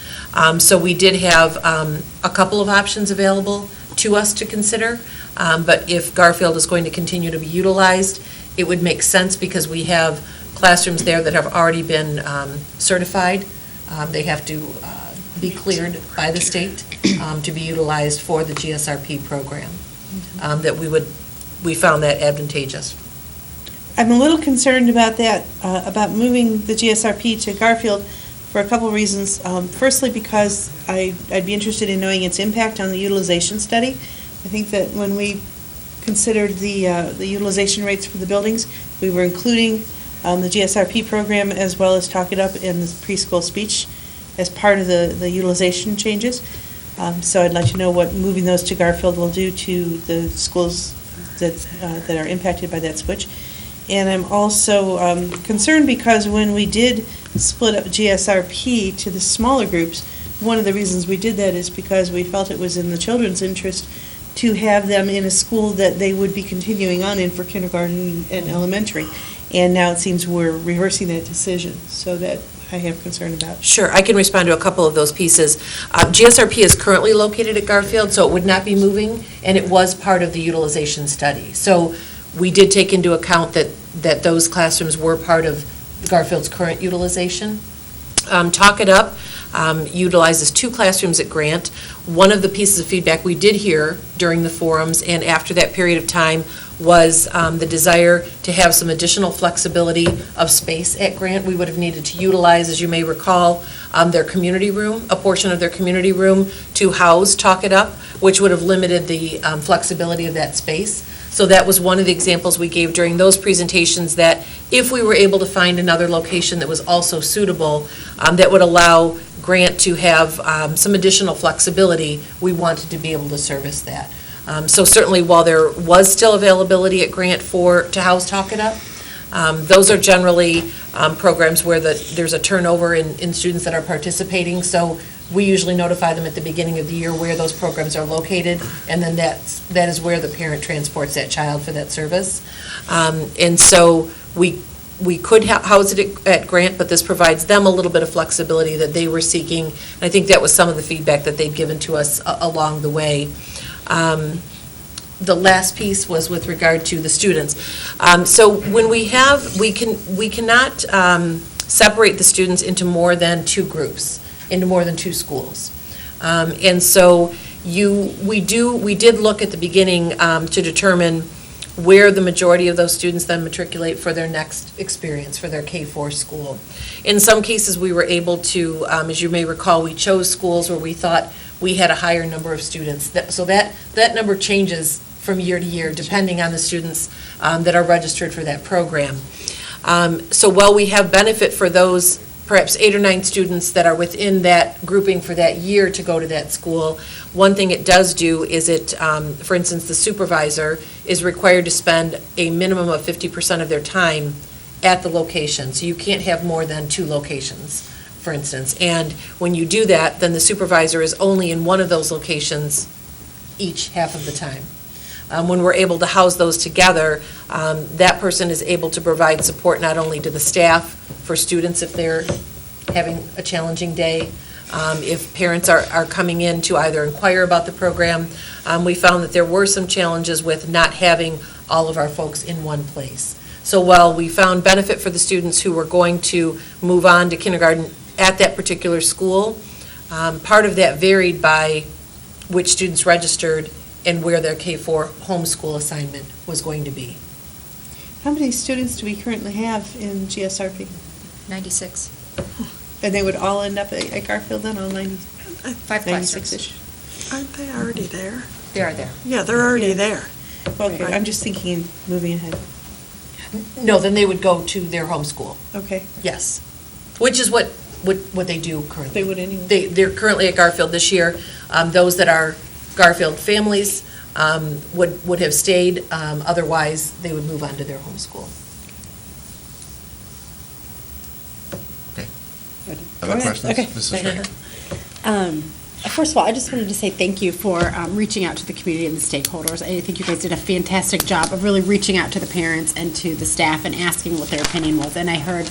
So we did have a couple of options available to us to consider, but if Garfield is going to continue to be utilized, it would make sense because we have classrooms there that have already been certified. They have to be cleared by the state to be utilized for the GSRP program. That we found that advantageous. I'm a little concerned about that, about moving the GSRP to Garfield for a couple reasons. Firstly, because I'd be interested in knowing its impact on the utilization study. I think that when we considered the utilization rates for the buildings, we were including the GSRP program as well as Talk It Up in the preschool speech as part of the utilization changes. So I'd like to know what moving those to Garfield will do to the schools that are impacted by that switch. And I'm also concerned because when we did split up GSRP to the smaller groups, one of the reasons we did that is because we felt it was in the children's interest to have them in a school that they would be continuing on in for kindergarten and elementary. And now it seems we're reversing that decision, so that I have concern about. Sure, I can respond to a couple of those pieces. GSRP is currently located at Garfield, so it would not be moving, and it was part of the utilization study. So we did take into account that those classrooms were part of Garfield's current utilization. Talk It Up utilizes 2 classrooms at Grant. One of the pieces of feedback we did hear during the forums and after that period of time was the desire to have some additional flexibility of space at Grant. We would have needed to utilize, as you may recall, their community room, a portion of their community room to house Talk It Up, which would have limited the flexibility of that space. So that was one of the examples we gave during those presentations, that if we were able to find another location that was also suitable, that would allow Grant to have some additional flexibility, we wanted to be able to service that. So certainly, while there was still availability at Grant to house Talk It Up, those are generally programs where there's a turnover in students that are participating. So we usually notify them at the beginning of the year where those programs are located, and then that is where the parent transports that child for that service. And so we could house it at Grant, but this provides them a little bit of flexibility that they were seeking. And I think that was some of the feedback that they'd given to us along the way. The last piece was with regard to the students. So when we cannot separate the students into more than 2 groups, into more than 2 schools. And so we did look at the beginning to determine where the majority of those students then matriculate for their next experience, for their K-4 school. In some cases, we were able to, as you may recall, we chose schools where we thought we had a higher number of students. So that number changes from year to year, depending on the students that are registered for that program. So while we have benefit for those perhaps 8 or 9 students that are within that grouping for that year to go to that school, one thing it does do is for instance, the supervisor is required to spend a minimum of 50% of their time at the location. So you can't have more than 2 locations, for instance. And when you do that, then the supervisor is only in one of those locations each half of the time. When we're able to house those together, that person is able to provide support not only to the staff, for students if they're having a challenging day, if parents are coming in to either inquire about the program. We found that there were some challenges with not having all of our folks in one place. So while we found benefit for the students who were going to move on to kindergarten at that particular school, part of that varied by which students registered and where their K-4 homeschool assignment was going to be. How many students do we currently have in GSRP? 96. And they would all end up at Garfield then, all 90? 5 classrooms. 96-ish? Aren't they already there? They are there. Yeah, they're already there. Okay, I'm just thinking, moving ahead. No, then they would go to their homeschool. Okay. Yes, which is what they do currently. They would anyway. They're currently at Garfield this year. Those that are Garfield families would have stayed, otherwise they would move on to their homeschool. Other questions? Okay. Mrs. Schrager? First of all, I just wanted to say thank you for reaching out to the community and the stakeholders. I think you guys did a fantastic job of really reaching out to the parents and to the staff and asking what their opinion was. And I heard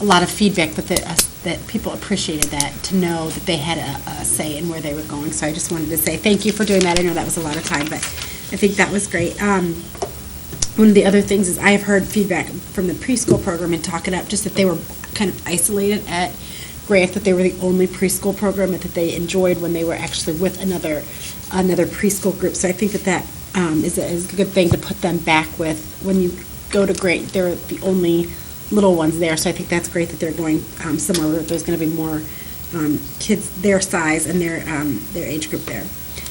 a lot of feedback that people appreciated that, to know that they had a say in where they were going. So I just wanted to say thank you for doing that. I know that was a lot of time, but I think that was great. One of the other things is I have heard feedback from the preschool program and Talk It Up, just that they were kind of isolated at Grant, that they were the only preschool program that they enjoyed when they were actually with another preschool group. So I think that is a good thing to put them back with. When you go to Grant, they're the only little ones there. So I think that's great that they're going somewhere where there's going to be more kids their size and their age group there.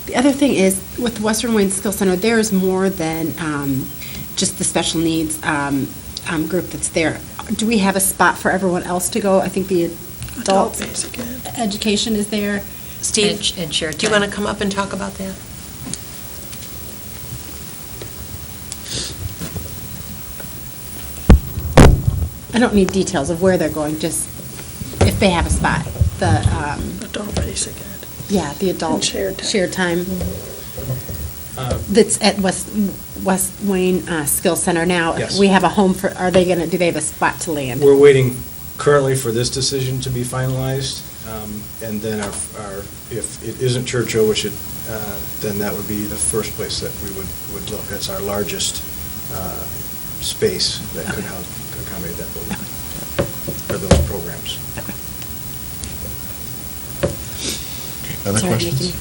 The other thing is, with Western Wayne Skill Center, there is more than just the special needs group that's there. Do we have a spot for everyone else to go? I think the adult basic ed. education is there. Steve, And shared do you time. want to come up and talk about that? I don't need details of where they're going, just if they have a spot. The Adult basic ed. yeah, the adult And shared time. That's at West Wayne Skill Center now. Yes. If we have a home for, do they have a spot to land? We're waiting currently for this decision to be finalized. And then if it isn't Churchill, then that would be the first place that we would look. That's our largest space that could help accommodate that building, for those programs. Other questions?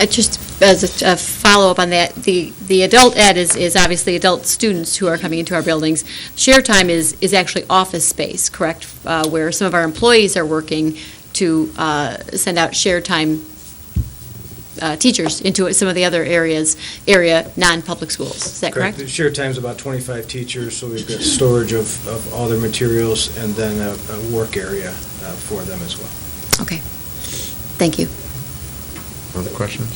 Just as a follow-up on that, the adult ed is obviously adult students who are coming into our buildings. Share time is actually office space, correct? Where some of our employees are working to send out share time teachers into some of the other area non-public schools. Is that correct? The share time's about 25 teachers, so we've got storage of all their materials and then a work area for them as well. Okay. Thank you. Other questions?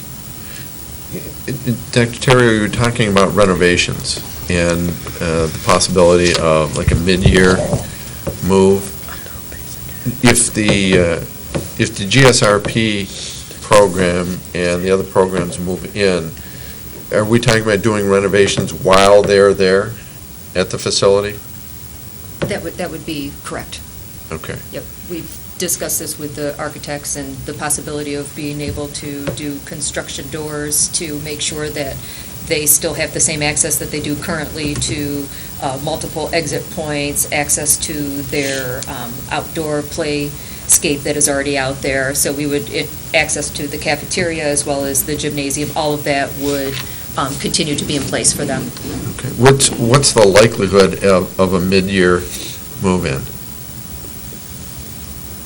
Dr. Terrio, you were talking about renovations and the possibility of like a mid-year move. If the GSRP program and the other programs move in, are we talking about doing renovations while they're there at the facility? That would be correct. Okay. Yep, we've discussed this with the architects and the possibility of being able to do construction doors to make sure that they still have the same access that they do currently to multiple exit points, access to their outdoor playscape that is already out there. So we would, access to the cafeteria as well as the gymnasium, all of that would continue to be in place for them. Okay. What's the likelihood of a mid-year move-in?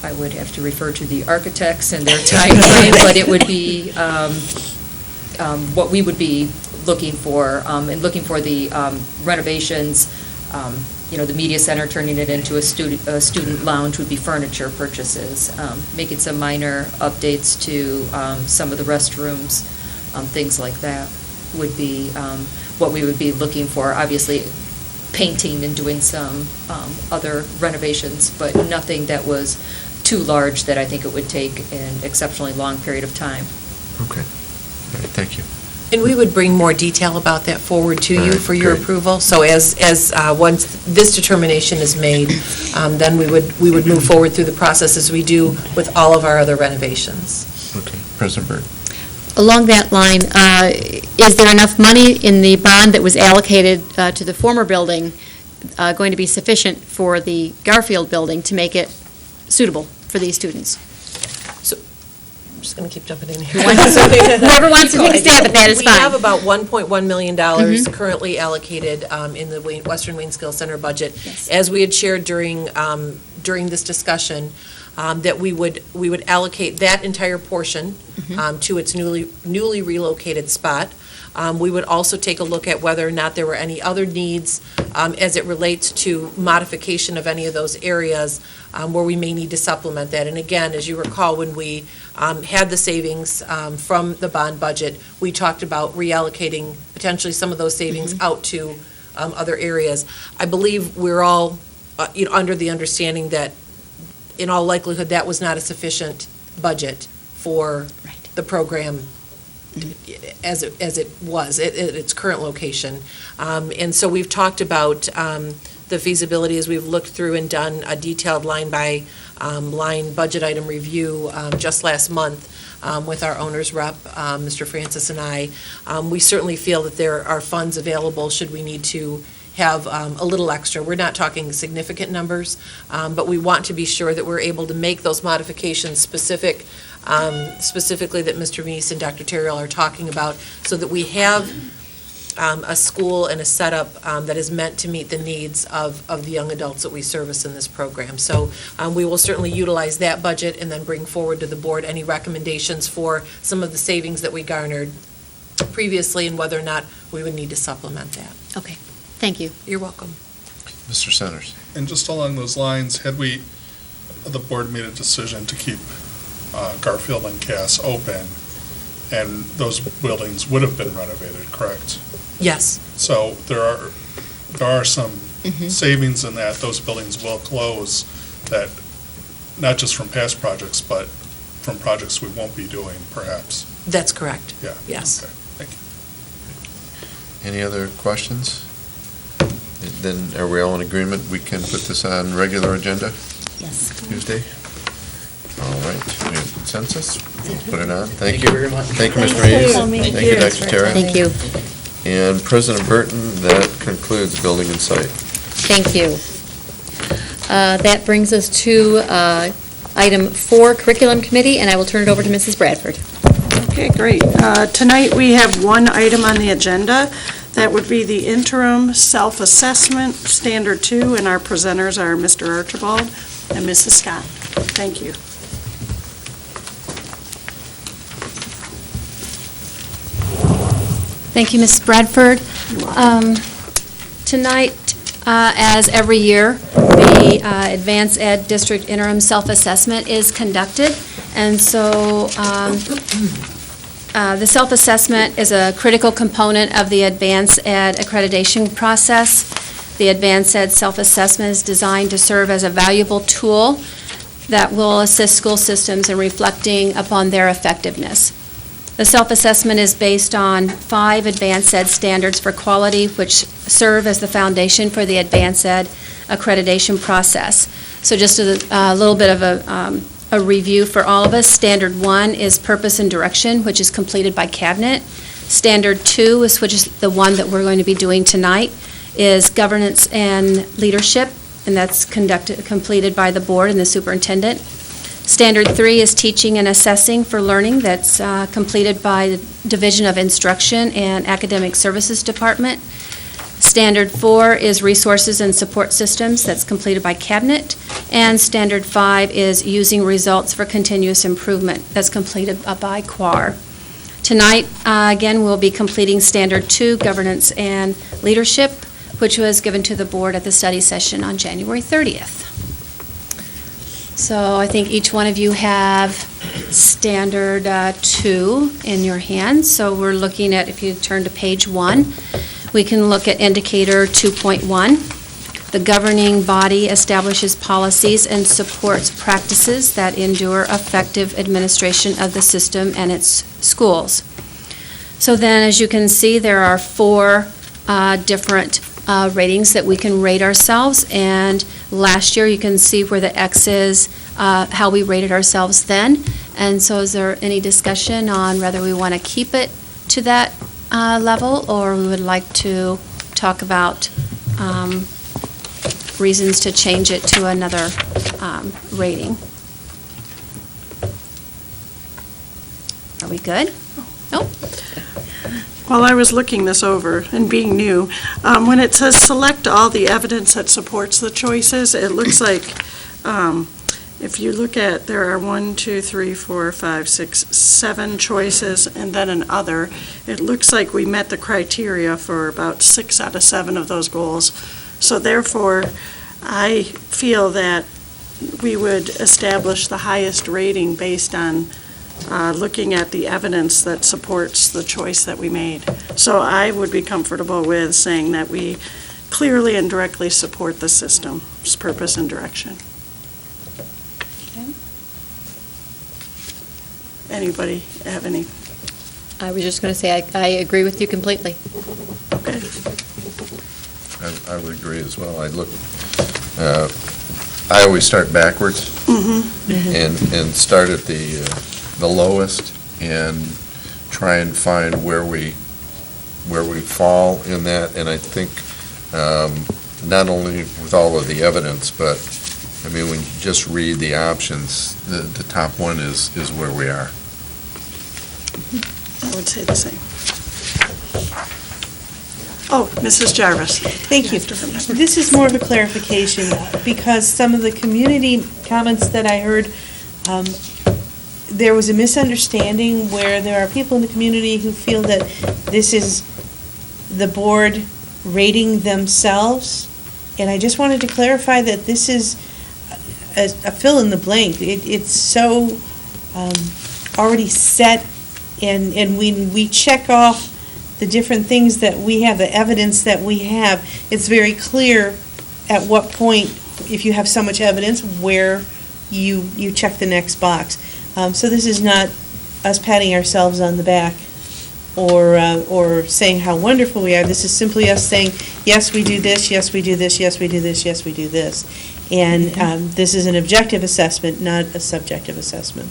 I would have to refer to the architects and their timeframe, but it would be what we would be looking for, and looking for the renovations, the media center, turning it into a student lounge would be furniture purchases, making some minor updates to some of the restrooms, things like that would be what we would be looking for. Obviously, painting and doing some other renovations, but nothing that was too large that I think it would take an exceptionally long period of time. Okay. All right, thank you. And we would bring more detail about that forward to you All right, for your great. approval. So as once this determination is made, then we would move forward through the process as we do with all of our other renovations. Okay. President Byrd. Along that line, is there enough money in the bond that was allocated to the former building going to be sufficient for the Garfield building to make it suitable for these students? I'm just going to keep jumping in here. Whoever wants to take a stab at that is We fine. have about $1.1 million currently allocated in the Western Wayne Skills Center budget. Yes. As we had shared during this discussion, that we would allocate that entire portion to its newly relocated spot. We would also take a look at whether or not there were any other needs as it relates to modification of any of those areas where we may need to supplement that. And again, as you recall, when we had the savings from the bond budget, we talked about reallocating potentially some of those savings out to other areas. I believe we're all under the understanding that in all likelihood that was not a sufficient budget for the program as it was at its current location. And so we've talked about the feasibility as we've looked through and done a detailed line-by-line budget item review just last month with our owner's rep, Mr. Francis and I. We certainly feel that there are funds available should we need to have a little extra. We're not talking significant numbers, but we want to be sure that we're able to make those modifications specifically that Mr. Meese and Dr. Terrell are talking about, so that we have a school and a setup that is meant to meet the needs of the young adults that we service in this program. So we will certainly utilize that budget and then bring forward to the board any recommendations for some of the savings that we garnered previously and whether or not we would need to supplement that. Okay, thank you. You're welcome. Mr. Centers. And just along those lines, had the board made a decision to keep Garfield and Cass open, and those buildings would have been renovated, correct? Yes. So there are some savings in that. Those buildings will close, that, not just from past projects, but from projects we won't be doing, perhaps. That's correct. Yeah. Yes. Okay. Thank you. Any other questions? Then are we all in agreement? We can put this on regular agenda Yes. Tuesday? All right, we have consensus? We'll put it on. Thank Thank you. you very much. Thank you, Mr. Thanks, Hayes. Tommy. Thank you, Dr. Terra. Thank you. And President Burton, that concludes Building and Site. Thank you. That brings us to item 4, Curriculum Committee, and I will turn it over to Mrs. Bradford. Okay, great. Tonight, we have one item on the agenda. That would be the interim self-assessment, Standard 2, and our presenters are Mr. Archibald and Mrs. Scott. Thank you. Thank you, Ms. Bradford. Tonight, as every year, the Advanced Ed District Interim Self-Assessment is conducted, and so the self-assessment is a critical component of the Advanced Ed accreditation process. The Advanced Ed self-assessment is designed to serve as a valuable tool that will assist school systems in reflecting upon their effectiveness. The self-assessment is based on 5 Advanced Ed standards for quality, which serve as the foundation for the Advanced Ed accreditation process. So just a little bit of a review for all of us. Standard 1 is purpose and direction, which is completed by Cabinet. Standard 2 is, which is the one that we're going to be doing tonight, is governance and leadership, and that's completed by the board and the superintendent. Standard 3 is teaching and assessing for learning. That's completed by the Division of Instruction and Academic Services Department. Standard 4 is resources and support systems. That's completed by Cabinet. And Standard 5 is using results for continuous improvement. That's completed by QUAR. Tonight, again, we'll be completing Standard 2, governance and leadership, which was given to the board at the study session on January 30th. So I think each one of you have Standard 2 in your hands. So we're looking at, if you turn to page 1, we can look at Indicator 2.1. The governing body establishes policies and supports practices that endure effective administration of the system and its schools. So then, as you can see, there are 4 different ratings that we can rate ourselves, and last year you can see where the X is, how we rated ourselves then. And so is there any discussion on whether we want to keep it to that level, or we would like to talk about reasons to change it to another rating? Are we good? Nope. While I was looking this over and being new, when it says select all the evidence that supports the choices, it looks like if you look at, there are 1, 2, 3, 4, 5, 6, 7 choices, and then an other. It looks like we met the criteria for about 6 out of 7 of those goals. So therefore, I feel that we would establish the highest rating based on looking at the evidence that supports the choice that we made. So I would be comfortable with saying that we clearly and directly support the system's purpose and direction. Anybody have any? I was just going to say, I agree with you completely. Okay. I would agree as well. I always start backwards and start at the lowest and try and find where we fall in that. And I think not only with all of the evidence, but I mean, when you just read the options, the top one is where we are. I would say the same. Oh, Mrs. Jarvis. Thank you. This is more of a clarification, because some of the community comments that I heard, there was a misunderstanding where there are people in the community who feel that this is the board rating themselves, and I just wanted to clarify that this is a fill in the blank. It's so already set, and when we check off the different things that we have, the evidence that we have, it's very clear at what point, if you have so much evidence, where you check the next box. So this is not us patting ourselves on the back. or saying how wonderful we are. This is simply us saying, yes, we do this, yes, we do this, yes, we do this, yes, we do this. And this is an objective assessment, not a subjective assessment.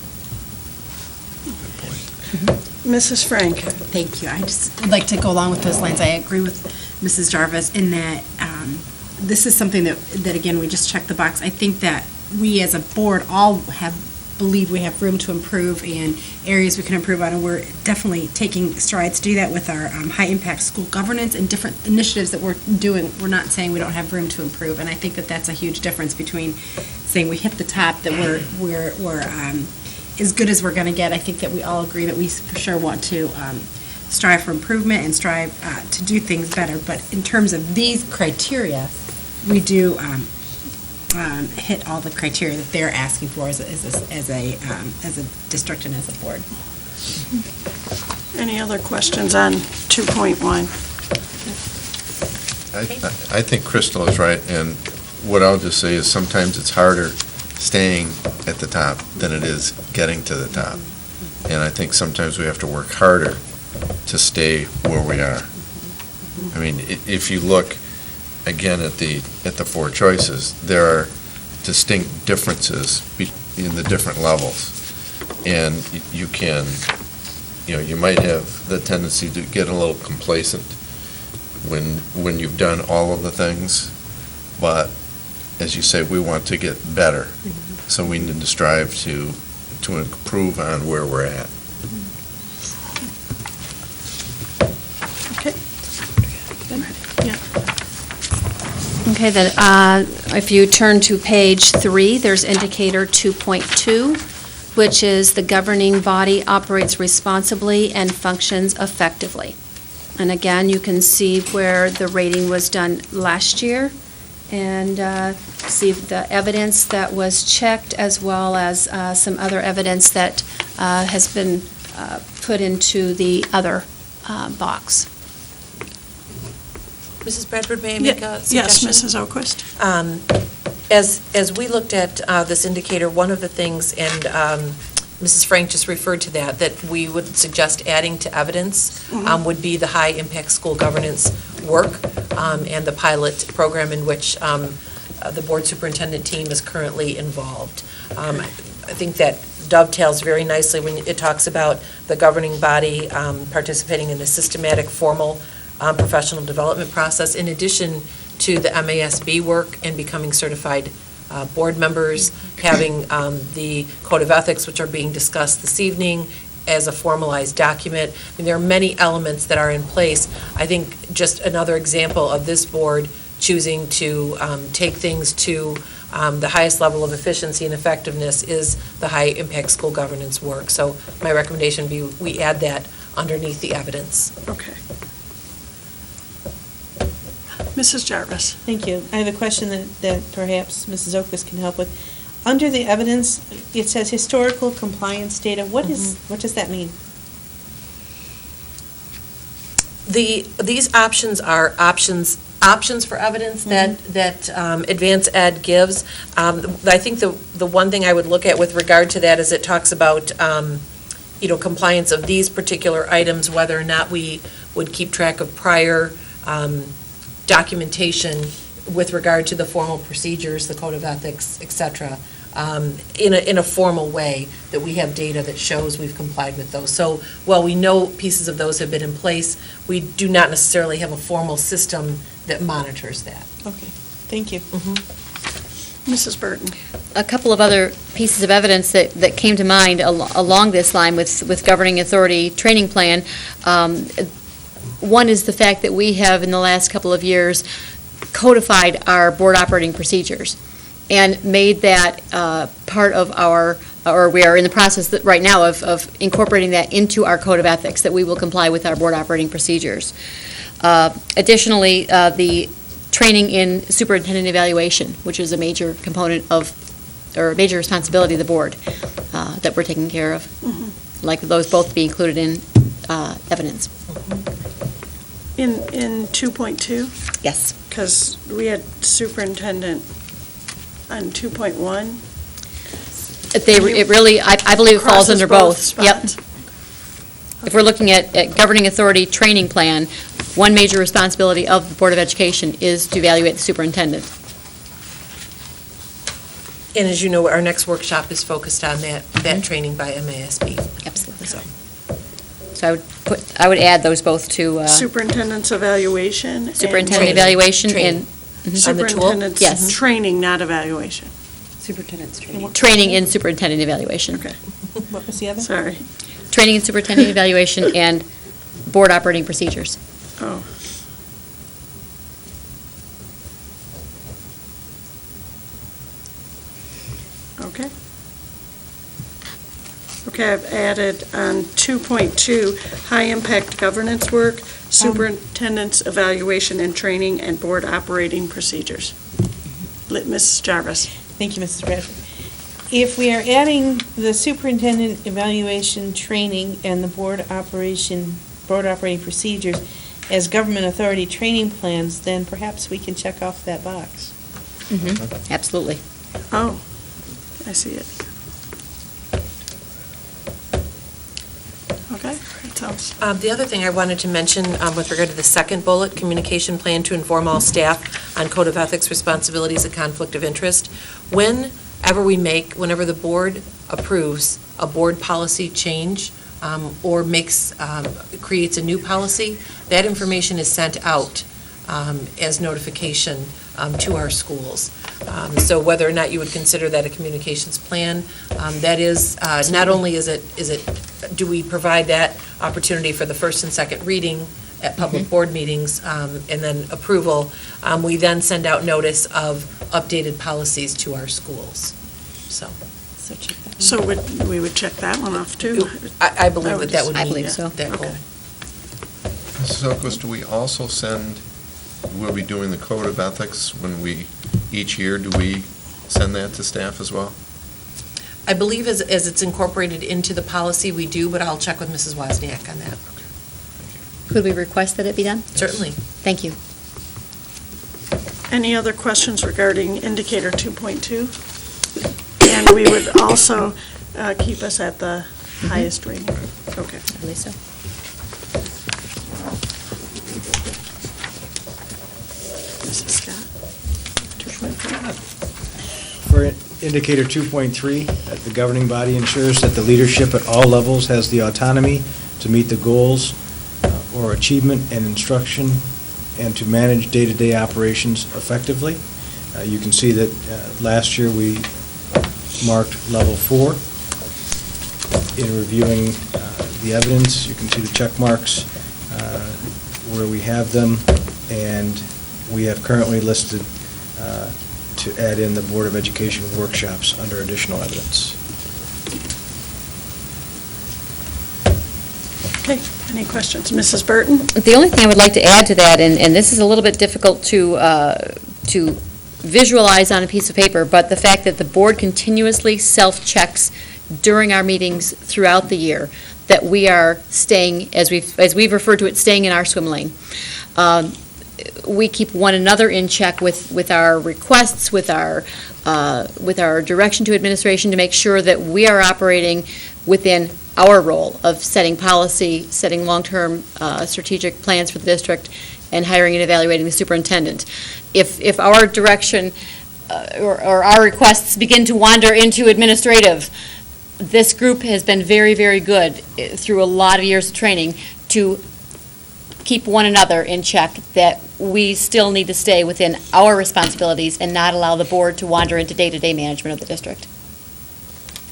Mrs. Frank? Thank you. I just would like to go along with those lines. I agree with Mrs. Jarvis in that this is something that, again, we just checked the box. I think that we as a board all believe we have room to improve and areas we can improve on, and we're definitely taking strides to do that with our high-impact school governance and different initiatives that we're doing. We're not saying we don't have room to improve, and I think that that's a huge difference between saying we hit the top, that we're as good as we're going to get. I think that we all agree that we for sure want to strive for improvement and strive to do things better. But in terms of these criteria, we do hit all the criteria that they're asking for as a district and as a board. Any other questions on 2.1? I think Crystal is right, and what I'll just say is sometimes it's harder staying at the top than it is getting to the top. And I think sometimes we have to work harder to stay where we are. I mean, if you look again at the four choices, there are distinct differences in the different levels. And you can, you might have the tendency to get a little complacent when you've done all of the things, but as you say, we want to get better. So we need to strive to improve on where we're at. Okay. Okay, then, if you turn to page 3, there's indicator 2.2, which is the governing body operates responsibly and functions effectively. And again, you can see where the rating was done last year, and see the evidence that was checked, as well as some other evidence that has been put into the other box. Mrs. Bradford, may I make a suggestion? Yes, Mrs. O'Quist. As we looked at this indicator, one of the things, and Mrs. Frank just referred to that we would suggest adding to evidence would be the high-impact school governance work and the pilot program in which the board superintendent team is currently involved. I think that dovetails very nicely when it talks about the governing body participating in a systematic, formal professional development process, in addition to the MASB work and becoming certified board members, having the Code of Ethics, which are being discussed this evening, as a formalized document. I mean, there are many elements that are in place. I think just another example of this board choosing to take things to the highest level of efficiency and effectiveness is the high-impact school governance work. So my recommendation would be we add that underneath the evidence. Okay. Mrs. Jarvis. Thank you. I have a question that perhaps Mrs. Oquist can help with. Under the evidence, it says historical compliance data. What does that mean? These options are options for evidence that Advance Ed gives. I think the one thing I would look at with regard to that is it talks about compliance of these particular items, whether or not we would keep track of prior documentation with regard to the formal procedures, the Code of Ethics, et cetera, in a formal way, that we have data that shows we've complied with those. So while we know pieces of those have been in place, we do not necessarily have a formal system that monitors that. Okay, thank you. Mrs. Burton. A couple of other pieces of evidence that came to mind along this line with governing authority training plan. One is the fact that we have, in the last couple of years, codified our board operating procedures and made that part of or we are in the process right now of incorporating that into our Code of Ethics, that we will comply with our board operating procedures. Additionally, the training in superintendent evaluation, which is a major component or a major responsibility of the board that we're taking care of. Like those both be included in evidence. In 2.2? Yes. Because we had superintendent on 2.1. It really, I believe it falls under both. Yep. If we're looking at governing authority training plan, one major responsibility of the Board of Education is to evaluate the superintendent. And as you know, our next workshop is focused on that training by MASB. Absolutely. So I would add those both to Superintendent's evaluation. and- superintendent evaluation and On the tool? Superintendent's Yes. training, not evaluation. Superintendent's training. training in superintendent evaluation. Okay, What was the other? sorry. Training in superintendent evaluation and board operating procedures. Oh. Okay. Okay, I've added on 2.2, high-impact governance work, superintendent's evaluation and training, and board operating procedures. Mrs. Jarvis. Thank you, Mrs. Bradford. If we are adding the superintendent evaluation training and the board operating procedures as government authority training plans, then perhaps we can check off that box. Absolutely. Oh, I see it. Okay, that sounds, The other thing I wanted to mention with regard to the second bullet, communication plan to inform all staff on code of ethics, responsibilities, and conflict of interest. Whenever the board approves a board policy change or creates a new policy, that information is sent out as notification to our schools. So whether or not you would consider that a communications plan, that is, not only do we provide that opportunity for the first and second reading at public board meetings and then approval, we then send out notice of updated policies to our schools. So so we would check that one off, too? I believe that would I meet believe so. that goal. Okay. Mrs. Oakos, do we also we'll be doing the code of ethics each year, do we send that to staff as well? I believe as it's incorporated into the policy, we do, but I'll check with Mrs. Wozniak on that. Could we request that it be done? Certainly. Thank you. Any other questions regarding indicator 2.2? And we would also keep us at the highest rating. Okay. I believe so. Mrs. Scott? 2.3. For indicator 2.3, the governing body ensures that the leadership at all levels has the autonomy to meet the goals or achievement and instruction and to manage day-to-day operations effectively. You can see that last year we marked level 4. In reviewing the evidence, you can see the check marks where we have them, and we have currently listed to add in the Board of Education workshops under additional evidence. Okay, any questions? Mrs. Burton? The only thing I would like to add to that, and this is a little bit difficult to visualize on a piece of paper, but the fact that the board continuously self-checks during our meetings throughout the year, that we are staying, as we've referred to it, staying in our swim lane. We keep one another in check with our requests, with our direction to administration to make sure that we are operating within our role of setting policy, setting long-term strategic plans for the district, and hiring and evaluating the superintendent. If our direction or our requests begin to wander into administrative, this group has been very, very good through a lot of years of training to keep one another in check, that we still need to stay within our responsibilities and not allow the board to wander into day-to-day management of the district.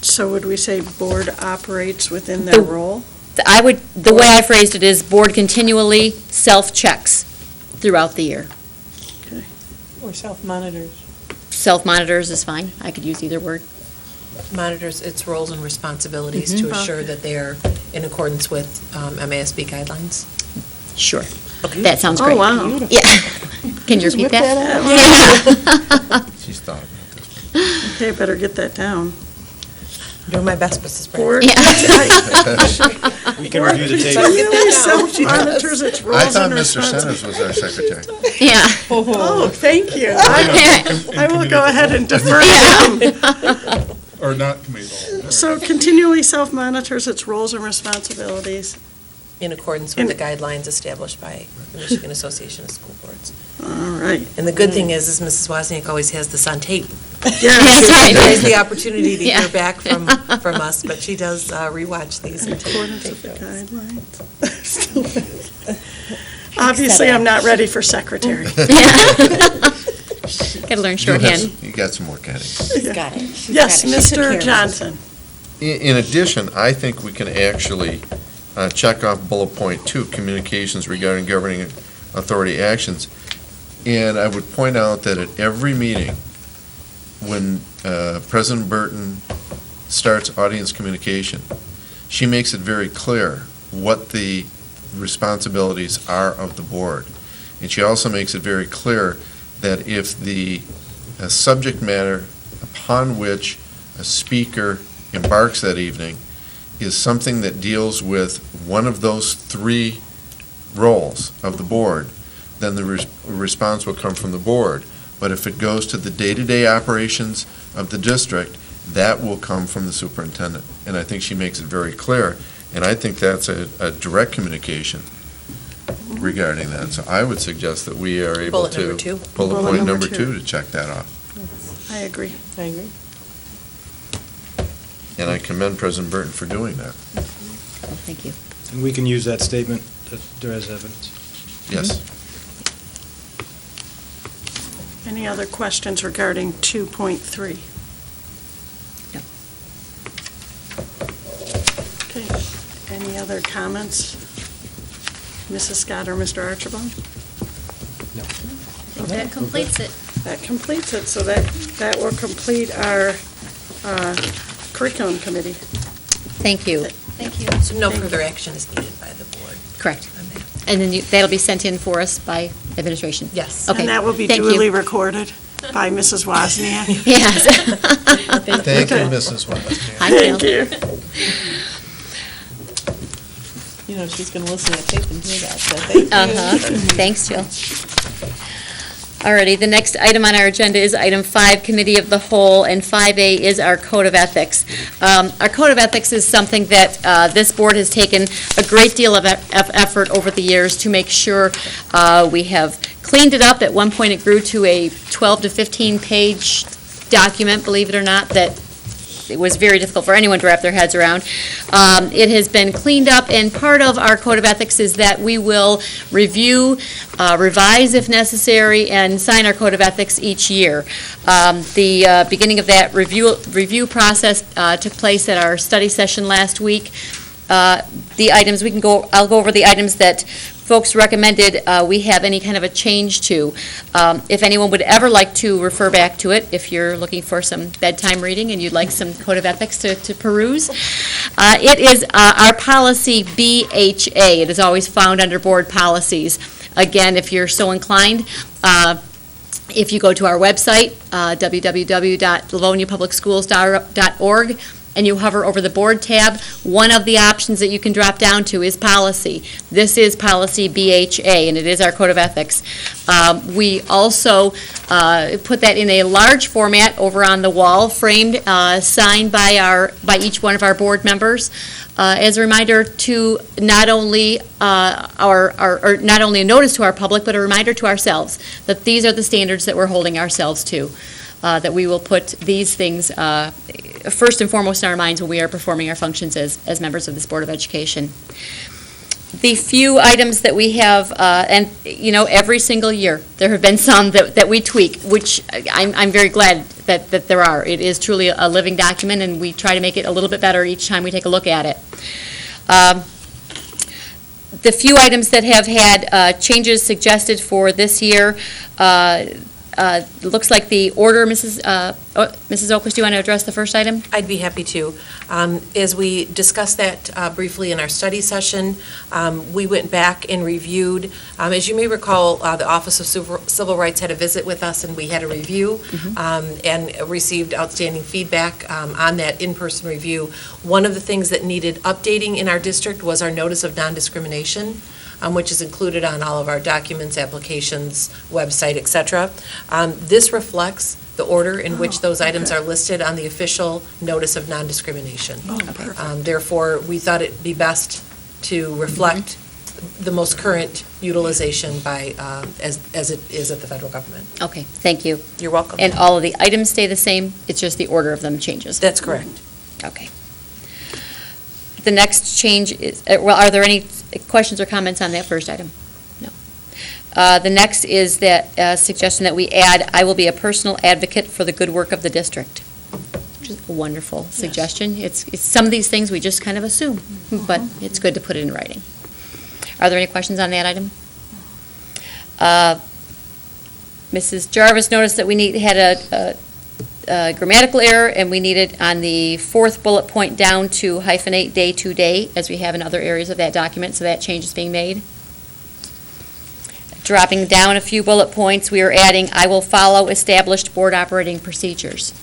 So would we say board operates within their role? The way I phrased it is board continually self-checks throughout the year. Okay. Or self-monitors. Self-monitors is fine. I could use either word. Monitors its roles and responsibilities to assure that they are in accordance with MASB guidelines. Sure. That sounds great. Oh, wow. Yeah. Can you repeat that? She's thought about this. Okay, better get that down. Doing my best, Mrs. Board. We can review the tape. Continually self-monitors its I roles thought and Mr. Centers responsibilities. was our secretary. Yeah. Oh, thank you. I will go ahead and defer to him. Or not committal. So continually self-monitors its roles and responsibilities. in accordance with the guidelines established by the Michigan Association of School Boards. All right. And the good thing is Mrs. Wozniak always has this on tape. Yes. There's the opportunity to Yeah. hear back from us, but she does rewatch these. In and take- accordance take with the notes. guidelines. Obviously, I'm not ready for secretary. Got to learn shorthand. You got some more, Patty. Got it. Yes, Got it. She took care Mr. of it. Johnson. In addition, I think we can actually check off bullet point 2, communications regarding governing authority actions. And I would point out that at every meeting, when President Burton starts audience communication, she makes it very clear what the responsibilities are of the board. And she also makes it very clear that if the subject matter upon which a speaker embarks that evening is something that deals with one of those 3 roles of the board, then the response will come from the board. But if it goes to the day-to-day operations of the district, that will come from the superintendent. And I think she makes it very clear, and I think that's a direct communication regarding that. So I would suggest that we are able Bullet number to, 2. bullet Bullet point number number 2. 2, to check that off. I agree. I agree. And I commend President Burton for doing that. Thank you. And we can use that statement as evidence. Yes. Any other questions regarding 2.3? No. Okay. Any other comments? Mrs. Scott or Mr. Archibald? That completes it. That completes it, so that will complete our curriculum committee. Thank you. Thank you. So no further action is needed by the board Correct. on that. And then that'll be sent in for us by administration? Yes. Okay. And that will be Thank you. duly recorded by Mrs. Wozniak. Yes. Thank you, Mrs. Wozniak. Hi, Jill. Thank you. You know, she's going to listen to tape and hear that, so thank you. Uh-huh. Thanks, Jill. Alrighty, the next item on our agenda is item 5, Committee of the Whole, and 5A is our Code of Ethics. Our Code of Ethics is something that this board has taken a great deal of effort over the years to make sure we have cleaned it up. At one point, it grew to a 12 to 15-page document, believe it or not, that it was very difficult for anyone to wrap their heads around. It has been cleaned up, and part of our Code of Ethics is that we will review, revise if necessary, and sign our Code of Ethics each year. The beginning of that review process took place at our study session last week. The items, I'll go over the items that folks recommended we have any kind of a change to. If anyone would ever like to refer back to it, if you're looking for some bedtime reading and you'd like some Code of Ethics to peruse, it is our policy BHA. It is always found under board policies. Again, if you're so inclined, if you go to our website, www.livoniapublicschools.org, and you hover over the board tab, one of the options that you can drop down to is policy. This is policy BHA, and it is our Code of Ethics. We also put that in a large format over on the wall, framed, signed by each one of our board members, as a reminder to not only not only a notice to our public, but a reminder to ourselves that these are the standards that we're holding ourselves to. That we will put these things first and foremost in our minds when we are performing our functions as members of this Board of Education. The few items that we have, and you know, every single year, there have been some that we tweak, which I'm very glad that there are. It is truly a living document, and we try to make it a little bit better each time we take a look at it. The few items that have had changes suggested for this year, looks like the order, Mrs. Oakley, do you want to address the first item? I'd be happy to. As we discussed that briefly in our study session, we went back and reviewed. As you may recall, the Office of Civil Rights had a visit with us, and we had a review and received outstanding feedback on that in-person review. One of the things that needed updating in our district was our notice of non-discrimination, which is included on all of our documents, applications, website, et cetera. This reflects the order in which those items are listed on the official notice of non-discrimination. Therefore, we thought it'd be best to reflect the most current utilization by, as it is at the federal government. Okay, thank you. You're welcome. And all of the items stay the same, it's just the order of them changes? That's correct. Okay. The next change is, well, are there any questions or comments on that first item? No. The next is that suggestion that we add, I will be a personal advocate for the good work of the district. Which is a wonderful suggestion. It's some of these things we just kind of assume, but it's good to put it in writing. Are there any questions on that item? Mrs. Jarvis noticed that we had a grammatical error, and we needed on the fourth bullet point down to hyphenate day to day, as we have in other areas of that document, so that change is being made. Dropping down a few bullet points, we are adding, I will follow established board operating procedures.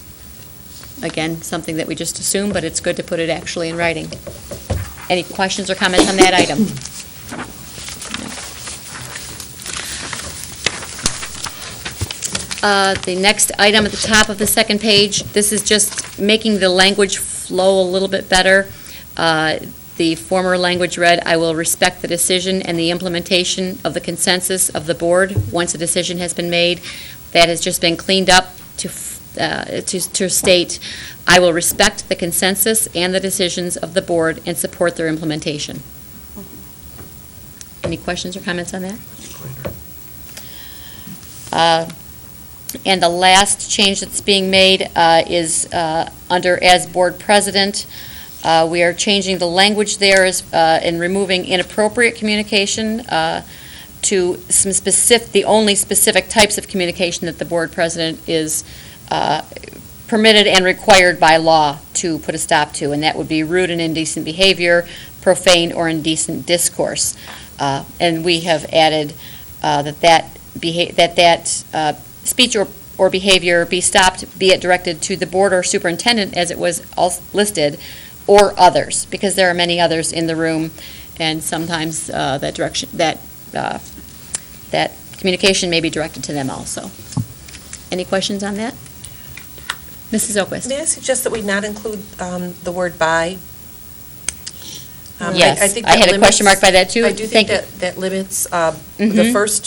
Again, something that we just assume, but it's good to put it actually in writing. Any questions or comments on that item? The next item at the top of the second page, this is just making the language flow a little bit better. The former language read, I will respect the decision and the implementation of the consensus of the board once a decision has been made. That has just been cleaned up to state, I will respect the consensus and the decisions of the board and support their implementation. Any questions or comments on that? And the last change that's being made is under as board president. We are changing the language there in removing inappropriate communication to some the only specific types of communication that the board president is permitted and required by law to put a stop to, and that would be rude and indecent behavior, profane or indecent discourse. And we have added that speech or behavior be stopped, be it directed to the board or superintendent, as it was listed, or others, because there are many others in the room, and sometimes that communication may be directed to them also. Any questions on that? Mrs. Oquist? May I suggest that we not include the word by? Yes, think I that had a question mark by that too. I do think that limits the first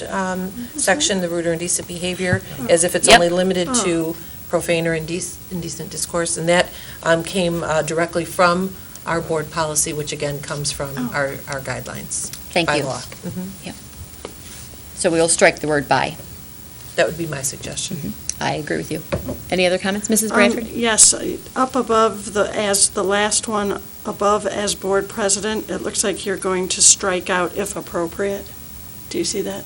section, the rude or indecent behavior, as if it's only limited to profane or indecent discourse, and that came directly from our board policy, which again comes from our guidelines. Thank by you. law. Yep. So we will strike the word by. That would be my suggestion. I agree with you. Any other comments, Mrs. Bradford? Yes, up above the last one, above as board president, it looks like you're going to strike out if appropriate. Do you see that?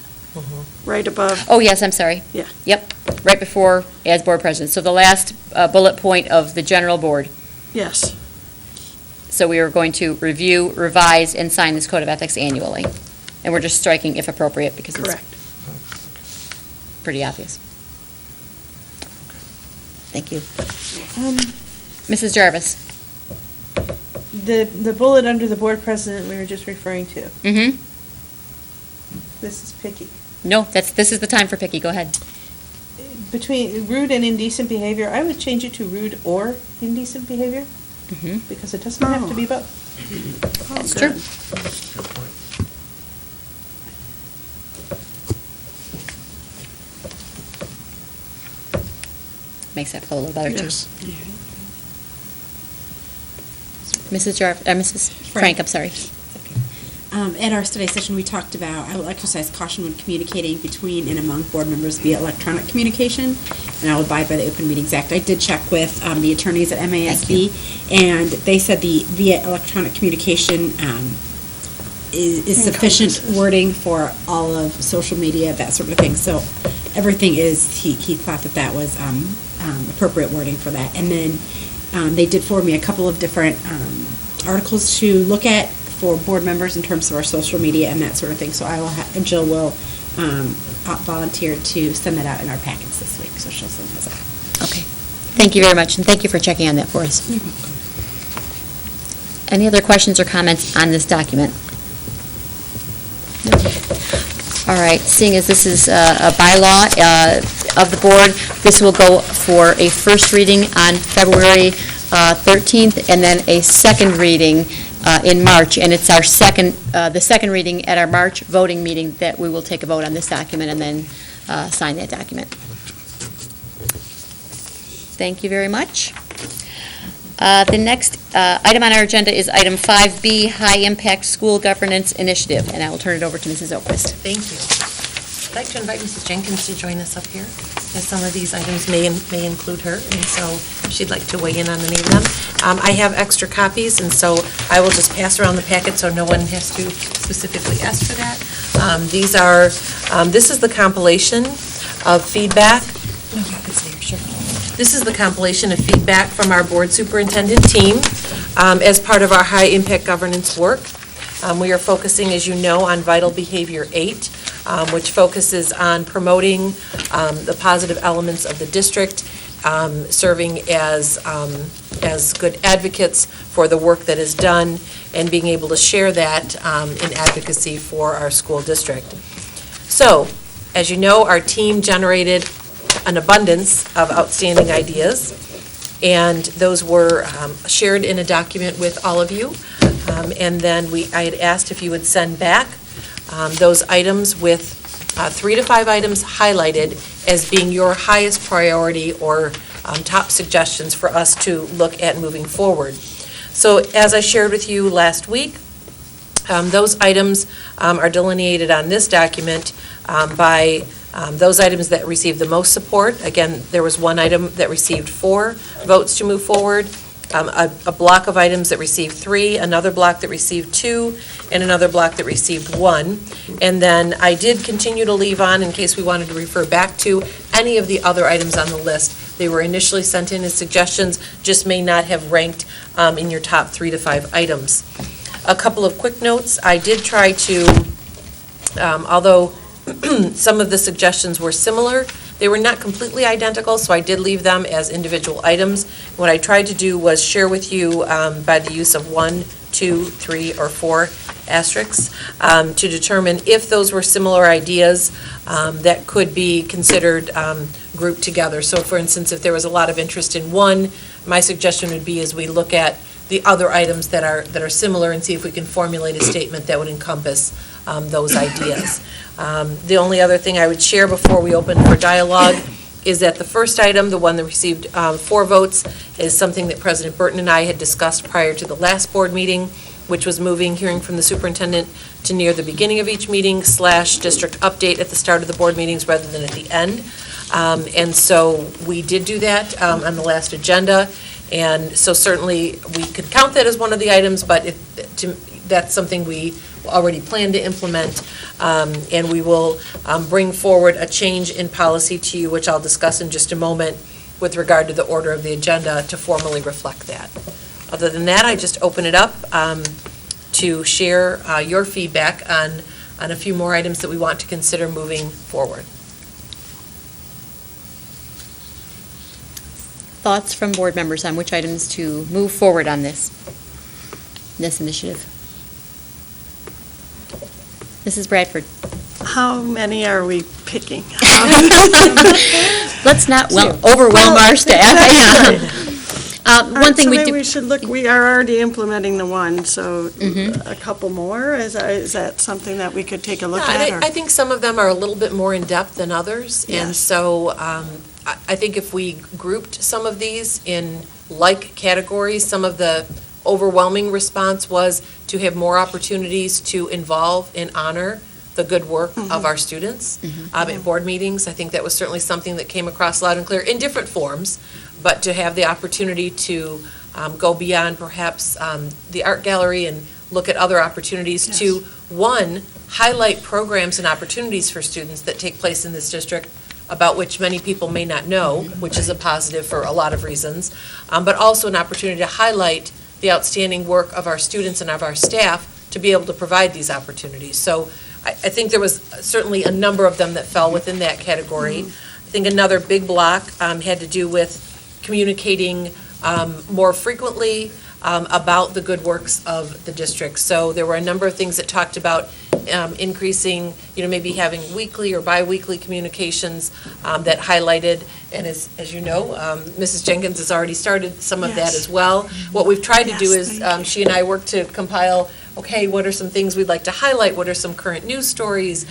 Right above. Oh, yes, I'm sorry. Yeah. Yep, right before as board president. So the last bullet point of the general board. Yes. So we are going to review, revise, and sign this code of ethics annually. And we're just striking if appropriate because it's pretty obvious. Thank you. Mrs. Jarvis? The bullet under the board president we were just referring to. Mm-hmm. This is picky. No, this is the time for picky. Go ahead. Between rude and indecent behavior, I would change it to rude or indecent behavior, because it doesn't have to be both. That's true. Makes that flow a little better, too. Mrs. Frank, I'm sorry. At our study session, we talked about, I will exercise caution when communicating between and among board members via electronic communication, and I will abide by the Open Meetings Act. I did check with the attorneys at MASB, and they said the via electronic communication is sufficient wording for all of social media, that sort of thing. So everything is, he thought that was appropriate wording for that. And then they did forward me a couple of different articles to look at for board members in terms of our social media and that sort of thing. So I will Jill will volunteer to send that out in our packets this week, so she'll send those out. Okay. Thank you very much, and thank you for checking on that for us. Any other questions or comments on this document? No. All right, seeing as this is a bylaw of the board, this will go for a first reading on February 13th, and then a second reading in March, and it's our the second reading at our March voting meeting that we will take a vote on this document and then sign that document. Thank you very much. The next item on our agenda is item 5B, High Impact School Governance Initiative, and I will turn it over to Mrs. Oquist. Thank you. I'd like to invite Mrs. Jenkins to join us up here, as some of these items may include her, and so she'd like to weigh in on any of them. I have extra copies, and so I will just pass around the packet so no one has to specifically ask for that. This is the compilation of feedback. This is the compilation of feedback from our board superintendent team as part of our high impact governance work. We are focusing, as you know, on Vital Behavior 8, which focuses on promoting the positive elements of the district, serving as good advocates for the work that is done, and being able to share that in advocacy for our school district. So, as you know, our team generated an abundance of outstanding ideas, and those were shared in a document with all of you. And then I had asked if you would send back those items with 3 to 5 items highlighted as being your highest priority or top suggestions for us to look at moving forward. So as I shared with you last week, those items are delineated on this document by those items that received the most support. Again, there was one item that received 4 votes to move forward, a block of items that received 3, another block that received 2, and another block that received 1. And then I did continue to leave on, in case we wanted to refer back to any of the other items on the list. They were initially sent in as suggestions, just may not have ranked in your top 3 to 5 items. A couple of quick notes. I did try to, although some of the suggestions were similar, they were not completely identical, so I did leave them as individual items. What I tried to do was share with you by the use of 1, 2, 3, or 4 asterisks to determine if those were similar ideas that could be considered grouped together. So for instance, if there was a lot of interest in one, my suggestion would be as we look at the other items that are similar and see if we can formulate a statement that would encompass those ideas. The only other thing I would share before we open for dialogue is that the first item, the one that received 4 votes, is something that President Burton and I had discussed prior to the last board meeting, which was moving hearing from the superintendent to near the beginning of each meeting / district update at the start of the board meetings rather than at the end. And so we did do that on the last agenda. And so certainly we could count that as one of the items, but that's something we already plan to implement. And we will bring forward a change in policy to you, which I'll discuss in just a moment, with regard to the order of the agenda to formally reflect that. Other than that, I just open it up to share your feedback on a few more items that we want to consider moving forward. Thoughts from board members on which items to move forward on this initiative? Mrs. Bradford. How many are we picking? Let's not overwhelm our staff. One thing maybe we should look, we are already implementing the one, so a couple more, is that something that we could take a look at? I think some of them are a little bit more in-depth than others, and so I think if we grouped some of these in like categories, some of the overwhelming response was to have more opportunities to involve and honor the good work of our students at board meetings. I think that was certainly something that came across loud and clear in different forms, but to have the opportunity to go beyond perhaps the art gallery and look at other opportunities to, one, highlight programs and opportunities for students that take place in this district about which many people may not know, which is a positive for a lot of reasons, but also an opportunity to highlight the outstanding work of our students and of our staff to be able to provide these opportunities. So I think there was certainly a number of them that fell within that category. I think another big block had to do with communicating more frequently about the good works of the district. So there were a number of things that talked about increasing, maybe having weekly or bi-weekly communications that highlighted, and as you know, Mrs. Jenkins has already started some of that as well. What we've tried to do is, she and I work to compile, okay, what are some things we'd like to highlight? What are some current news stories?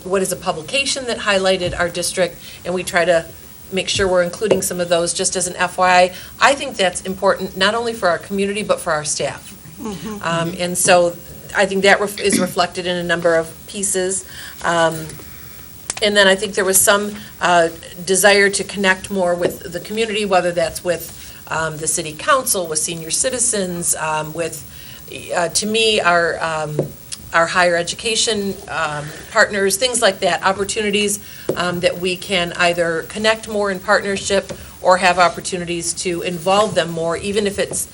What is a publication that highlighted our district? And we try to make sure we're including some of those just as an FYI. I think that's important, not only for our community, but for our staff. And so I think that is reflected in a number of pieces. And then I think there was some desire to connect more with the community, whether that's with the city council, with senior citizens, with, to me, our higher education partners, things like that, opportunities that we can either connect more in partnership or have opportunities to involve them more, even if it's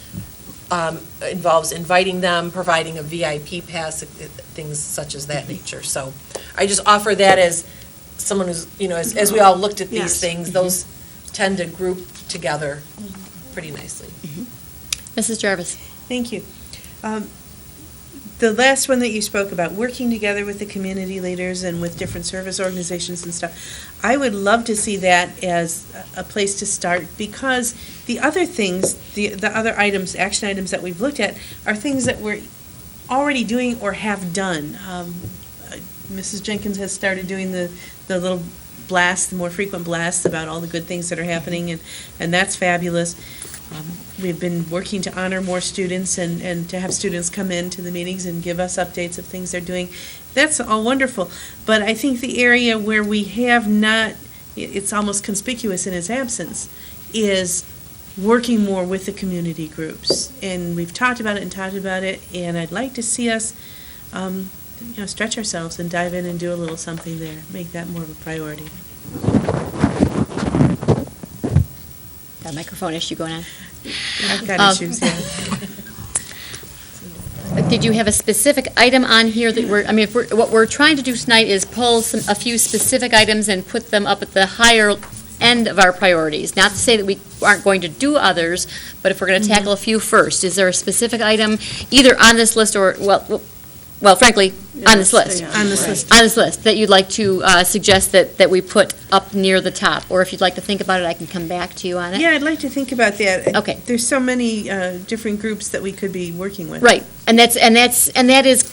involves inviting them, providing a VIP pass, things such as that nature. So I just offer that as someone who's, as we all looked at these things, those tend to group together pretty nicely. Mrs. Jarvis? Thank you. The last one that you spoke about, working together with the community leaders and with different service organizations and stuff, I would love to see that as a place to start, because the other things, the other items, action items that we've looked at, are things that we're already doing or have done. Mrs. Jenkins has started doing the little blasts, the more frequent blasts about all the good things that are happening, and that's fabulous. We've been working to honor more students and to have students come in to the meetings and give us updates of things they're doing. That's all wonderful. But I think the area where we have not, it's almost conspicuous in its absence, is working more with the community groups. And we've talked about it, and I'd like to see us, stretch ourselves and dive in and do a little something there, make that more of a priority. Got a microphone issue going on. I've got issues, yeah. Did you have a specific item on here that what we're trying to do tonight is pull a few specific items and put them up at the higher end of our priorities. Not to say that we aren't going to do others, but if we're going to tackle a few first, is there a specific item either on this list or, well, frankly, on this list? On this list. On this list, that you'd like to suggest that we put up near the top? Or if you'd like to think about it, I can come back to you on it. Yeah, I'd like to think about that. Okay. There's so many different groups that we could be working with. Right, and that is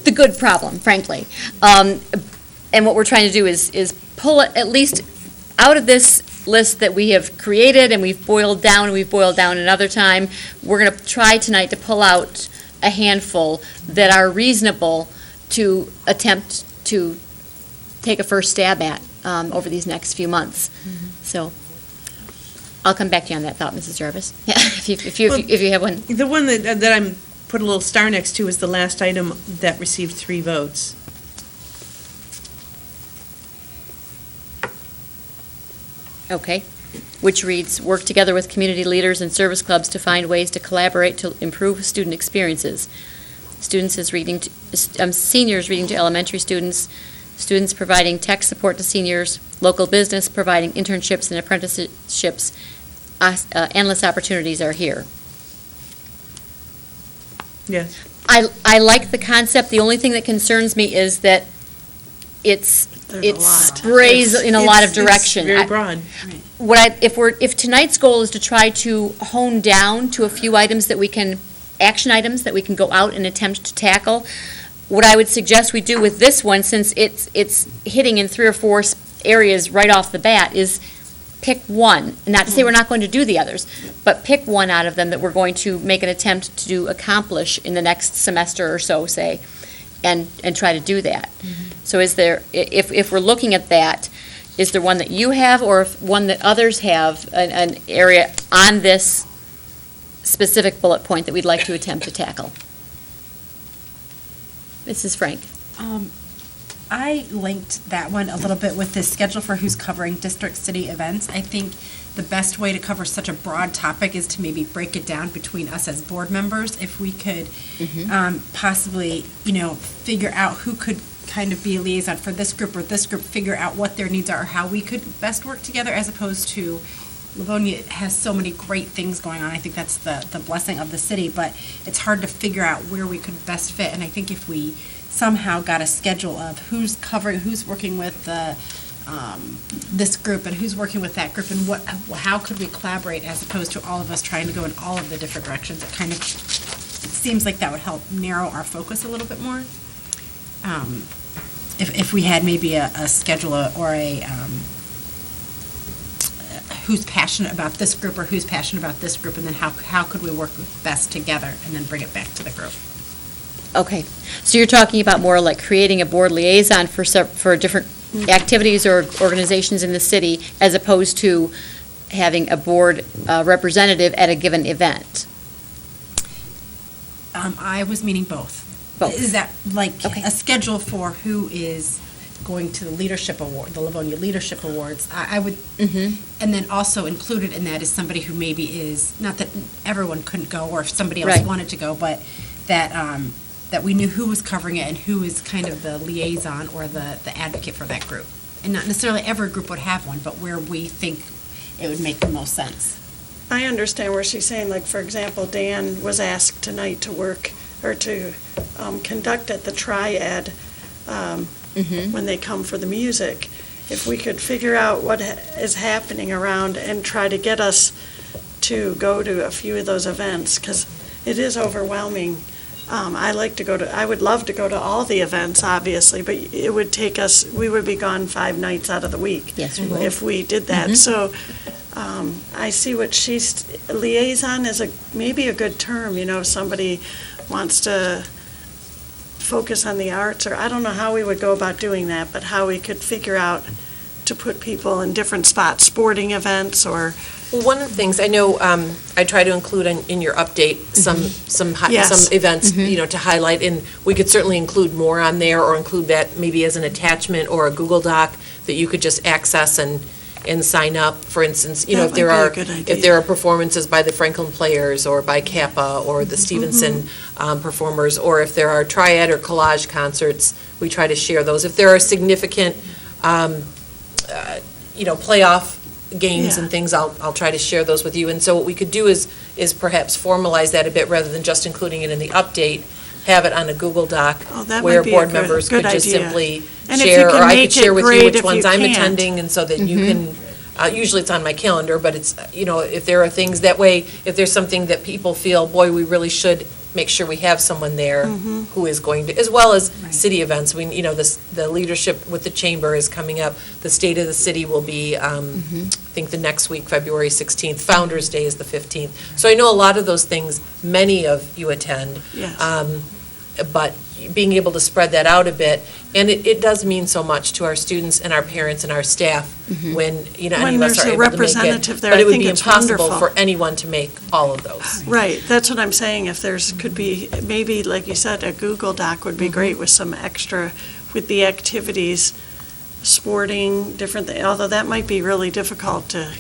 the good problem, frankly. And what we're trying to do is pull it at least out of this list that we have created and we've boiled down another time. We're going to try tonight to pull out a handful that are reasonable to attempt to take a first stab at over these next few months. So I'll come back to you on that thought, Mrs. Jarvis. Yeah, if you have one. The one that I'm put a little star next to is the last item that received 3 votes. Okay, which reads, work together with community leaders and service clubs to find ways to collaborate to improve student experiences. Seniors reading to elementary students, students providing tech support to seniors, local business providing internships and apprenticeships. Endless opportunities are here. Yes. I like the concept. The only thing that concerns me is that it sprays in a lot of direction. It's very broad. If tonight's goal is to try to hone down to a few items that we can, action items that we can go out and attempt to tackle, what I would suggest we do with this one, since it's hitting in 3 or 4 areas right off the bat, is pick one. Not to say we're not going to do the others, but pick one out of them that we're going to make an attempt to accomplish in the next semester or so, say, and try to do that. So is there, if we're looking at that, is there one that you have or one that others have, an area on this specific bullet point that we'd like to attempt to tackle? Mrs. Frank. I linked that one a little bit with the schedule for who's covering district city events. I think the best way to cover such a broad topic is to maybe break it down between us as board members. If we could possibly, figure out who could kind of be a liaison for this group or this group, figure out what their needs are, or how we could best work together, as opposed to, Livonia has so many great things going on. I think that's the blessing of the city, but it's hard to figure out where we could best fit. And I think if we somehow got a schedule of who's covering, who's working with this group and who's working with that group, and how could we collaborate as opposed to all of us trying to go in all of the different directions, it kind of seems like that would help narrow our focus a little bit more. If we had maybe a schedule or a who's passionate about this group or who's passionate about this group, and then how could we work best together and then bring it back to the group. Okay, so you're talking about more like creating a board liaison for different activities or organizations in the city, as opposed to having a board representative at a given event? I was meaning both. Both. Is that like Okay. a schedule for who is going to the leadership award, the Livonia Leadership Awards? I would, and then also included in that is somebody who maybe is, not that everyone couldn't go, or if somebody else Right. wanted to go, but that that we knew who was covering it and who is kind of the liaison or the advocate for that group. And not necessarily every group would have one, but where we think it would make the most sense. I understand where she's saying, like, for example, Dan was asked tonight to work, or to conduct at the Triad when they come for the music. If we could figure out what is happening around and try to get us to go to a few of those events, because it is overwhelming. I would love to go to all the events, obviously, but it would take us, we would be gone 5 nights out of the week. Yes, we would. If we did that. So I see what liaison is maybe a good term, if somebody wants to focus on the arts, or I don't know how we would go about doing that, but how we could figure out to put people in different spots, sporting events or. Well, one of the things, I know I try to include in your update some Yes. events, to highlight, and we could certainly include more on there, or include that maybe as an attachment or a Google Doc that you could just access and sign up. For instance, That if there might be a good idea. if there are performances by the Franklin Players or by Kappa or the Stevenson performers, or if there are triad or collage concerts, we try to share those. If there are significant, playoff games Yeah. and things, I'll try to share those with you. And so what we could do is perhaps formalize that a bit, rather than just including it in the update, have it on a Google Doc, Oh, that where might be a board good- members good could just idea. simply And if you share, can or I make could share it with you great which if ones you I'm can't. attending, and so that you can, usually it's on my calendar, but it's, if there are things, that way, if there's something that people feel, boy, we really should make sure we have someone there who is going to, as well as city events. The leadership with the chamber is coming up. The State of the City will be, I think, the next week, February 16th. Founder's Day is the 15th. So I know a lot of those things, many of you attend. Yes. But being able to spread that out a bit, and it does mean so much to our students and our parents and our staff when, any When of us there's are a able to make it. representative there, But I it would think be it's impossible wonderful. for anyone to make all of those. Right, that's what I'm saying. If could be, maybe, like you said, a Google Doc would be great with some extra, with the activities, sporting, different, although that might be really difficult to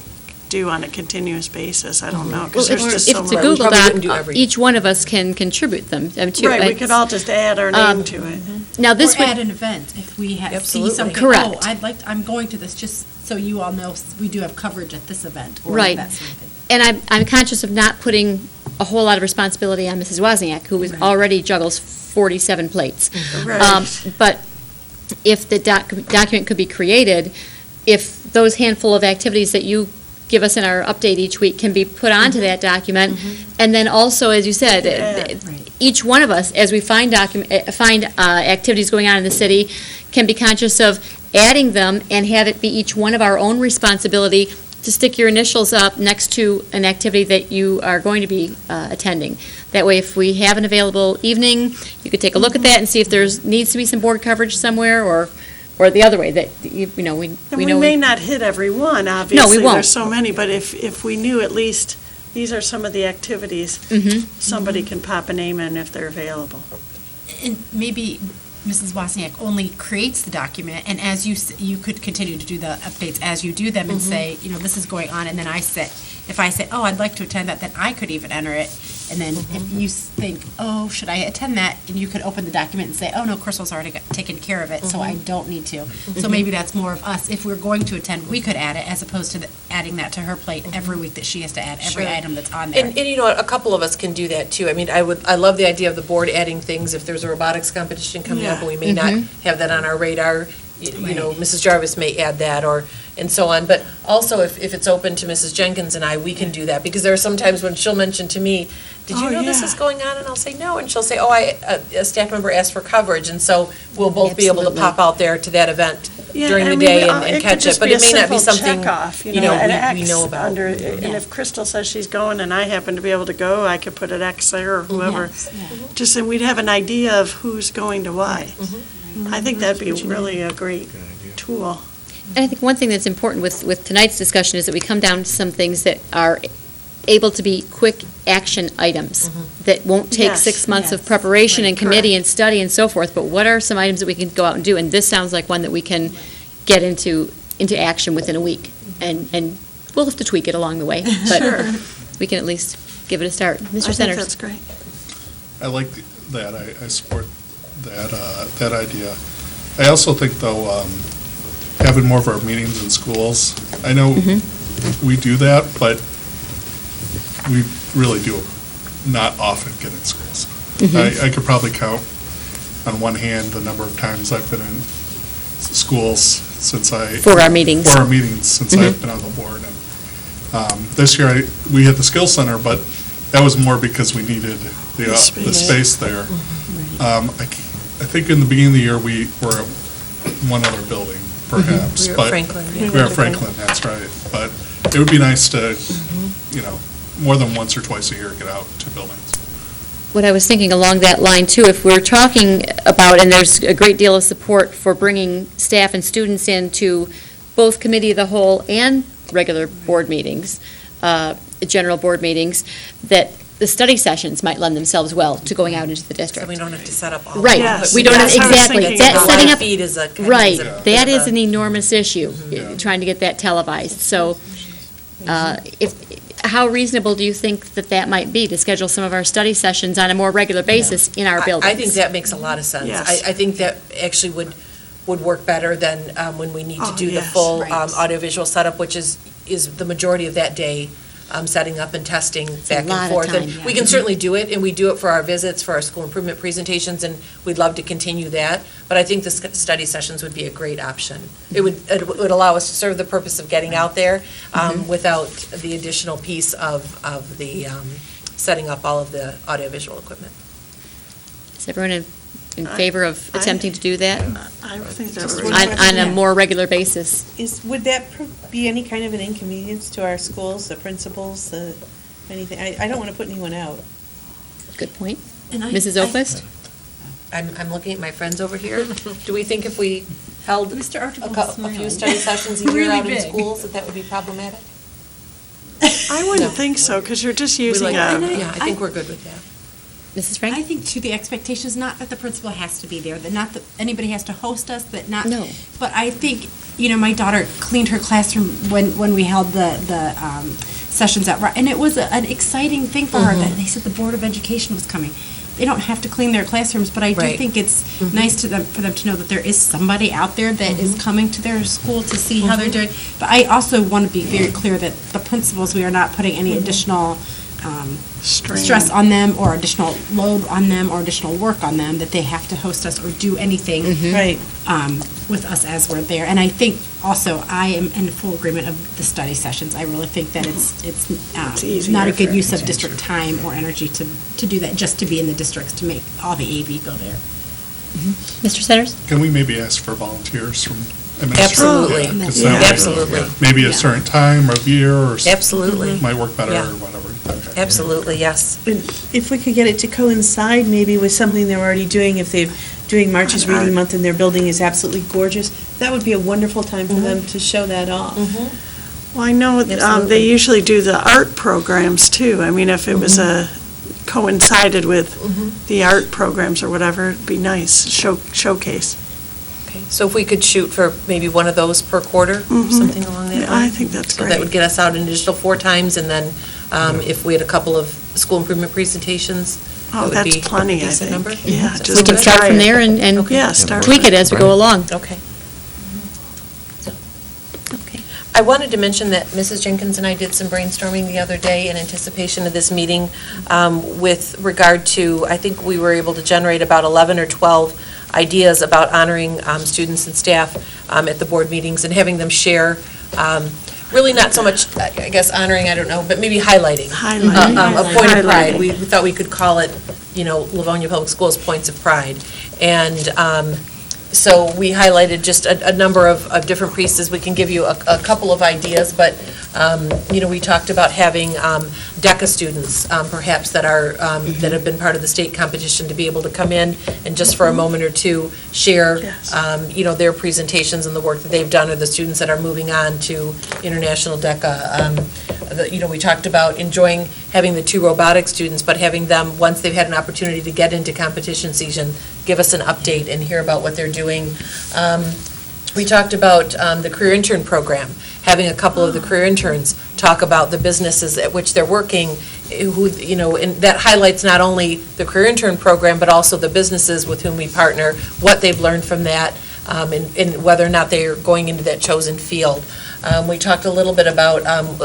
do on a continuous basis. I don't know, because Well, there's just if so it's a much. Google probably Doc, wouldn't do every- each one of us can contribute them to. Right, we could all just add our name to it. Now, this Or would. at an event, if we see Absolutely. something, Correct. I'm going to this, just so you all know, we do have coverage at this event, or Right. that sort of thing. And I'm conscious of not putting a whole lot of responsibility on Mrs. Wozniak, who already juggles 47 plates. Right. But if the document could be created, if those handful of activities that you give us in our update each week can be put onto that document, and then also, as you said, each one of us, as we find activities going on in the city, can be conscious of adding them and have it be each one of our own responsibility to stick your initials up next to an activity that you are going to be attending. That way, if we have an available evening, you could take a look at that and see if needs to be some board coverage somewhere, or the other way, that, we know. And we may not hit every one, obviously. No, we won't. There's so many, but if we knew at least, these are some of the activities, somebody can pop a name in if they're available. And maybe Mrs. Wozniak only creates the document, and as you could continue to do the updates as you do them and say, this is going on, and then if I say, oh, I'd like to attend that, then I could even enter it And then if you think, oh, should I attend that? And you could open the document and say, oh, no, Crystal's already taken care of it, so I don't need to. So maybe that's more of us. If we're going to attend, we could add it as opposed to adding that to her plate every week that she has to add every Sure. item that's on there. And you know what, a couple of us can do that too. I mean, I love the idea of the board adding things if there's a robotics competition coming up and we may not have that on our radar. You know, Mrs. Jarvis may add that and so on. But also if it's open to Mrs. Jenkins and I, we can do that because there are some times when she'll mention to me, did you know this is going on? And I'll say no. And she'll say, oh, a staff member asked for coverage. And so we'll both be able to pop out there to that event during the day and catch it. But it may not be something, you know, an we X know about. under, and if Crystal says she's going and I happen to be able to go, I could put an X there or whoever. Just so we'd have an idea of who's going to what. I think that'd be really a great tool. And I think one thing that's important with tonight's discussion is that we come down to some things that are able to be quick action items that won't take Yes. 6 months of preparation and committee and study and so forth, but what are some items that we can go out and do? And this sounds like one that we can get into action within a week. And we'll have to tweak it along the way, but we can at least give it a start. Mr. I Centers? think that's great. I like that. I support that idea. I also think, though, having more of our meetings in schools, I know we do that, but we really do not often get in schools. I could probably count on one hand the number of times I've been in schools For our meetings. Since I've been on the board. And this year, we had the Skills Center, but that was more because we needed the space there. I think in the beginning of the year, we were at one other building, perhaps. We were at but Franklin. We were at Franklin, that's right. But it would be nice to, you know, more than once or twice a year, get out to buildings. What I was thinking along that line too, if we're talking about, and there's a great deal of support for bringing staff and students into both committee of the whole and regular board meetings, general board meetings, that the study sessions might lend themselves well to going out into the district. So we don't have to set up all. Right, Yes. we don't have, That's what I was exactly, thinking that about. setting up. Feed is a. Right, is a bit that of is a- an enormous issue, trying to get that televised. So, how reasonable do you think that might be, to schedule some of our study sessions on a more regular basis in our buildings? I think that makes a lot of sense. Yes. I think that actually would work better than when we need to do the yes, full right. audiovisual setup, which is the majority of that day, setting up and testing back lot and of forth. time, And yeah. we can certainly do it, and we do it for our visits, for our school improvement presentations, and we'd love to continue that. But I think the study sessions would be a great option. It would allow us to serve the purpose of getting out there without the additional piece of the setting up all of the audiovisual equipment. Is everyone in favor of attempting to do that I think that would on a more regular basis? Would that be any kind of an inconvenience to our schools, the principals, anything? I don't want to put anyone out. Good point. And Mrs. Oquist? I'm looking at my friends over here. Do we think if we held Mr. Archibald's a few smiling. study sessions a year Really out in big. schools, that would be problematic? I wouldn't think so, because you're just using Yeah, a, I think we're good with that. Mrs. Frank? I think too, the expectation is not that the principal has to be there, that not that anybody has to host us, that not. No. But I think, you know, my daughter cleaned her classroom when we held the sessions at, and it was an exciting thing for her, that they said the Board of Education was coming. They don't have to clean their classrooms, but I do Right. think it's nice for them to know that there is somebody out there that is coming to their school to see how they're doing. But I also want to be very clear that the principals, we are not putting any additional stress on them or additional load on them or additional work on them, that they have to host us or do anything Right. with us as we're there. And I think also, I am in full agreement of the study sessions. I really think that it's easier not a good for- use of district time or energy to do that, just to be in the districts, to make all the AV go there. Mr. Centers? Can we maybe ask for volunteers from administration? Absolutely. Yeah, 'cause that way, Absolutely. Maybe a Yeah. certain time of year or Absolutely. might work better Yeah. or whatever. Okay. Absolutely, yes. If we could get it to coincide maybe with something they're already doing, if they're doing March's An art. Reading Month and their building is absolutely gorgeous, that would be a wonderful time for them to show that off. well, I know Absolutely. they usually do the art programs too. I mean, if it was coincided with the art programs or whatever, it'd be nice, showcase. Okay, so if we could shoot for maybe one of those per quarter, something along that Yeah, line? I think that's So that great. would get us out an additional 4 times, and then If we had a couple of school improvement presentations, that Oh, would that's be plenty, a I decent think. number. Yeah, Is that just We can good? start from Try it. there and Yeah, start tweak it as we go along. Okay. Okay. I wanted to mention that Mrs. Jenkins and I did some brainstorming the other day in anticipation of this meeting with regard to, I think we were able to generate about 11 or 12 ideas about honoring students and staff at the board meetings and having them share, really not so much, I guess, honoring, I don't know, but maybe highlighting. A point of pride. We thought we could call it, Livonia Public Schools Points of Pride. And so we highlighted just a number of different pieces. We can give you a couple of ideas, but, we talked about having DECA students, perhaps, that have been part of the state competition to be able to come in and just for a moment or two share, their presentations and the work that they've done, or the students that are moving on to international DECA. We talked about enjoying having the 2 robotic students, but having them, once they've had an opportunity to get into competition season, give us an update and hear about what they're doing. We talked about the career intern program, having a couple of the career interns talk about the businesses at which they're working, and that highlights not only the career intern program, but also the businesses with whom we partner, what they've learned from that, and whether or not they're going into that chosen field. We talked a little bit about,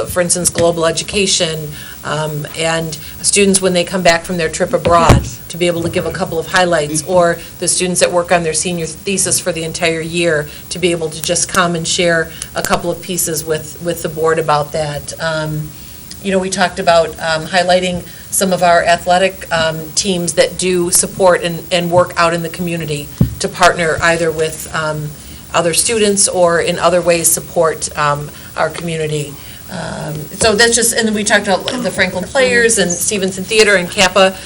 for instance, global education, and students when they come back from their trip abroad, to be able to give a couple of highlights, or the students that work on their senior thesis for the entire year, to be able to just come and share a couple of pieces with the board about that. We talked about highlighting some of our athletic teams that do support and work out in the community to partner either with other students or in other ways support our community. So that's just, and then we talked about the Franklin Players and Stevenson Theater and Kappa,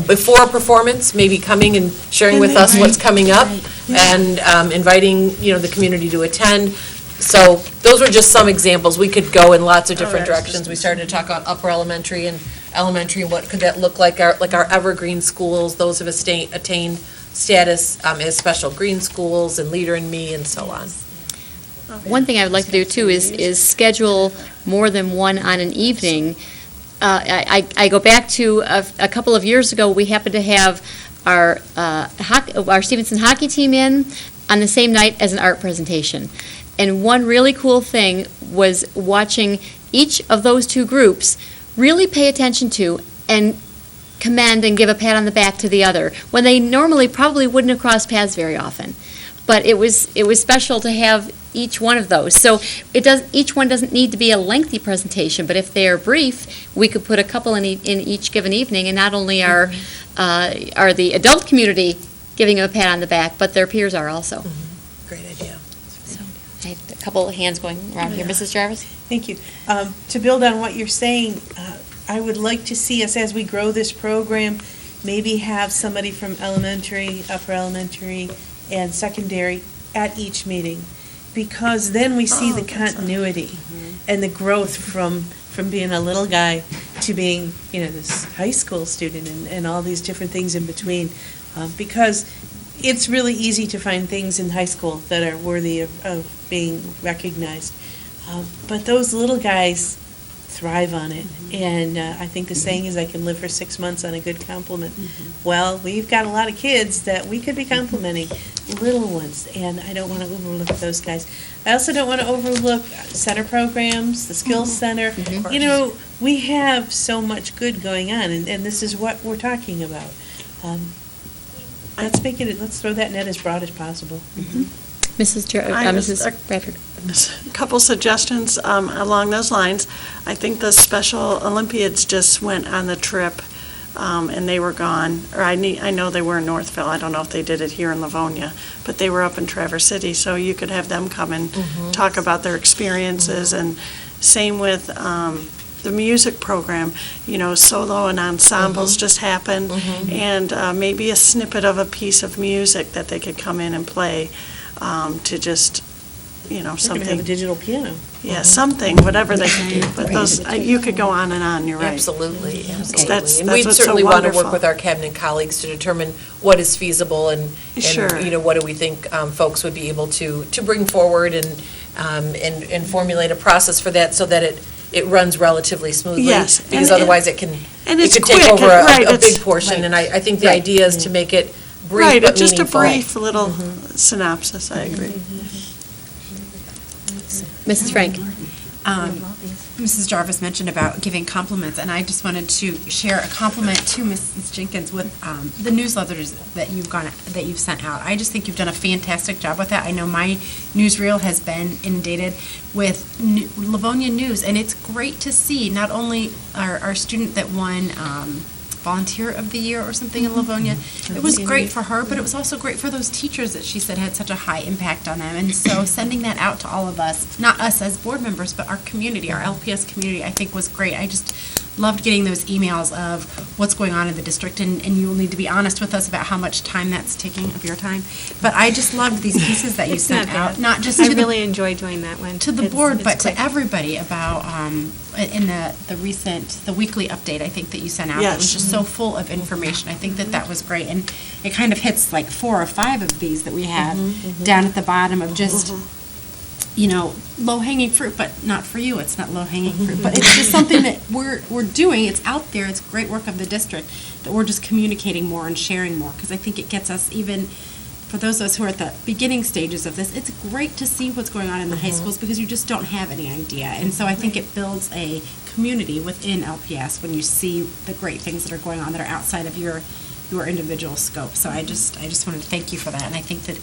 before a performance, maybe coming and sharing with us what's coming up and inviting, the community to attend. So those were just some examples. We could go in lots of different directions. We started to talk about upper elementary and elementary, and what could that look like, our evergreen schools, those have attained status as special green schools, and Leader in Me, and so on. One thing I would like to do too is schedule more than one on an evening. I go back to a couple of years ago, we happened to have our Stevenson hockey team in on the same night as an art presentation. And one really cool thing was watching each of those 2 groups really pay attention to and commend and give a pat on the back to the other, when they normally probably wouldn't have crossed paths very often. But it was special to have each one of those. So each one doesn't need to be a lengthy presentation, but if they are brief, we could put a couple in each given evening, and not only are the adult community giving them a pat on the back, but their peers are also. Great idea. So I have a couple of hands going around here. Mrs. Jarvis? Thank you. To build on what you're saying, I would like to see us, as we grow this program, maybe have somebody from elementary, upper elementary, and secondary at each meeting, because then we see the continuity and the growth from being a little guy to being, this high school student and all these different things in between. Because it's really easy to find things in high school that are worthy of being recognized. But those little guys thrive on it. And I think the saying is, I can live for 6 months on a good compliment. Well, we've got a lot of kids that we could be complimenting, little ones, and I don't want to overlook those guys. I also don't want to overlook center programs, the skills center. We have so much good going on, and this is what we're talking about. Let's throw that net as broad as possible. Mrs. Bradford. A couple suggestions along those lines. I think the Special Olympiads just went on the trip, and they were gone. Or I know they were in Northville. I don't know if they did it here in Livonia, but they were up in Traverse City, so you could have them come and talk about their experiences. And same with the music program, solo and ensembles just happened, and maybe a snippet of a piece of music that they could come in and play to just, We're going to something. have a digital piano. Yeah, something, whatever they can do. But those, you could go on and on, you're right. Absolutely. That's And we'd what's certainly so want to work wonderful. with our cabinet colleagues to determine what is feasible and Sure. what do we think folks would be able to bring forward and formulate a process for that so that it runs relatively smoothly. Yes, Because and- otherwise it can, and it it's could take quick, over right, a it's- big portion. And I think the Right. idea is to make it brief Right, but it's just a meaningful. brief little synopsis, I agree. Mrs. Frank? Mrs. Jarvis mentioned about giving compliments, and I just wanted to share a compliment to Mrs. Jenkins with the newsletters that you've sent out. I just think you've done a fantastic job with that. I know my newsreel has been inundated with Livonia news, and it's great to see not only our student that won Volunteer of the Year or something in Livonia. It was great for her, but it was also great for those teachers that she said had such a high impact on them. And so sending that out to all of us, not us as board members, but our community, our LPS community, I think was great. I just loved getting those emails of what's going on in the district, and you will need to be honest with us about how much time that's taking of your time. But I just loved these pieces that you It's sent not out, bad. not just I to the really enjoy doing that one. to the It's- board, it's but quick. to everybody about, in the weekly update, I think that you sent out. It was Yes. just so full of information. I think that was great. And it kind of hits like 4 or 5 of these that we had down at the bottom of just, low-hanging fruit, but not for you. It's not low-hanging fruit. But it's just something that we're doing. It's out there. It's great work of the district that we're just communicating more and sharing more. Because I think it gets us even, for those of us who are at the beginning stages of this, it's great to see what's going on in the high schools because you just don't have any idea. And so I think it builds a community within LPS when you see the great things that are going on that are outside of your individual scope. So I just wanted to thank you for that. And I think that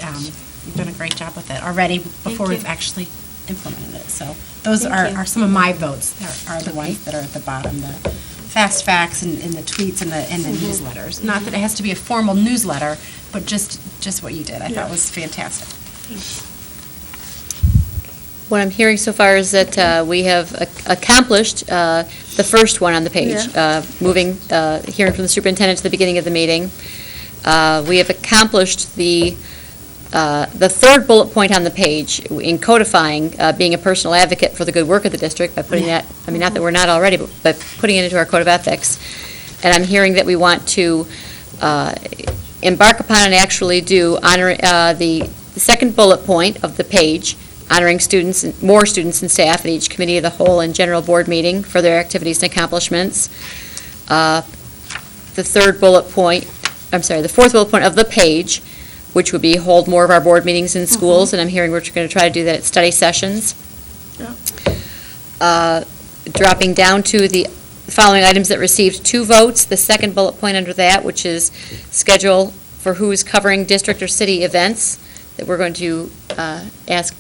you've done a great job with it already before we've actually implemented it. So those are some of my votes, are the ones that are at the bottom, the fast facts and the tweets and the newsletters. Not that it has to be a formal newsletter, but just what you did, I thought was fantastic. What I'm hearing so far is that we have accomplished the first one on the page, moving, hearing from the superintendent to the beginning of the meeting. We have accomplished the third bullet point on the page in codifying being a personal advocate for the good work of the district by putting that, I mean, not that we're not already, but putting it into our code of ethics. And I'm hearing that we want to embark upon and actually do honor the second bullet point of the page, honoring students, more students and staff at each committee of the whole and general board meeting for their activities and accomplishments. The fourth bullet point of the page, which would be hold more of our board meetings in schools, and I'm hearing we're going to try to do that at study sessions. Dropping down to the following items that received 2 votes, the second bullet point under that, which is schedule for who is covering district or city events, that we're going to ask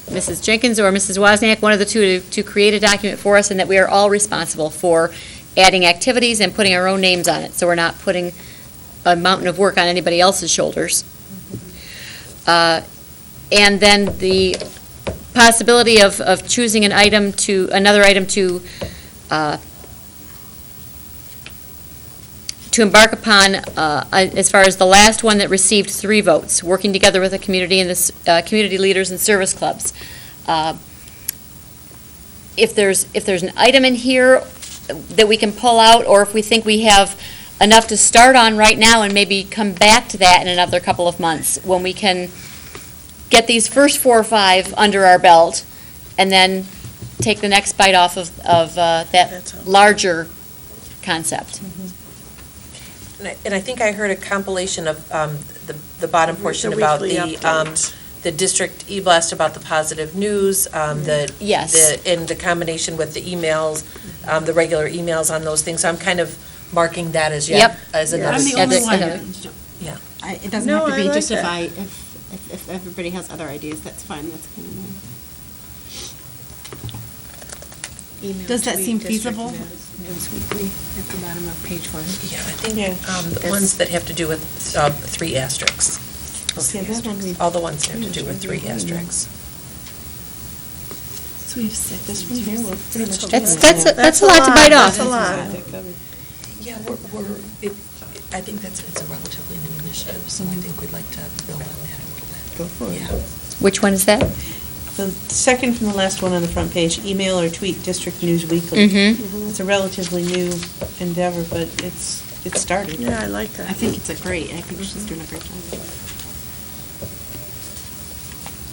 Mrs. Jenkins or Mrs. Wozniak, one of the two, to create a document for us, and that we are all responsible for adding activities and putting our own names on it, so we're not putting a mountain of work on anybody else's shoulders. And then the possibility of choosing another item to embark upon, as far as the last one that received 3 votes, working together with the community and the community leaders and service clubs. If there's an item in here that we can pull out, or if we think we have enough to start on right now and maybe come back to that in another couple of months, when we can get these first 4 or 5 under our belt, and then take the next bite off of that larger concept. And I think I heard a compilation of the bottom portion about weekly update. the district e-blast about the positive news, Yes. and the combination with the emails, the regular emails on those things. So I'm kind of marking that as Yep. as another. I'm the only one. Yeah. It doesn't No, have to I be like just that. if everybody has other ideas, that's fine, that's kind of Does that seem feasible? News weekly at the bottom of page 1. Yeah, I think the ones that have to do with 3 asterisks. Yeah, that one we- All the ones that have to do with 3 asterisks. So we've set this one here, we're pretty much. That's a lot to bite off. That's a lot. Yeah, I think it's a relatively new initiative, so I think we'd like to build on that a little bit. Go for it. Yeah. Which one is that? The second from the last one on the front page, email or tweet District News Weekly. Mm-hmm. It's a relatively new endeavor, but it started. Yeah, I like that. I think she's doing a great job.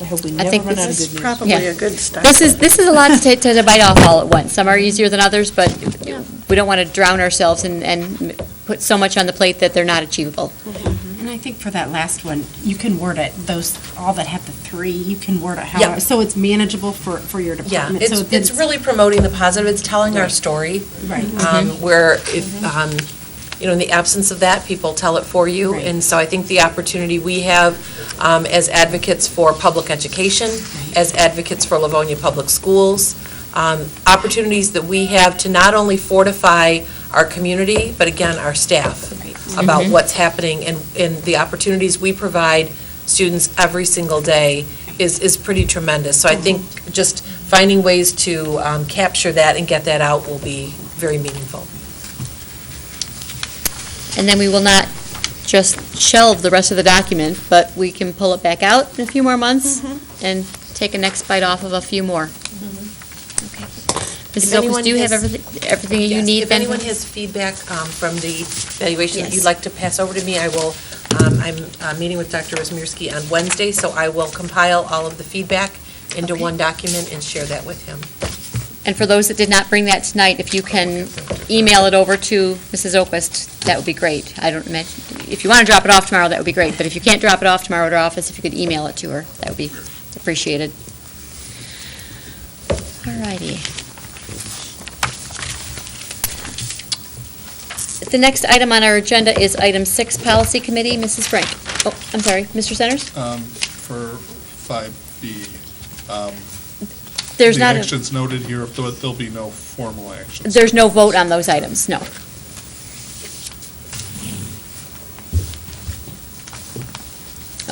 I hope we I never think run out of this good is news. Probably Yeah. a good start. This is a lot to bite off all at once. Some are easier than others, but we don't want to drown ourselves and put so much on the plate that they're not achievable. And I think for that last one, you can word it, all that have the 3, you can word it Yeah. however, so it's manageable for your Yeah, department. So it's really promoting the positive, it's telling our Right. story. Right. Where if, in the absence of that, people tell it for you. Right. And so I think the opportunity we have as advocates for public education, as advocates for Livonia Public Schools, opportunities that we have to not only fortify our community, but again, our staff, about what's happening and the opportunities we provide students every single day is pretty tremendous. So I think just finding ways to capture that and get that out will be very meaningful. And then we will not just shelve the rest of the document, but we can pull it back out in a few more months and take a next bite off of a few more. Okay. Mrs. Opus, do you have everything you Yes, need? if then? anyone has feedback from the evaluation that Yes. you'd like to pass over to me, I will, I'm meeting with Dr. Wismierski on Wednesday, so I will compile all of the feedback into one document and share that with him. And for those that did not bring that tonight, if you can email it over to Mrs. Opus, that would be great. I don't imagine, if you want to drop it off tomorrow, that would be great, but if you can't drop it off tomorrow at her office, if you could email it to her, that would be appreciated. All righty. The next item on our agenda is item 6, Policy Committee. Mrs. Frank. Oh, I'm sorry, Mr. Centers? For 5B, There's the not, actions noted here, but there'll be no formal actions. there's no vote on those items, no.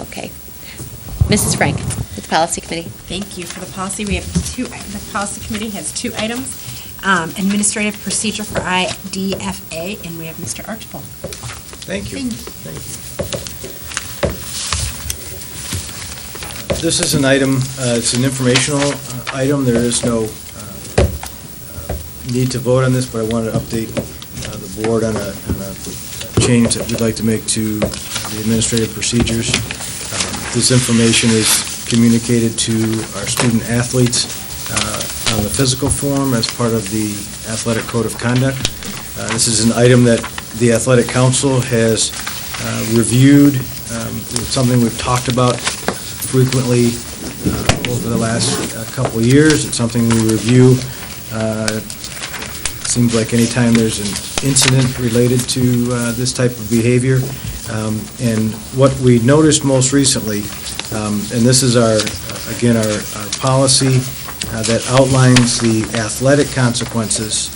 Okay. Mrs. Frank, with the Policy Committee. Thank you. For the policy, we have the policy committee has 2 items. Administrative procedure for IDFA, and we have Mr. Archibald. Thank you. This is an item, it's an informational item. There is no need to vote on this, but I wanted to update the board on a change that we'd like to make to the administrative procedures. This information is communicated to our student athletes on the physical form as part of the Athletic Code of Conduct. This is an item that the Athletic Council has reviewed. It's something we've talked about frequently over the last couple of years. It's something we review. It seems like anytime there's an incident related to this type of behavior. And what we noticed most recently, and this is our policy that outlines the athletic consequences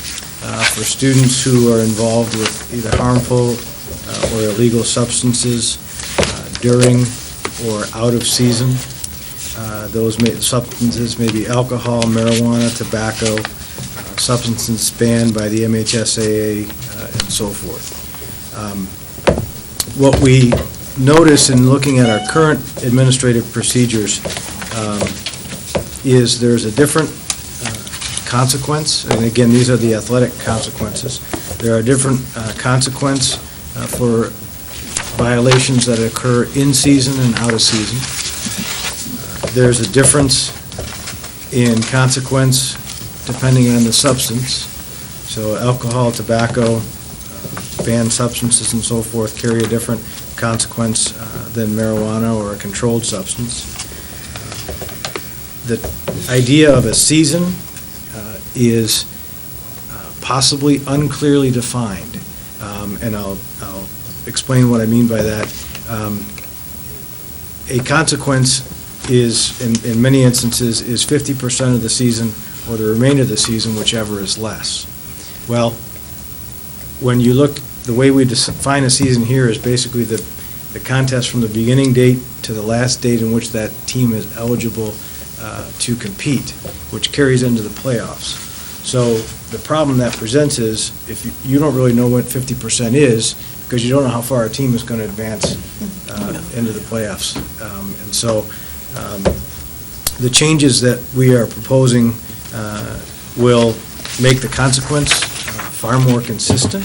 for students who are involved with either harmful or illegal substances during or out of season. Those substances may be alcohol, marijuana, tobacco, substances banned by the MHSAA, and so forth. What we notice in looking at our current administrative procedures is there's a different consequence, and again, these are the athletic consequences. There are different consequence for violations that occur in season and out of season. There's a difference in consequence depending on the substance. So alcohol, tobacco, banned substances and so forth carry a different consequence than marijuana or a controlled substance. The idea of a season is possibly unclearly defined, and I'll explain what I mean by that. A consequence is, in many instances, is 50% of the season or the remainder of the season, whichever is less. Well, when you look, the way we define a season here is basically the contest from the beginning date to the last date in which that team is eligible to compete, which carries into the playoffs. So the problem that presents is if you don't really know what 50% is, because you don't know how far a team is going to advance into the playoffs. And so the changes that we are proposing will make the consequence far more consistent.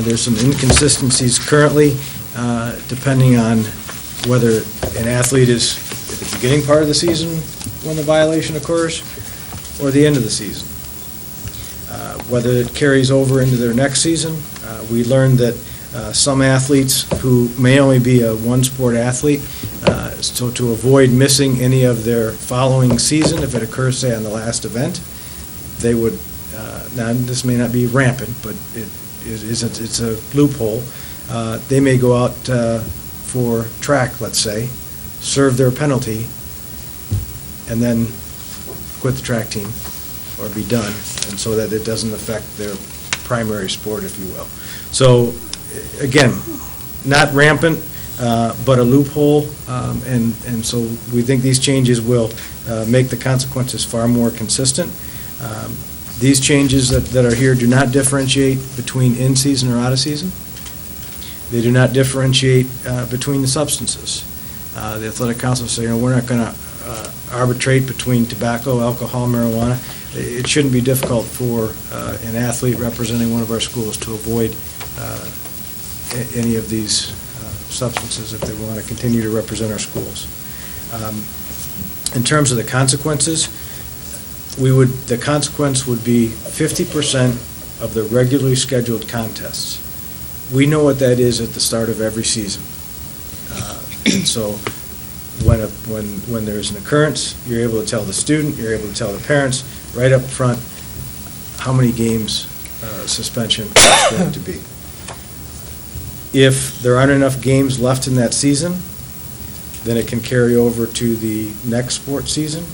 There's some inconsistencies currently, depending on whether an athlete is at the beginning part of the season when the violation occurs, or the end of the season. Whether it carries over into their next season, we learned that some athletes who may only be a one-sport athlete, so to avoid missing any of their following season, if it occurs, say, on the last event, they would, now, this may not be rampant, but it's a loophole. They may go out for track, let's say, serve their penalty, and then quit the track team, or be done, and so that it doesn't affect their primary sport, if you will. So, again, not rampant, but a loophole, and so we think these changes will make the consequences far more consistent. These changes that are here do not differentiate between in-season or out-of-season. They do not differentiate between the substances. The athletic council say, we're not going to arbitrate between tobacco, alcohol, marijuana. It shouldn't be difficult for an athlete representing one of our schools to avoid any of these substances if they want to continue to represent our schools. In terms of the consequences, the consequence would be 50% of the regularly scheduled contests. We know what that is at the start of every season. And so when there's an occurrence, you're able to tell the student, you're able to tell the parents right up front how many games suspension is going to be. If there aren't enough games left in that season, then it can carry over to the next sports season.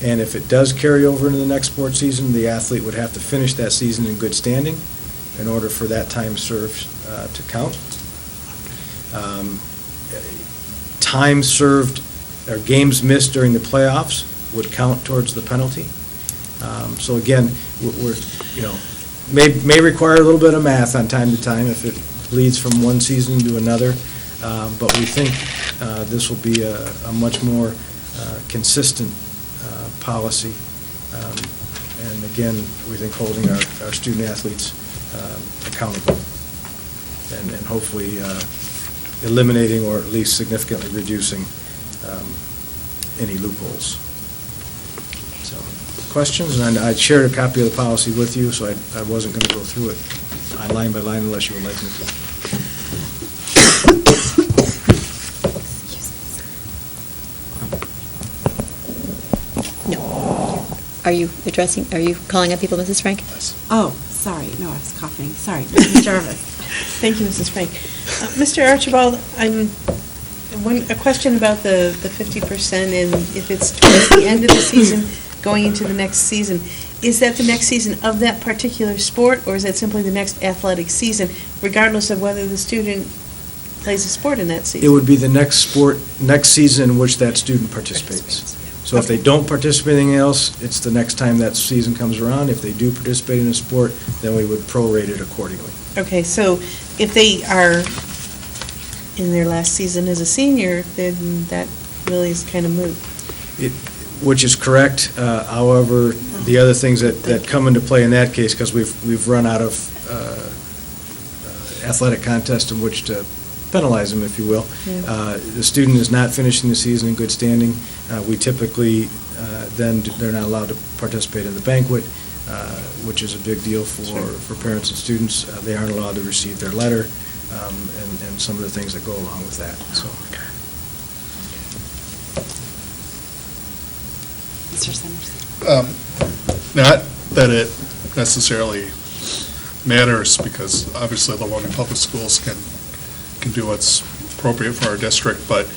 And if it does carry over into the next sports season, the athlete would have to finish that season in good standing in order for that time served to count. Time served or games missed during the playoffs would count towards the penalty. So again, we're may require a little bit of math on time to time if it bleeds from one season to another, but we think this will be a much more consistent policy, and again, we think holding our student athletes accountable, and hopefully eliminating or at least significantly reducing any loopholes. So, questions? And I shared a copy of the policy with you, so I wasn't going to go through it line by line unless you would like me to. Are you calling on people, Mrs. Frank? Oh, sorry, no, I was coughing, sorry, Mrs. Jarvis. Thank you, Mrs. Frank. Mr. Archibald, a question about the 50% and if it's towards the end of the season, going into the next season. Is that the next season of that particular sport, or is that simply the next athletic season, regardless of whether the student plays a sport in that season? It would be the next season in which that student participates. So if they don't participate in anything else, it's the next time that season comes around. If they do participate in a sport, then we would prorate it accordingly. Okay, so if they are in their last season as a senior, then that really is kind of moot. Which is correct. However, the other things that come into play in that case, because we've run out of athletic contests in which to penalize them, if you will. Yeah. The student is not finishing the season in good standing. We typically, then they're not allowed to participate in the banquet, which is a big deal for parents and students. They aren't allowed to receive their letter, and some of the things that go along with that. So. Mr. Summers. Not that it necessarily matters, because obviously the Livonia Public Schools can do what's appropriate for our district, but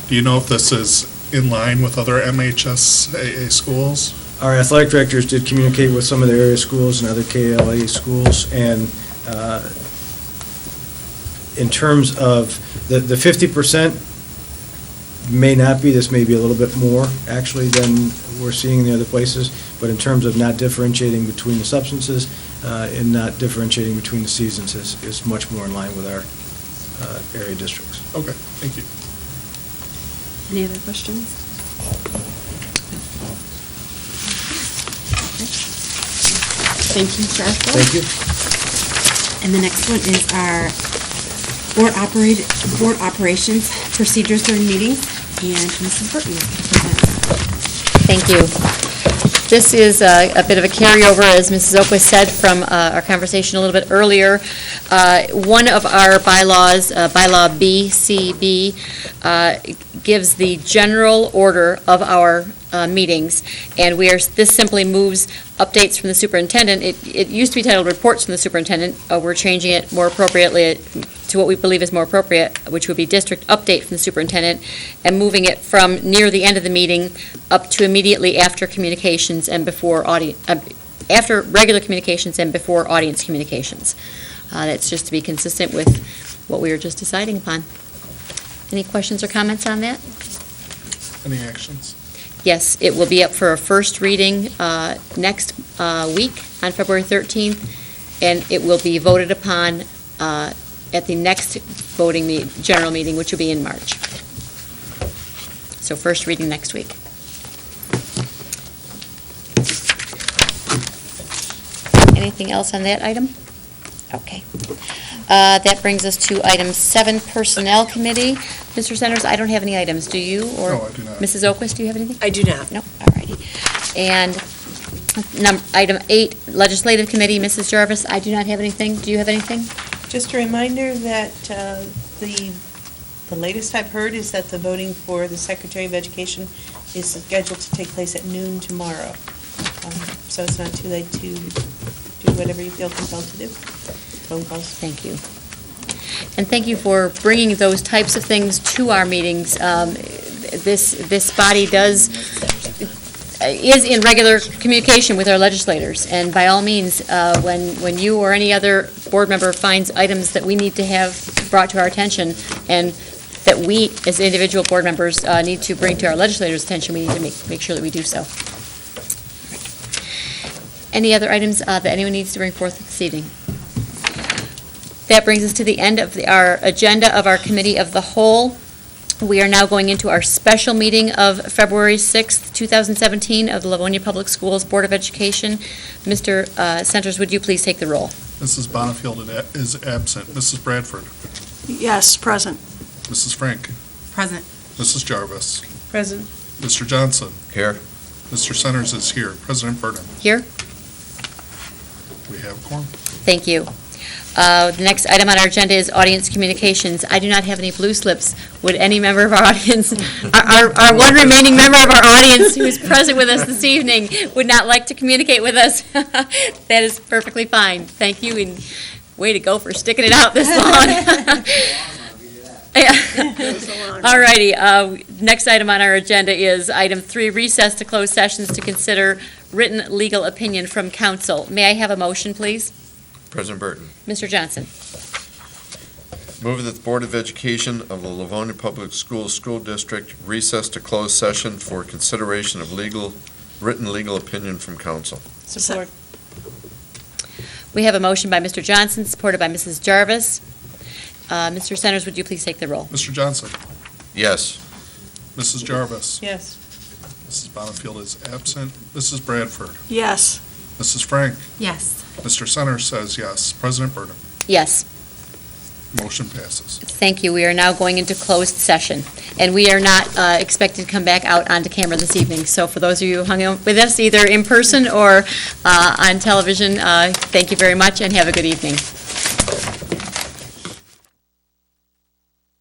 do you know if this is in line with other MHSAA schools? Our athletic directors did communicate with some of the area schools and other KLA schools, and in terms of the 50% may not be, this may be a little bit more actually than we're seeing in the other places, but in terms of not differentiating between the substances and not differentiating between the seasons is much more in line with our area districts. Okay, thank you. Any other questions? Thank you, Mr. Archibald. Thank you. And the next one is our board operations procedures during meetings. and Mrs. Burton is going to present. Thank you. This is a bit of a carryover, as Mrs. Oquist said, from our conversation a little bit earlier. One of our bylaws, Bylaw BCB, gives the general order of our meetings, and this simply moves updates from the superintendent. It used to be titled Reports from the Superintendent. We're changing it more appropriately to what we believe is more appropriate, which would be District Update from the Superintendent, and moving it from near the end of the meeting up to immediately after communications and before after regular communications and before audience communications. That's just to be consistent with what we were just deciding upon. Any questions or comments on that? Any actions? Yes, it will be up for a first reading next week on February 13th, and it will be voted upon at the next general meeting, which will be in March. So first reading next week. Anything else on that item? Okay. That brings us to item 7, Personnel Committee. Mr. Centers, I don't have any items. Do you? Or No, I do not. Mrs. Oquist, do you have anything? I do not. No? All righty. And item 8, Legislative Committee, Mrs. Jarvis, I do not have anything. Do you have anything? Just a reminder that the latest I've heard is that the voting for the Secretary of Education is scheduled to take place at noon tomorrow. So it's not too late to do whatever you feel compelled to do. Phone calls. Thank you. And thank you for bringing those types of things to our meetings. This body is in regular communication with our legislators, and by all means, when you or any other board member finds items that we need to have brought to our attention, and that we, as individual board members, need to bring to our legislators' attention, we need to make sure that we do so. Any other items that anyone needs to bring forth this evening? That brings us to the end of our agenda of our Committee of the Whole. We are now going into our special meeting of February 6th, 2017 of the Livonia Public Schools Board of Education. Mr. Centers, would you please take the roll? Mrs. Bonnefield is absent. Mrs. Bradford? Yes, present. Mrs. Frank? Present. Mrs. Jarvis? Present. Mr. Johnson? Here. Mr. Centers is here. President Burden? Here. We have a quorum. Thank you. The next item on our agenda is audience communications. I do not have any blue slips. Would any member of our audience, our one remaining member of our audience who is present with us this evening, would not like to communicate with us? That is perfectly fine. Thank you, and way to go for sticking it out this long. All righty. Next item on our agenda is item 3, recess to close sessions to consider written legal opinion from counsel. May I have a motion, please? President Burton. Mr. Johnson. Move that the Board of Education of the Livonia Public Schools School District recess to close session for consideration of written legal opinion from counsel. Support. We have a motion by Mr. Johnson, supported by Mrs. Jarvis. Mr. Centers, would you please take the roll? Mr. Johnson? Yes. Mrs. Jarvis? Yes. Mrs. Bonnefield is absent. Mrs. Bradford? Yes. Mrs. Frank? Yes. Mr. Centers says yes. President Burden? Yes. Motion passes. Thank you. We are now going into closed session, and we are not expected to come back out onto camera this evening. So for those of you who hung out with us, either in person or on television, thank you very much, and have a good evening.